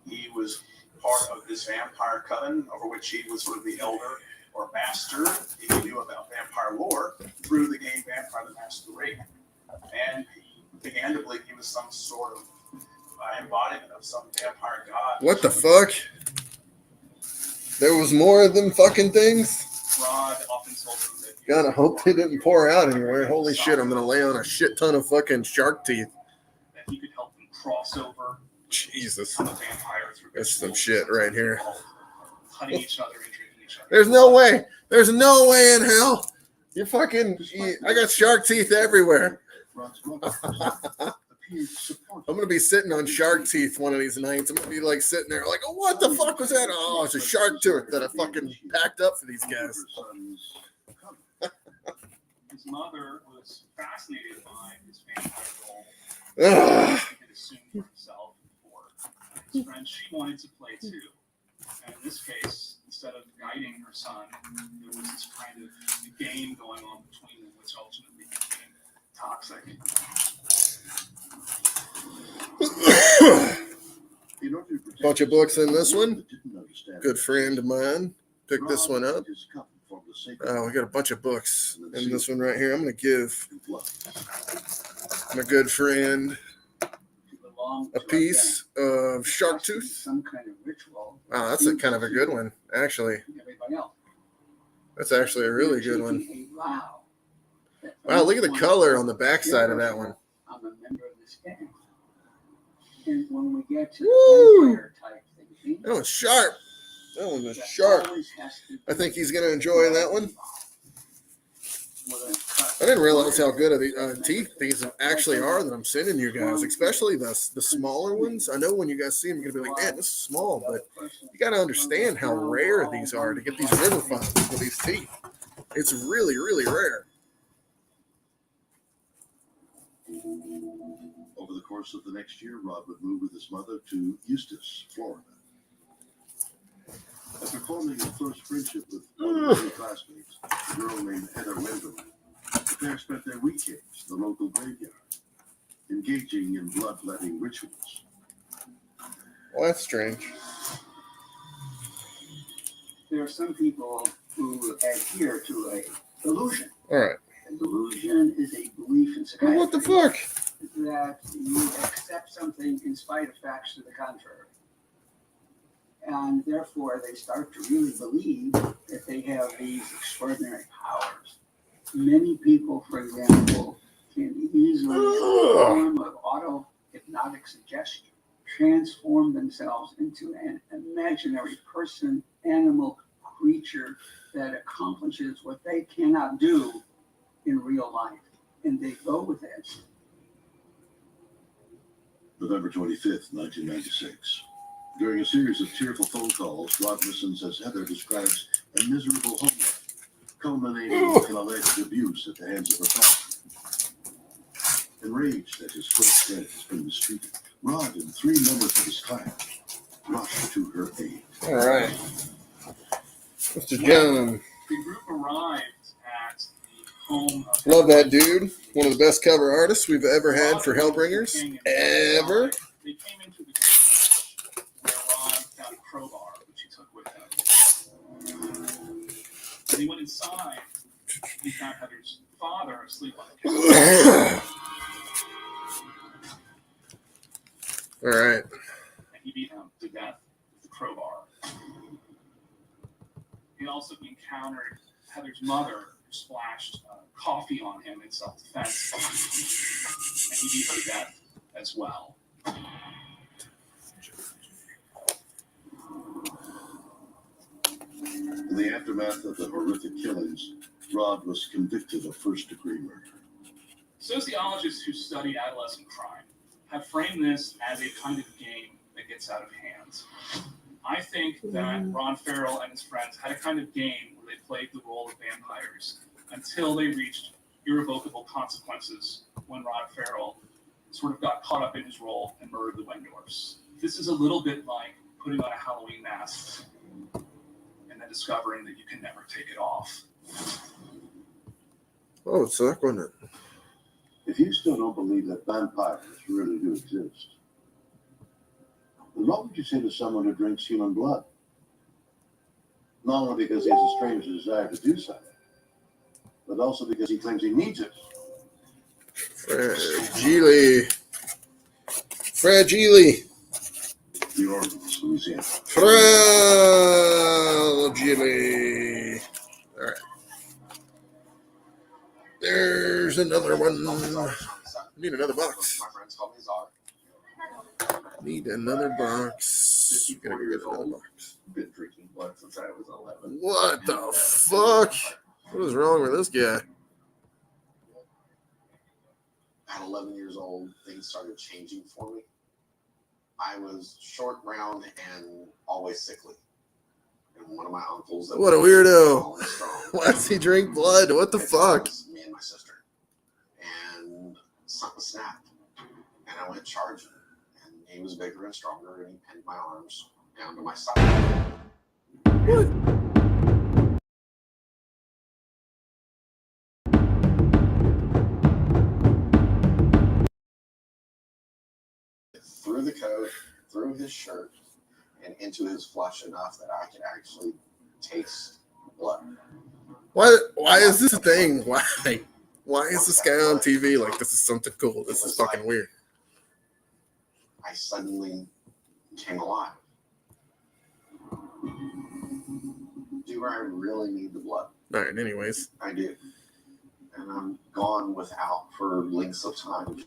He was part of this vampire coven, over which he was sort of the elder or master, if you knew about vampire lore, through the game Vampire the Masquerade. And he began to believe he was some sort of embodiment of some vampire god. What the fuck? There was more of them fucking things? Rod often told him that God, I hope they didn't pour out anywhere. Holy shit, I'm going to lay on a shit ton of fucking shark teeth. he could help crossover. Jesus. Become a vampire through That's some rituals, shit right here. cutting each other and drinking each other. There's no way. There's no way in hell. I got shark teeth everywhere. I'm gonna be sitting on shark teeth one of these nights. I'm gonna be like sitting there like, oh, what the fuck was that? Oh, it's a shark tooth that I fucking packed up for these guys. His mother was fascinated by his vampire role. Ugh. He could assume for himself or his friend. She wanted to play too. And in this case, instead of guiding her son, there was this kind of game going on between them, which ultimately became toxic. Bunch of books in this one. Good friend of mine picked this one up. We got a bunch of books in this one right here. I'm going to give my good friend a piece of shark tooth. Some kind of ritual. Wow, that's a kind of a good one, actually. Everybody else. That's actually a really good one. Wow. Wow, look at the color on the backside of that one. I'm a member of this gang. And when we get to Woo! the vampire type thinking, That one's sharp. That one was sharp. I think he's going to enjoy that one. I didn't realize how good of the teeth these actually are that I'm sending you guys, especially the smaller ones. I know when you guys see them, you're going to be like, man, this is small, but you got to understand how rare these are to get these river foxes with these teeth. It's really, really rare. Over the course of the next year, Rod would move with his mother to Eustis, Florida. After forming a close friendship with one of her classmates, a girl named Heather Wendell, the pair spent their weekends in the local graveyard, engaging in bloodletting rituals. Well, that's strange. there are some people who adhere to a delusion. All right. A delusion is a belief in psychiatry. What the fuck? That you accept something in spite of facts to the contrary. And therefore, they start to really believe that they have these extraordinary powers. Many people, for example, can easily, in the form of auto-hypnotic suggestion, transform themselves into an imaginary person, animal, creature that accomplishes what they cannot do in real life. And they go with it. November 25th, 1996. During a series of tearful phone calls, Rod listens as Heather describes a miserable home life, culminating with an alleged abuse at the hands of her father. Enraged that his close friend has been mistreated, Rod and 3 members of his clan rush to her aid. All right. Mr. John. The group arrived at the home of... Love that dude. One of the best cover artists we've ever had for Hellbringers. Ever. They came into the church where Ron found a crowbar, which he took with him. When he went inside, he found Heather's father asleep on the couch. All right. And he beat him to death with the crowbar. He also encountered Heather's mother, who splashed coffee on him in self-defense. And he beat her to death as well. In the aftermath of the horrific killings, Rod was convicted of first-degree murder. Sociologists who study adolescent crime have framed this as a kind of game that gets out of hand. I think that Ron Farrell and his friends had a kind of game where they played the role of vampires until they reached irrevocable consequences when Ron Farrell sort of got caught up in his role and murdered the Wendorfs. This is a little bit like putting on a Halloween mask and then discovering that you can never take it off. Oh, it's suck, wasn't it? If you still don't believe that vampires really do exist, then what would you say to someone who drinks human blood? Not only because he has a strange desire to do so, but also because he claims he needs it. Fragile. Fragile. New Orleans, Louisiana. Fragile. All right. There's another one. I need another box. My friends call me Czar. Need another box. 54 Gotta years get another old. box. Been drinking blood since I was 11. What the fuck? What is wrong with this guy? At 11 years old, things started changing for me. I was short, brown, and always sickly. And one of my uncles. That What a was weirdo. strong, Why does he drink blood? What the fuck? me and my sister. And something snapped. And I went charging. And he was bigger and stronger, and he pinned my arms down to my side. What? Through the coat, through his shirt, and into his flesh enough that I could actually taste blood. Why is this a thing? Why is this guy on TV like this is something cool? This is fucking weird. I suddenly came alive. Do I really need the blood? All right, anyways. I do. And I'm gone without for lengths of time.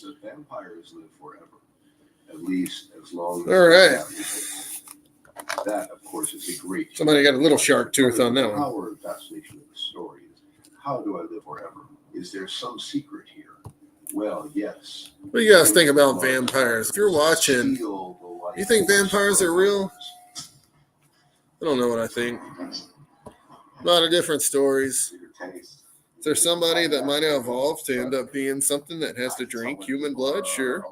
That vampires live forever, at least as long as. All right. That, of course, is a great. Somebody got a little shark tooth on that The one. power and fascination of the story is, how do I live forever? Is there some secret here? Well, yes. What do you guys think about vampires? If you're watching, you think vampires are real? I don't know what I think. A lot of different stories. Is there somebody that might have evolved to end up being something that has to drink human blood? Sure.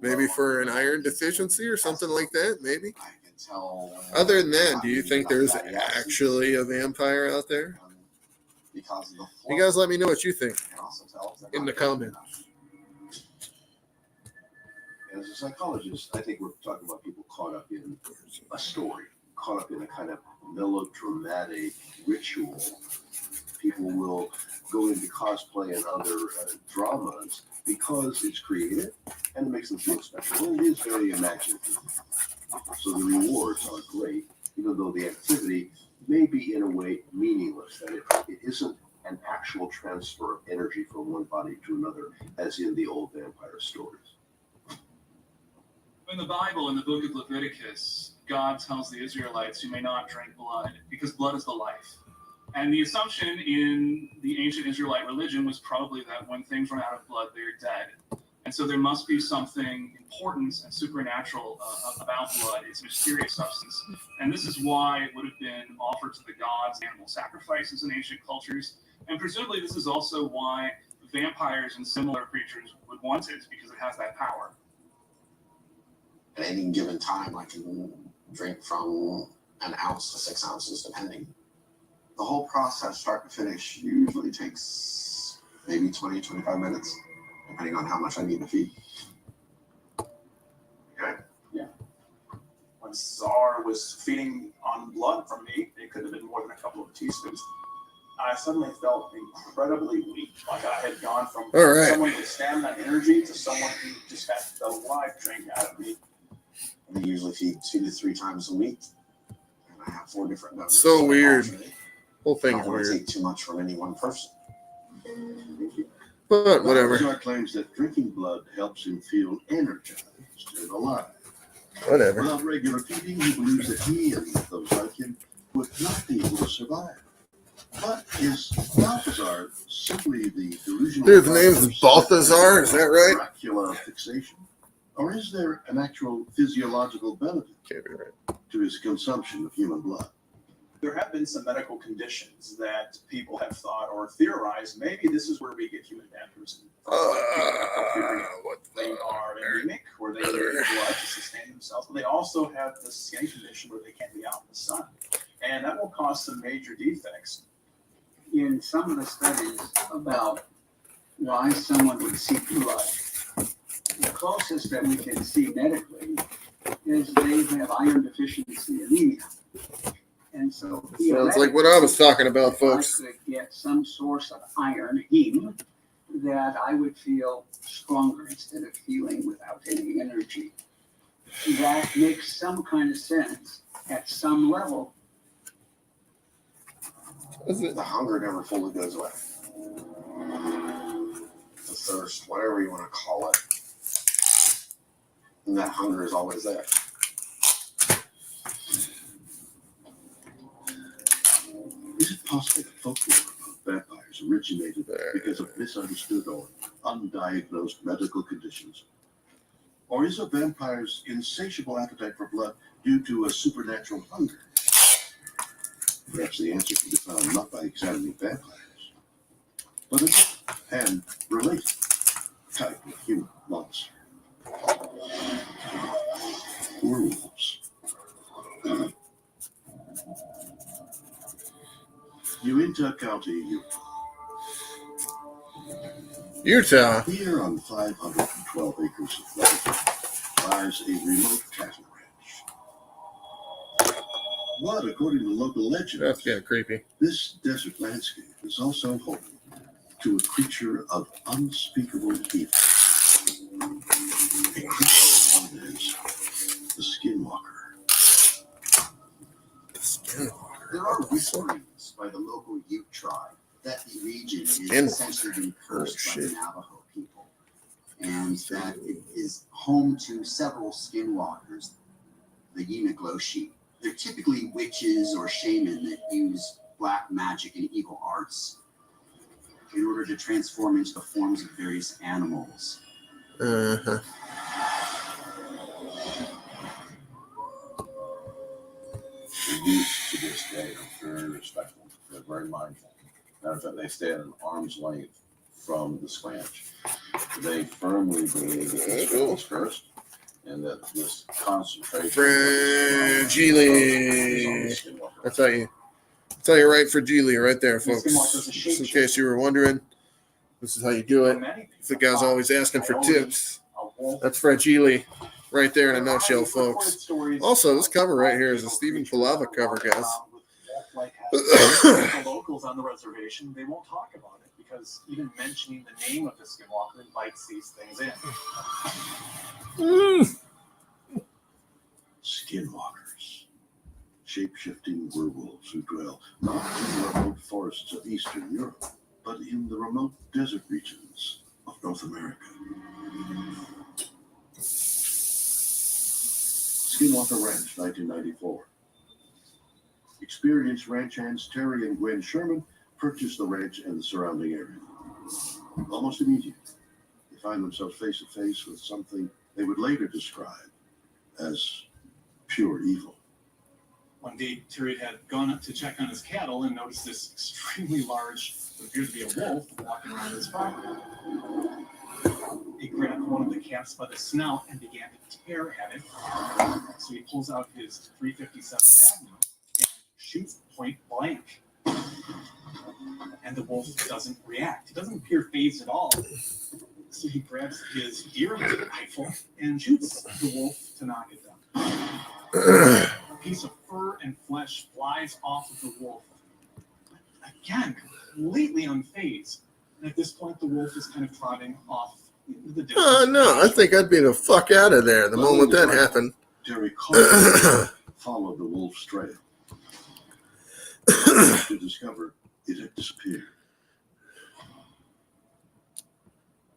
Maybe for an iron deficiency or something like that, maybe. Other than that, do you think there's actually a vampire out there? You guys let me know what you think in the comments. As a psychologist, I think we're talking about people caught up in a story, caught up in a kind of melodramatic ritual. People will go into cosplay and other dramas because it's creative and it makes them feel special. And it is very imaginative. So the rewards are great, even though the activity may be in a way meaningless, that it isn't an actual transfer of energy from one body to another, as in the old vampire stories. In the Bible, in the book of Leviticus, God tells the Israelites, you may not drink blood because blood is the life. And the assumption in the ancient Israelite religion was probably that when things run out of blood, they're dead. And so there must be something important and supernatural about blood. It's a mysterious substance. And this is why it would have been offered to the gods, animal sacrifices in ancient cultures. And presumably this is also why vampires and similar creatures would want it, because it has that power. At any given time, I can drink from an ounce to 6 ounces, depending. The whole process, start to finish, usually takes maybe 20, 25 minutes, depending on how much I need to feed. Okay? Yeah. When Czar was feeding on blood from me, it could have been more than a couple of teaspoons. I suddenly felt incredibly weak, like I had gone from someone with stamina and energy to someone who just had the life drained out of me. They usually feed 2 to 3 times a week, and I have 4 different donors. So weird. I Whole don't thing's want weird. to take too much from any one person. But whatever. Balthazar claims that drinking blood helps him feel energized and alive. Whatever. Without regular feeding, he believes that he and those like him would not be able to survive. But is Balthazar simply the delusional? Dude, the name is Balthazar, is that right? Dracula fixation? Or is there an actual physiological benefit to his consumption of human blood? There have been some medical conditions that people have thought or theorized maybe this is where we get human vampires. They are anemic, where they need blood to sustain themselves, but they also have the skin condition where they can't be out in the sun. And that will cause some major defects. In some of the studies about why someone would seek blood, the closest that we can see medically is they have iron deficiency anemia. And so Sounds like what I was talking about, folks. I could get some source of iron, heme, that I would feel stronger instead of feeling without any energy. That makes some kind of sense at some level. The hunger never fully goes away. The thirst, whatever you want to call it. And that hunger is always there. Is it possible that folklore of vampires originated because of misunderstood or undiagnosed medical conditions? Or is a vampire's insatiable appetite for blood due to a supernatural hunger? Perhaps the answer can be found not by examining vampires, but a different and related type of human monster. Werewolves. Uinta County, Utah. Here on 512 acres of land lies a remote cattle ranch. But according to local legends, That's kind of creepy. This desert landscape is also home to a creature of unspeakable evil. A creature known as the Skinwalker. The Skinwalker. There are whisperings by the local Ute tribe that the region is Skinwalker. essentially been cursed by the Navajo people, and that it is home to several skinwalkers, the Yinagloshi. They're typically witches or shaman that use black magic and evil arts in order to transform into the forms of various animals. Uh-huh. The youth to this day are very respectful. They're very mindful. Matter of fact, they stay at an arm's length from the squanch. They firmly believe that this is cursed and that this concentration. Fragile. That's how you write fragile right there, folks. Just in case you were wondering, this is how you do it. If the guy's always asking for tips, that's fragile right there in a nutshell, folks. Also, this cover right here is a Stephen Palava cover, guys. The locals on the reservation, they won't talk about it because even mentioning the name of the Skinwalker invites these things in. Skinwalkers. Shape-shifting werewolves who dwell not in the remote forests of Eastern Europe, but in the remote desert regions of North America. Skinwalker Ranch, 1994. Experienced ranch hands Terry and Gwen Sherman purchased the ranch and the surrounding area. Almost immediately, they They find themselves face to face with something they would later describe as pure evil. One day, Terry had gone up to check on his cattle and noticed this extremely large, what appeared to be a wolf, walking around his farm. He grabbed one of the calves by the snout and began to tear at it. So he pulls out his .357 Magnum and shoots point blank. And the wolf doesn't react. He doesn't appear fazed at all. So he grabs his deer rifle and shoots the wolf to knock it down. A piece of fur and flesh flies off of the wolf. Again, completely unfazed. And at this point, the wolf is kind of trotting off into the distance. No, I think I'd be the fuck out of there the moment that happened. Terry calmly followed the wolf's trail to discover it had disappeared.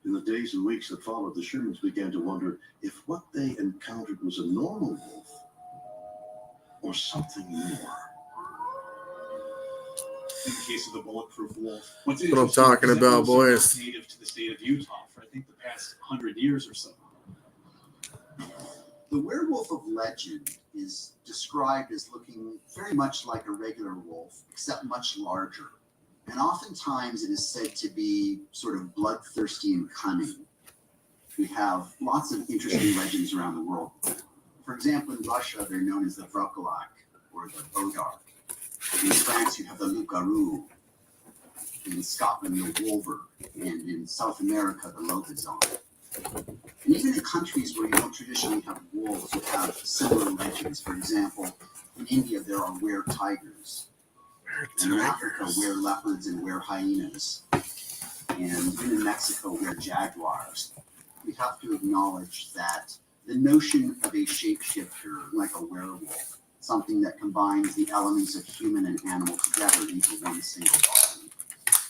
In the days and weeks that followed, the Shermans began to wonder if what they encountered was a normal wolf or something more. In the case of the bulletproof wolf, what's That's what I'm interesting talking is that about, wolves are boys. not native to the state of Utah for I think the past 100 years or so. The werewolf of legend is described as looking very much like a regular wolf, except much larger. And oftentimes it is said to be sort of bloodthirsty and cunning. We have lots of interesting legends around the world. For example, in Russia, they're known as the Vrokolak or the Bodar. In France, you have the Loup-garou. In Scotland, the Wolver. And in South America, the Lobezon. And even in countries where you don't traditionally have wolves, you have similar legends. For example, in India, there are were-tigers. In Africa, were-leopards and were-hyenas. And even in Mexico, were-jaguars. We have to acknowledge that the notion of a shapeshifter, like a werewolf, something that combines the elements of human and animal together into one single body,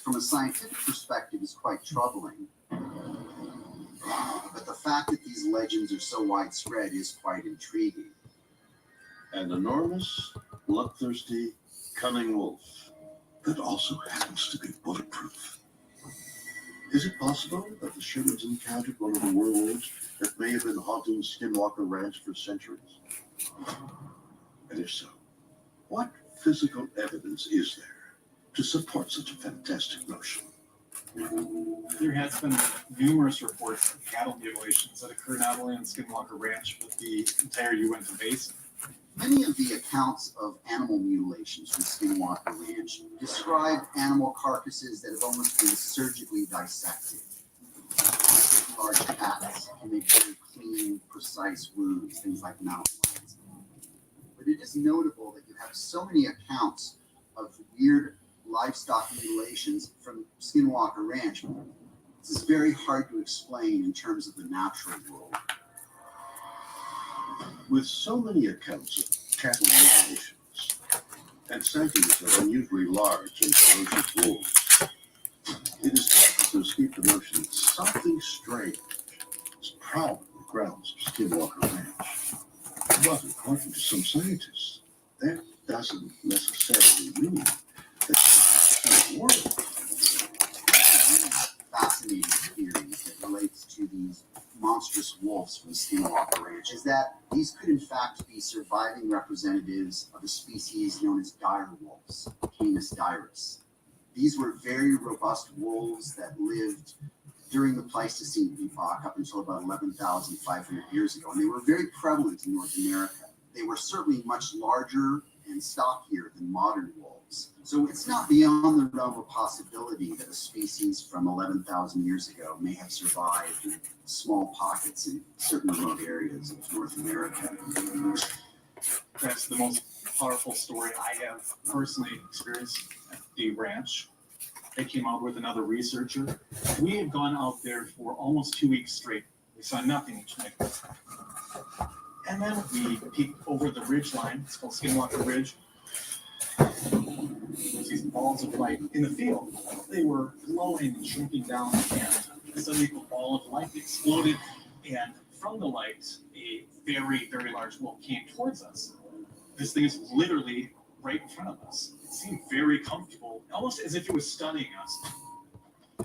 from a scientific perspective is quite troubling. But the fact that these legends are so widespread is quite intriguing. An enormous, bloodthirsty, cunning wolf that also happens to be bulletproof. Is it possible that the Shermans encountered one of the werewolves that may have been haunting Skinwalker Ranch for centuries? And if so, what physical evidence is there to support such a fantastic notion? There has been numerous reports of cattle mutilations that occur not only on Skinwalker Ranch, but the entire Uinta Basin. Many of the accounts of animal mutilations from Skinwalker Ranch describe animal carcasses that have almost been surgically dissected. Large cats can make very clean, precise wounds, things like mountain lions. But it is notable that you have so many accounts of weird livestock mutilations from Skinwalker Ranch. This is very hard to explain in terms of the natural world. With so many accounts of cattle mutilations and sightings of unusually large and ferocious wolves, it is difficult to escape the notion that something strange is prowling the grounds of Skinwalker Ranch. But according to some scientists, that doesn't necessarily mean that it's a world. Fascinating theory that relates to these monstrous wolves from Skinwalker Ranch is that these could in fact be surviving representatives of a species known as dire wolves, Canis dirus. These were very robust wolves that lived during the Pleistocene epoch up until about 11,500 years ago, and they were very prevalent in North America. They were certainly much larger and stockier than modern wolves. So it's not beyond the realm of possibility that a species from 11,000 years ago may have survived in small pockets in certain remote areas of North America. That's the most powerful story I have personally experienced at the ranch. They came out with another researcher. We had gone out there for almost 2 weeks straight. We saw nothing each night. And then we peeked over the ridge line. It's called Skinwalker Ridge. There's these balls of light in the field. They were glowing and shrinking down, and suddenly a ball of light exploded. And from the light, a very, very large wolf came towards us. This thing is literally right in front of us. It seemed very comfortable, almost as if it was studying us.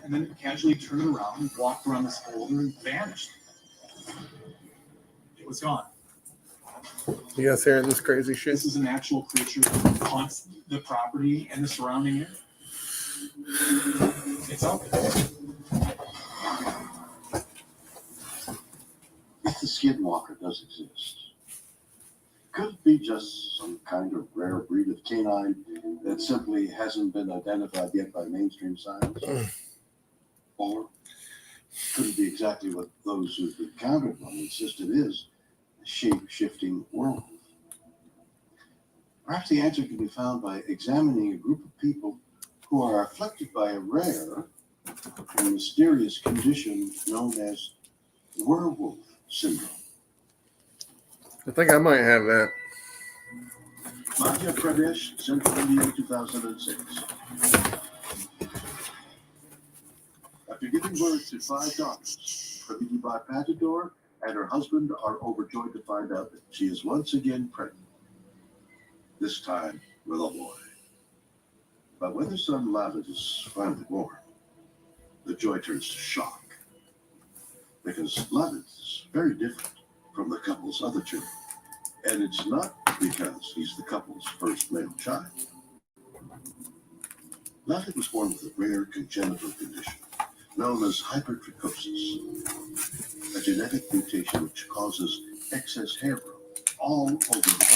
and then casually turned around, walked around this boulder, and vanished. It was gone. You guys hearing this crazy shit? This is an actual creature that haunts the property and the surrounding area. It's out there. If the skinwalker does exist, could it be just some kind of rare breed of canine that simply hasn't been identified yet by mainstream science? Or could it be exactly what those who've encountered one insist it is, a shape-shifting werewolf? Perhaps the answer can be found by examining a group of people who are afflicted by a rare and mysterious condition known as werewolf syndrome. I think I might have that. Madhya Pradesh, Central India, 2006. After giving birth to 5 daughters, Praviti Bai Patador and her husband are overjoyed to find out that she is once again pregnant. This time with a boy. But when their son Lavid is finally born, the joy turns to shock. Because Lavid is very different from the couple's other children. And it's not because he's the couple's first male child. Lavid was born with a rare congenital condition known as hypertrichosis, a genetic mutation which causes excess hair growth all over the body.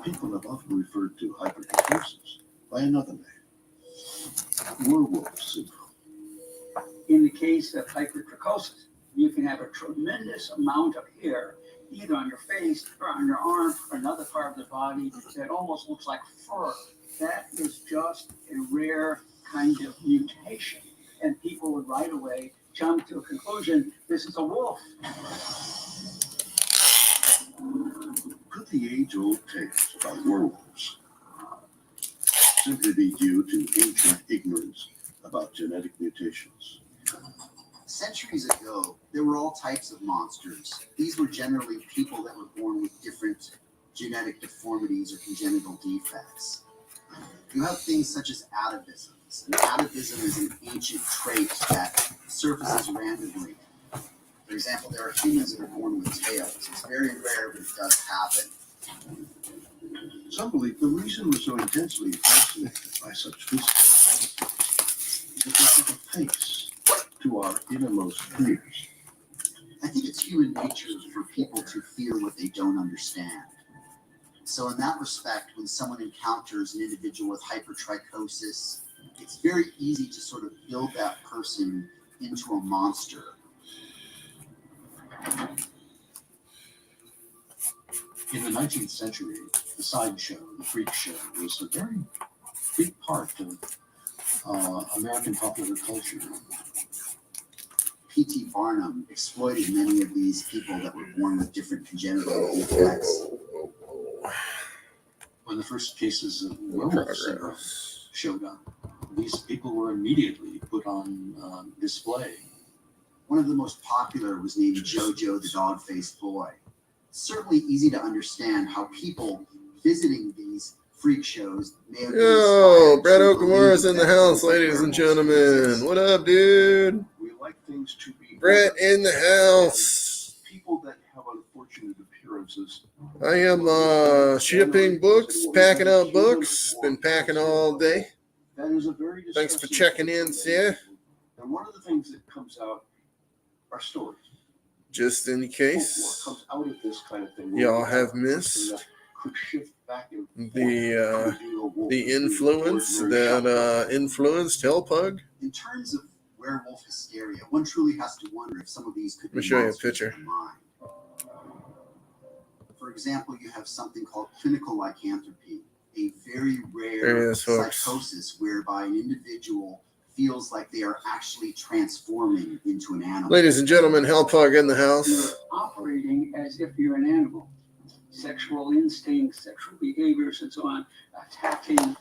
People have often referred to hypertrichosis by another name, werewolf syndrome. In the case of hypertrichosis, you can have a tremendous amount of hair either on your face or on your arm or another part of the body that almost looks like fur. That is just a rare kind of mutation. And people would right away jump to a conclusion, this is a wolf. Could the age-old tales about werewolves simply be due to ancient ignorance about genetic mutations? Centuries ago, there were all types of monsters. These were generally people that were born with different genetic deformities or congenital defects. You have things such as atavisms. And atavism is an ancient trait that surfaces randomly. For example, there are humans that are born with tails. It's very rare, but it does happen. Some believe the reason we're so intensely fascinated by such physics is that they have a face to our innermost fears. I think it's human nature for people to fear what they don't understand. So in that respect, when someone encounters an individual with hypertrichosis, it's very easy to sort of build that person into a monster. In the 19th century, the sideshow, the freak show, was a very big part of American popular culture. P.T. Barnum exploited many of these people that were born with different congenital defects. When the first cases of werewolf syndrome showed up, these people were immediately put on display. One of the most popular was named Jojo the Dog-Faced Boy. It's certainly easy to understand how people visiting these freak shows may have been Yo, inspired Brett to Okamura's believe in the that house, werewolf ladies and exist. gentlemen. What up, dude? We like things to be Brett in the house. people that have unfortunate appearances. I am shipping books, packing up books. Been packing all day. That is a very Thanks for distressing checking in, thing. Sia. And one of the things that comes out are stories. Just in Folklore case comes out of this kind of thing. y'all have missed Could shift back and the influence that influenced Hellpug. In terms of werewolf hysteria, one truly has to wonder if some of these could Let me be show you a monsters picture. of the mind. For example, you have something called clinical lycanthropy, a very There rare it is, folks. psychosis whereby an individual feels like they are actually transforming into an animal. Ladies and gentlemen, Hellpug in the You're house. operating as if you're an animal. Sexual instincts, sexual behaviors, and so on, attacking.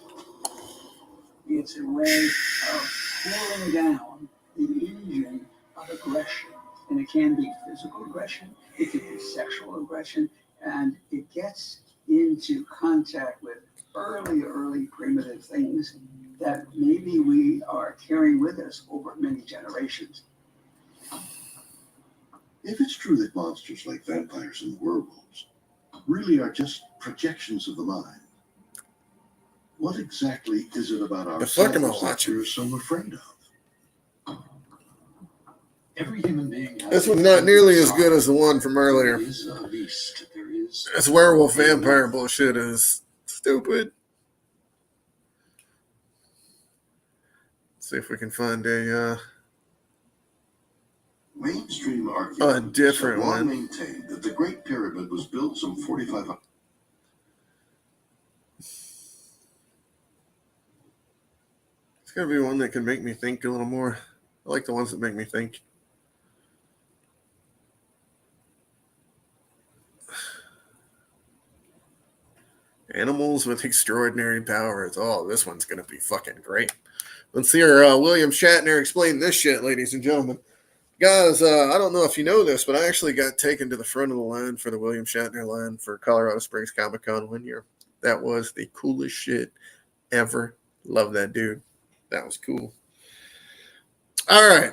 It's a way of cooling down the engine of aggression. And it can be physical aggression, it can be sexual aggression, and it gets into contact with early primitive things that maybe we are carrying with us over many generations. If it's true that monsters like vampires and werewolves really are just projections of the mind, what exactly is it about ourselves that we're so afraid of? Every human being has This one's not nearly as good as the one from earlier. There is a beast. There is This werewolf vampire bullshit is stupid. Let's see if we can find a Mainstream archaeologists different have long one. maintained that the Great Pyramid was built some 4,500. It's gotta be one that can make me think a little more. I like the ones that make me think. Animals with extraordinary powers. Oh, this one's gonna be fucking great. Let's hear William Shatner explain this shit, ladies and gentlemen. Guys, I don't know if you know this, but I actually got taken to the front of the line for the William Shatner line for Colorado Springs Comic Con one year. That was the coolest shit ever. Love that dude. That was cool. All right.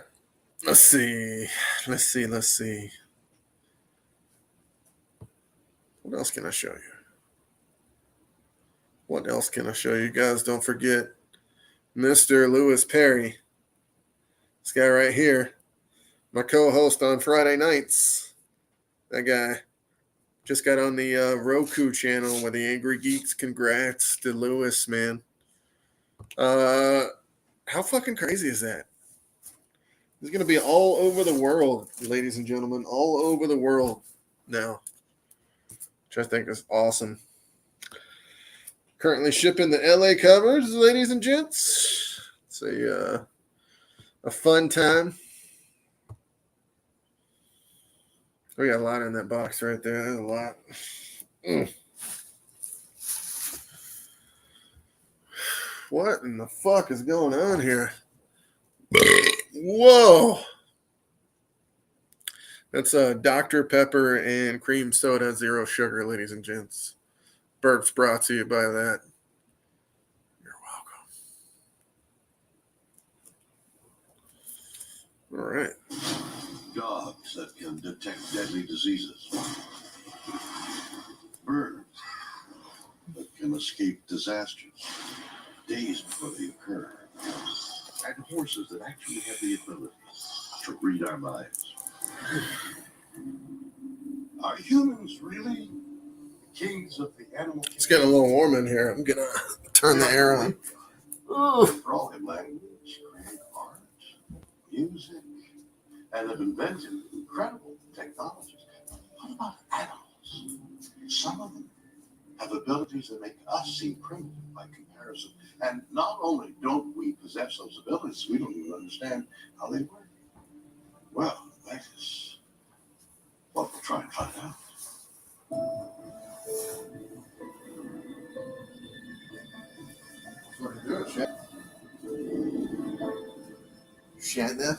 Let's see. What else can I show you? Guys, don't forget Mr. Louis Perry. This guy right here. My co-host on Friday nights. That guy just got on the Roku channel with the Angry Geeks. Congrats to Louis, man. How fucking crazy is that? He's going to be all over the world, ladies and gentlemen. All over the world now. Which I think is awesome. Currently shipping the LA covers, ladies and gents. It's a fun time. We got a lot in that box right there. There's a lot. What in the fuck is going on here? Whoa. That's Dr. Pepper and cream soda, 0 sugar, ladies and gents. Burps brought to you by that. You're welcome. All right. Dogs that can detect deadly diseases. Birds that can escape disasters days before they occur. And horses that actually have the ability to read our minds. Are humans really kings of the animal kingdom? It's getting a little warm in here. I'm going to turn the air on. Broken language, create art, music, and have invented incredible technologies. What about animals? Some of them have abilities that make us seem primitive by comparison. And not only don't we possess those abilities, we don't even understand how they work. Well, that is what we'll try and find out. Shatner.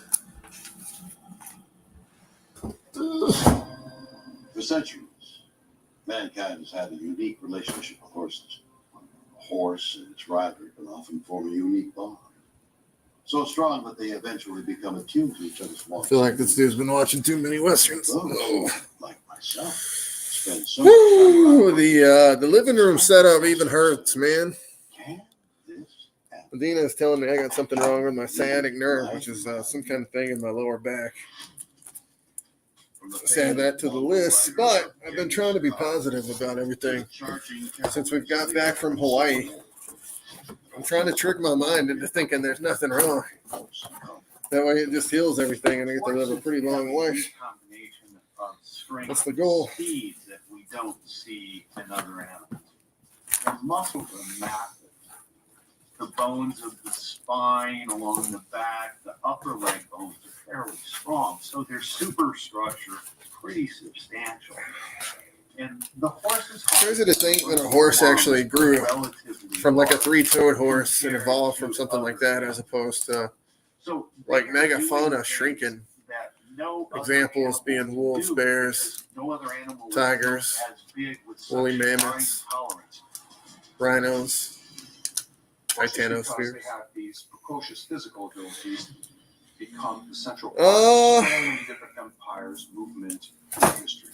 For centuries, mankind has had a unique relationship with horses. A horse and its rider can often form a unique bond. So strong that they eventually become attuned to each other's I wants. feel like this dude's been watching too many Westerns. Those, like myself, spend so much time The living room setup even hurts, man. Medina is telling me I got something wrong with my sciatic nerve, which is some kind of thing in my lower back. Let's add that to the list, but I've been trying to be positive about everything since we've got back from Hawaii. I'm trying to trick my mind into thinking there's nothing wrong. That way it just heals everything and I get to live a pretty long life. That's the goal. Speed that we don't see in other animals. The muscles are massive. The bones of the spine along the back, the upper leg bones are fairly strong, so their superstructure is pretty substantial. And the horse's Crazy to think that a horse actually grew from like a 3-toed horse and evolved from something like that as opposed to like megafauna shrinking. Examples being wolves, bears, tigers, woolly mammoths, rhinos. Horses, because Titanosphere. they have these precocious physical abilities, become the central part of so many different empires, movement, and history.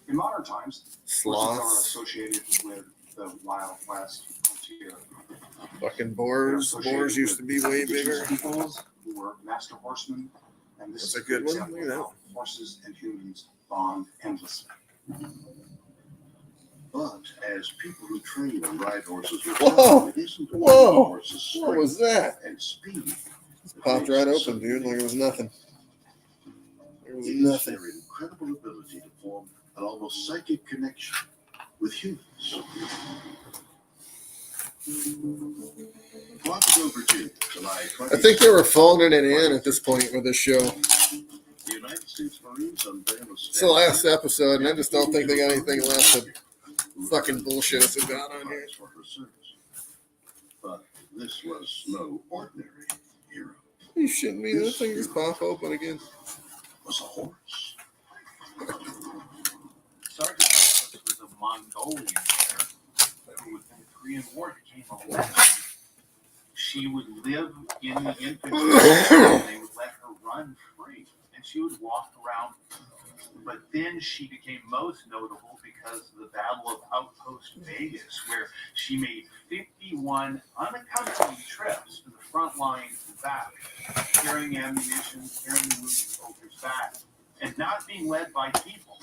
In modern times, horses are associated with the Wild West frontier. Fucking boars. Boars used to be way bigger. Peoples who were master horsemen, and this That's is a good one. example Look at of how horses and humans bond endlessly. But as people who train and ride horses will Whoa! tell, it isn't about Whoa! the horse's What was strength that? and speed. Popped right open, dude. Like it was nothing. It was nothing. Their incredible ability to form an almost psychic connection with humans. Quantico, Virginia, July 20th. I think they were phoning it in at this point with this show. The United States Marines unveiled a It's the last episode, and I just don't think they got anything left to fucking bullshit us about on here. for her service. But this was no ordinary hero. You shouldn't be. That thing just pop open again. Was a horse. Sergeant was a Mongolian there who, in the Korean War, became a legend. She would live in the infantry, and they would let her run free, and she would walk around. But then she became most notable because of the Battle of Outpost Vegas, where she made 51 unaccompanied trips to the front lines and back, carrying ammunition, carrying wounded soldiers back, and not being led by people.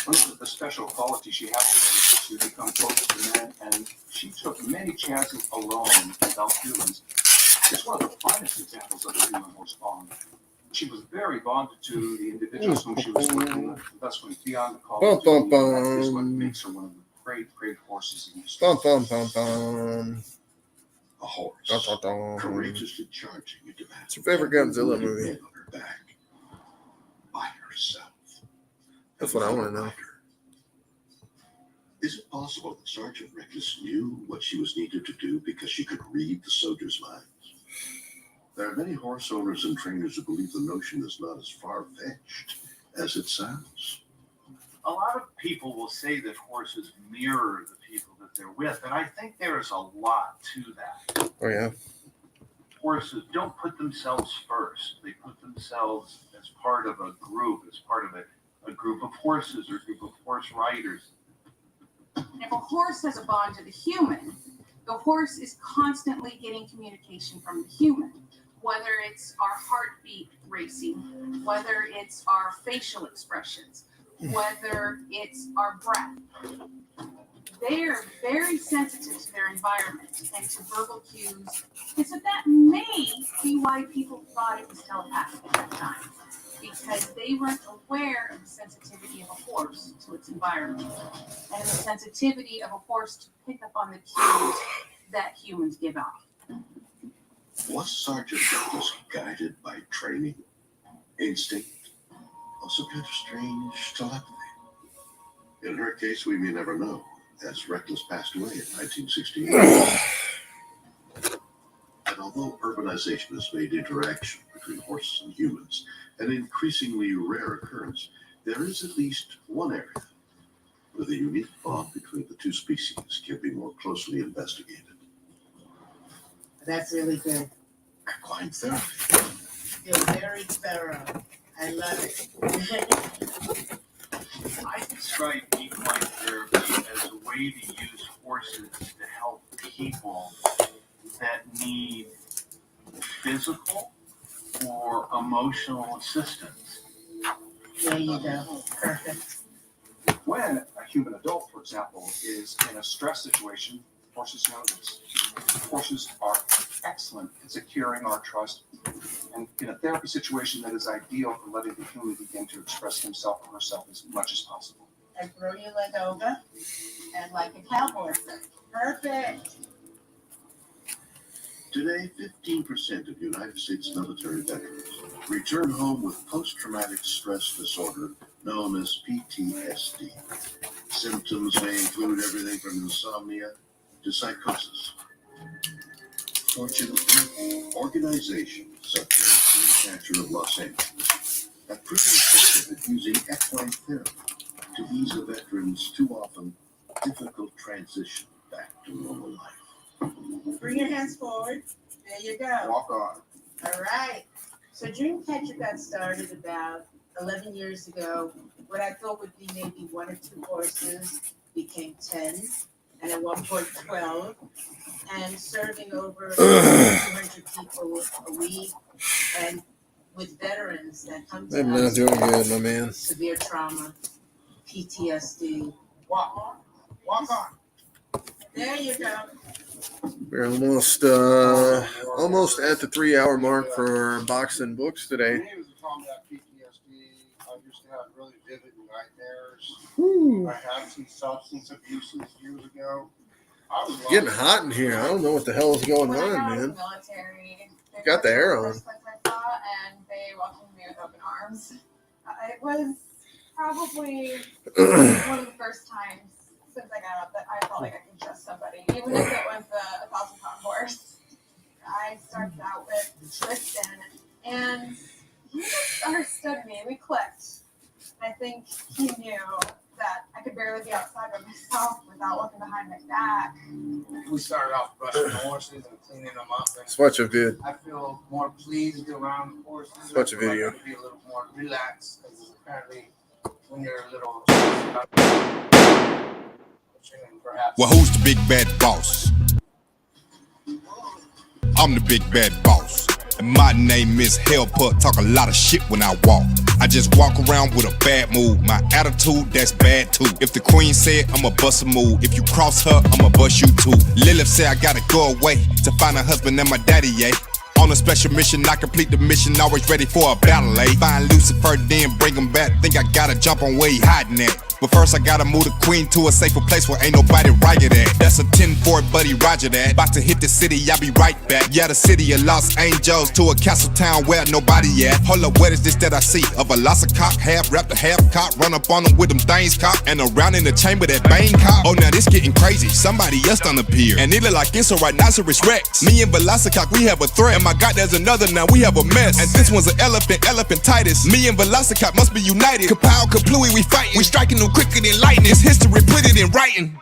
One of the special qualities she had was to become close to men, and she took many chances alone without humans. It's one of the finest examples of a human horse bond. She was very bonded to the individuals whom she was working with, thus went beyond the call of duty. That is what makes her one of the great horses in history. Bum, bum, bum, bum. A horse. Dun, dun, dun. Courageously charging into battle. What's your favorite Godzilla movie? On her back. By herself. That's what I want to know. Is it possible that Sergeant Reckless knew what she was needed to do because she could read the soldiers' minds? There are many horse owners and trainers who believe the notion is not as far-fetched as it sounds. A lot of people will say that horses mirror the people that they're with, and I think there is a lot to that. Oh, yeah. Horses don't put themselves first. They put themselves as part of a group, as part of a group of horses or a group of horse riders. If a horse has a bond to the human, the horse is constantly getting communication from the human, whether it's our heartbeat racing, whether it's our facial expressions, whether it's our breath. They're very sensitive to their environment and to verbal cues, and so that may be why people thought it was telepathic at that time, because they weren't aware of the sensitivity of a horse to its environment and the sensitivity of a horse to pick up on the cues that humans give off. Was Sergeant Reckless guided by training, instinct, or some kind of strange telepathy? In her case, we may never know, as Reckless passed away in 1968. And although urbanization has made interaction between horses and humans an increasingly rare occurrence, there is at least one area where the unique bond between the two species can be more closely investigated. That's really good. Equine therapy. You're very thorough. I love it. I describe equine therapy as a way to use horses to help people that need physical or emotional assistance. There you go. Perfect. When a human adult, for example, is in a stress situation, horses know this. Horses are excellent at securing our trust, and in a therapy situation, that is ideal for letting the human begin to express himself or herself as much as possible. I throw your leg over and like a cowboy. Perfect. Today, 15% of United States military veterans return home with post-traumatic stress disorder known as PTSD. Symptoms may include everything from insomnia to psychosis. Fortunately, organizations such as Team Catcher of Los Angeles have proven effective at using equine therapy to ease a veteran's too often difficult transition back to normal life. bring your hands forward. There you go. Walk on. All right. So Dreamcatcher got started about 11 years ago. What I thought would be maybe 1 or 2 horses became 10, and at one point 12, and serving over 200 people a week, and with veterans that come to I'm us not doing with good, my man. severe trauma, PTSD. Walk on. There you go. We're almost at the 3-hour mark for boxing books today. When he was talking about PTSD, I used to have really vivid nightmares. Whew. I had some substance abuses years ago. Getting hot in here. I don't know what the hell is going When I on, got out of man. the military, they Got the were air the on. first ones I saw, and they welcomed me with open arms. It was probably one of the first times since I got out that I felt like I could trust somebody, even if it was a 1,000-pound horse. I started out with Tristan, and he just understood me. We clicked. I think he knew that I could barely be outside by myself without looking behind my back. We started off brushing the horses and cleaning them up. Let's watch a vid. I feel more pleased around the horses. Let's watch a video. I feel like I could be a little more relaxed because apparently when you're a little Well, who's the big bad boss? I'm the big bad boss. And my name is Hellput. Talk a lot of shit when I walk. I just walk around with a bad mood. My attitude, that's bad too. If the queen said I'ma bust a move, if you cross her, I'ma bust you too. Lilith said I gotta go away to find a husband and my daddy, yeah. On a special mission, I complete the mission, always ready for a battle, eh? Find Lucifer, then bring him back. Think I gotta jump on where he hiding at. But first I gotta move the queen to a safer place where ain't nobody riot at. That's a 10-4, buddy, roger that. About to hit the city, I'll be right back. Yeah, the city of Los Angeles to a castle town where nobody at. Hold up, what is this that I see? A velocicock, half raptor, half cop. Run up on them with them things cop. And around in the chamber that bang cop. Oh, now this getting crazy, somebody else done appeared. And it look like it's a rhinoceros rex. Me and velocicock, we have a threat. And my God, there's another, now we have a mess. And this one's an elephantitis. Me and velocicock must be united. Kapow, kaplooey, we fighting. We striking them quicker than lightning. It's history, put it in writing.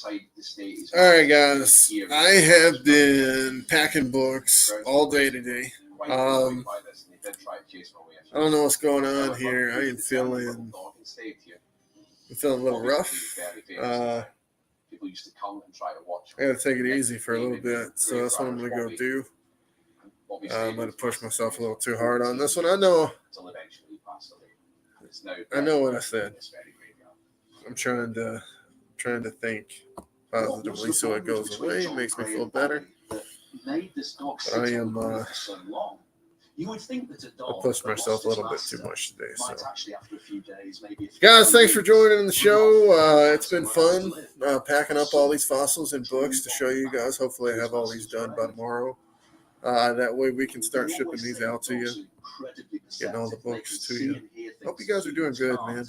All right, guys. I have been packing books all day today. I don't know what's going on here. I am feeling a little rough. I got to take it easy for a little bit, so that's what I'm going to go do. I'm going to push myself a little too hard on this one. I know what I said. I'm trying to think positively so it goes away. It makes me feel better. But I am I pushed myself a little bit too much today. So, guys, thanks for joining the show. It's been fun packing up all these fossils and books to show you guys. Hopefully I have all these done by tomorrow. That way we can start shipping these out to you, getting all the books to you. Hope you guys are doing good, man.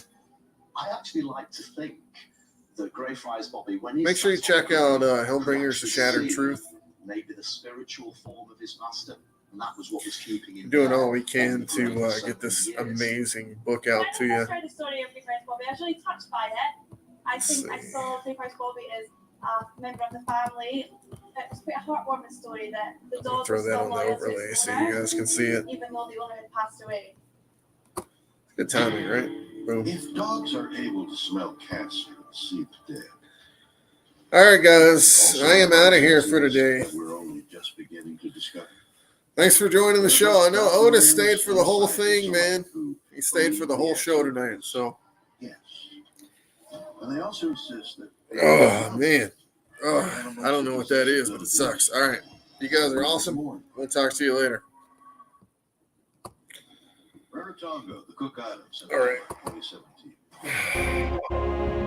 I actually like to think that Greyfriars Bobby, when make sure you check out Hellbringers: The Shattered Truth. Maybe the spiritual form of his master, and that was what was keeping him. Doing all we can to get this amazing book out to you. I read the story of Greyfriars Bobby. I was really touched by it. I think I saw Greyfriars Bobby as a member of the family. It was quite a heartwarming story that the dog throw was that still on the loyal to overlay its so owner, you guys can see it. even though the owner had passed away. Good timing, right? Boom. If dogs are able to smell cats, see the dead. All right, guys. I am out of here for today. We're only just beginning to discover. Thanks for joining the show. I know Otis stayed for the whole thing, man. He stayed for the whole show tonight. So. Yes. And they also insist that. Oh man. Oh, I don't know what that is, but it sucks. All right. You guys are awesome. We'll talk to you later. Rarotonga, the Cook Islands. All right. 2017.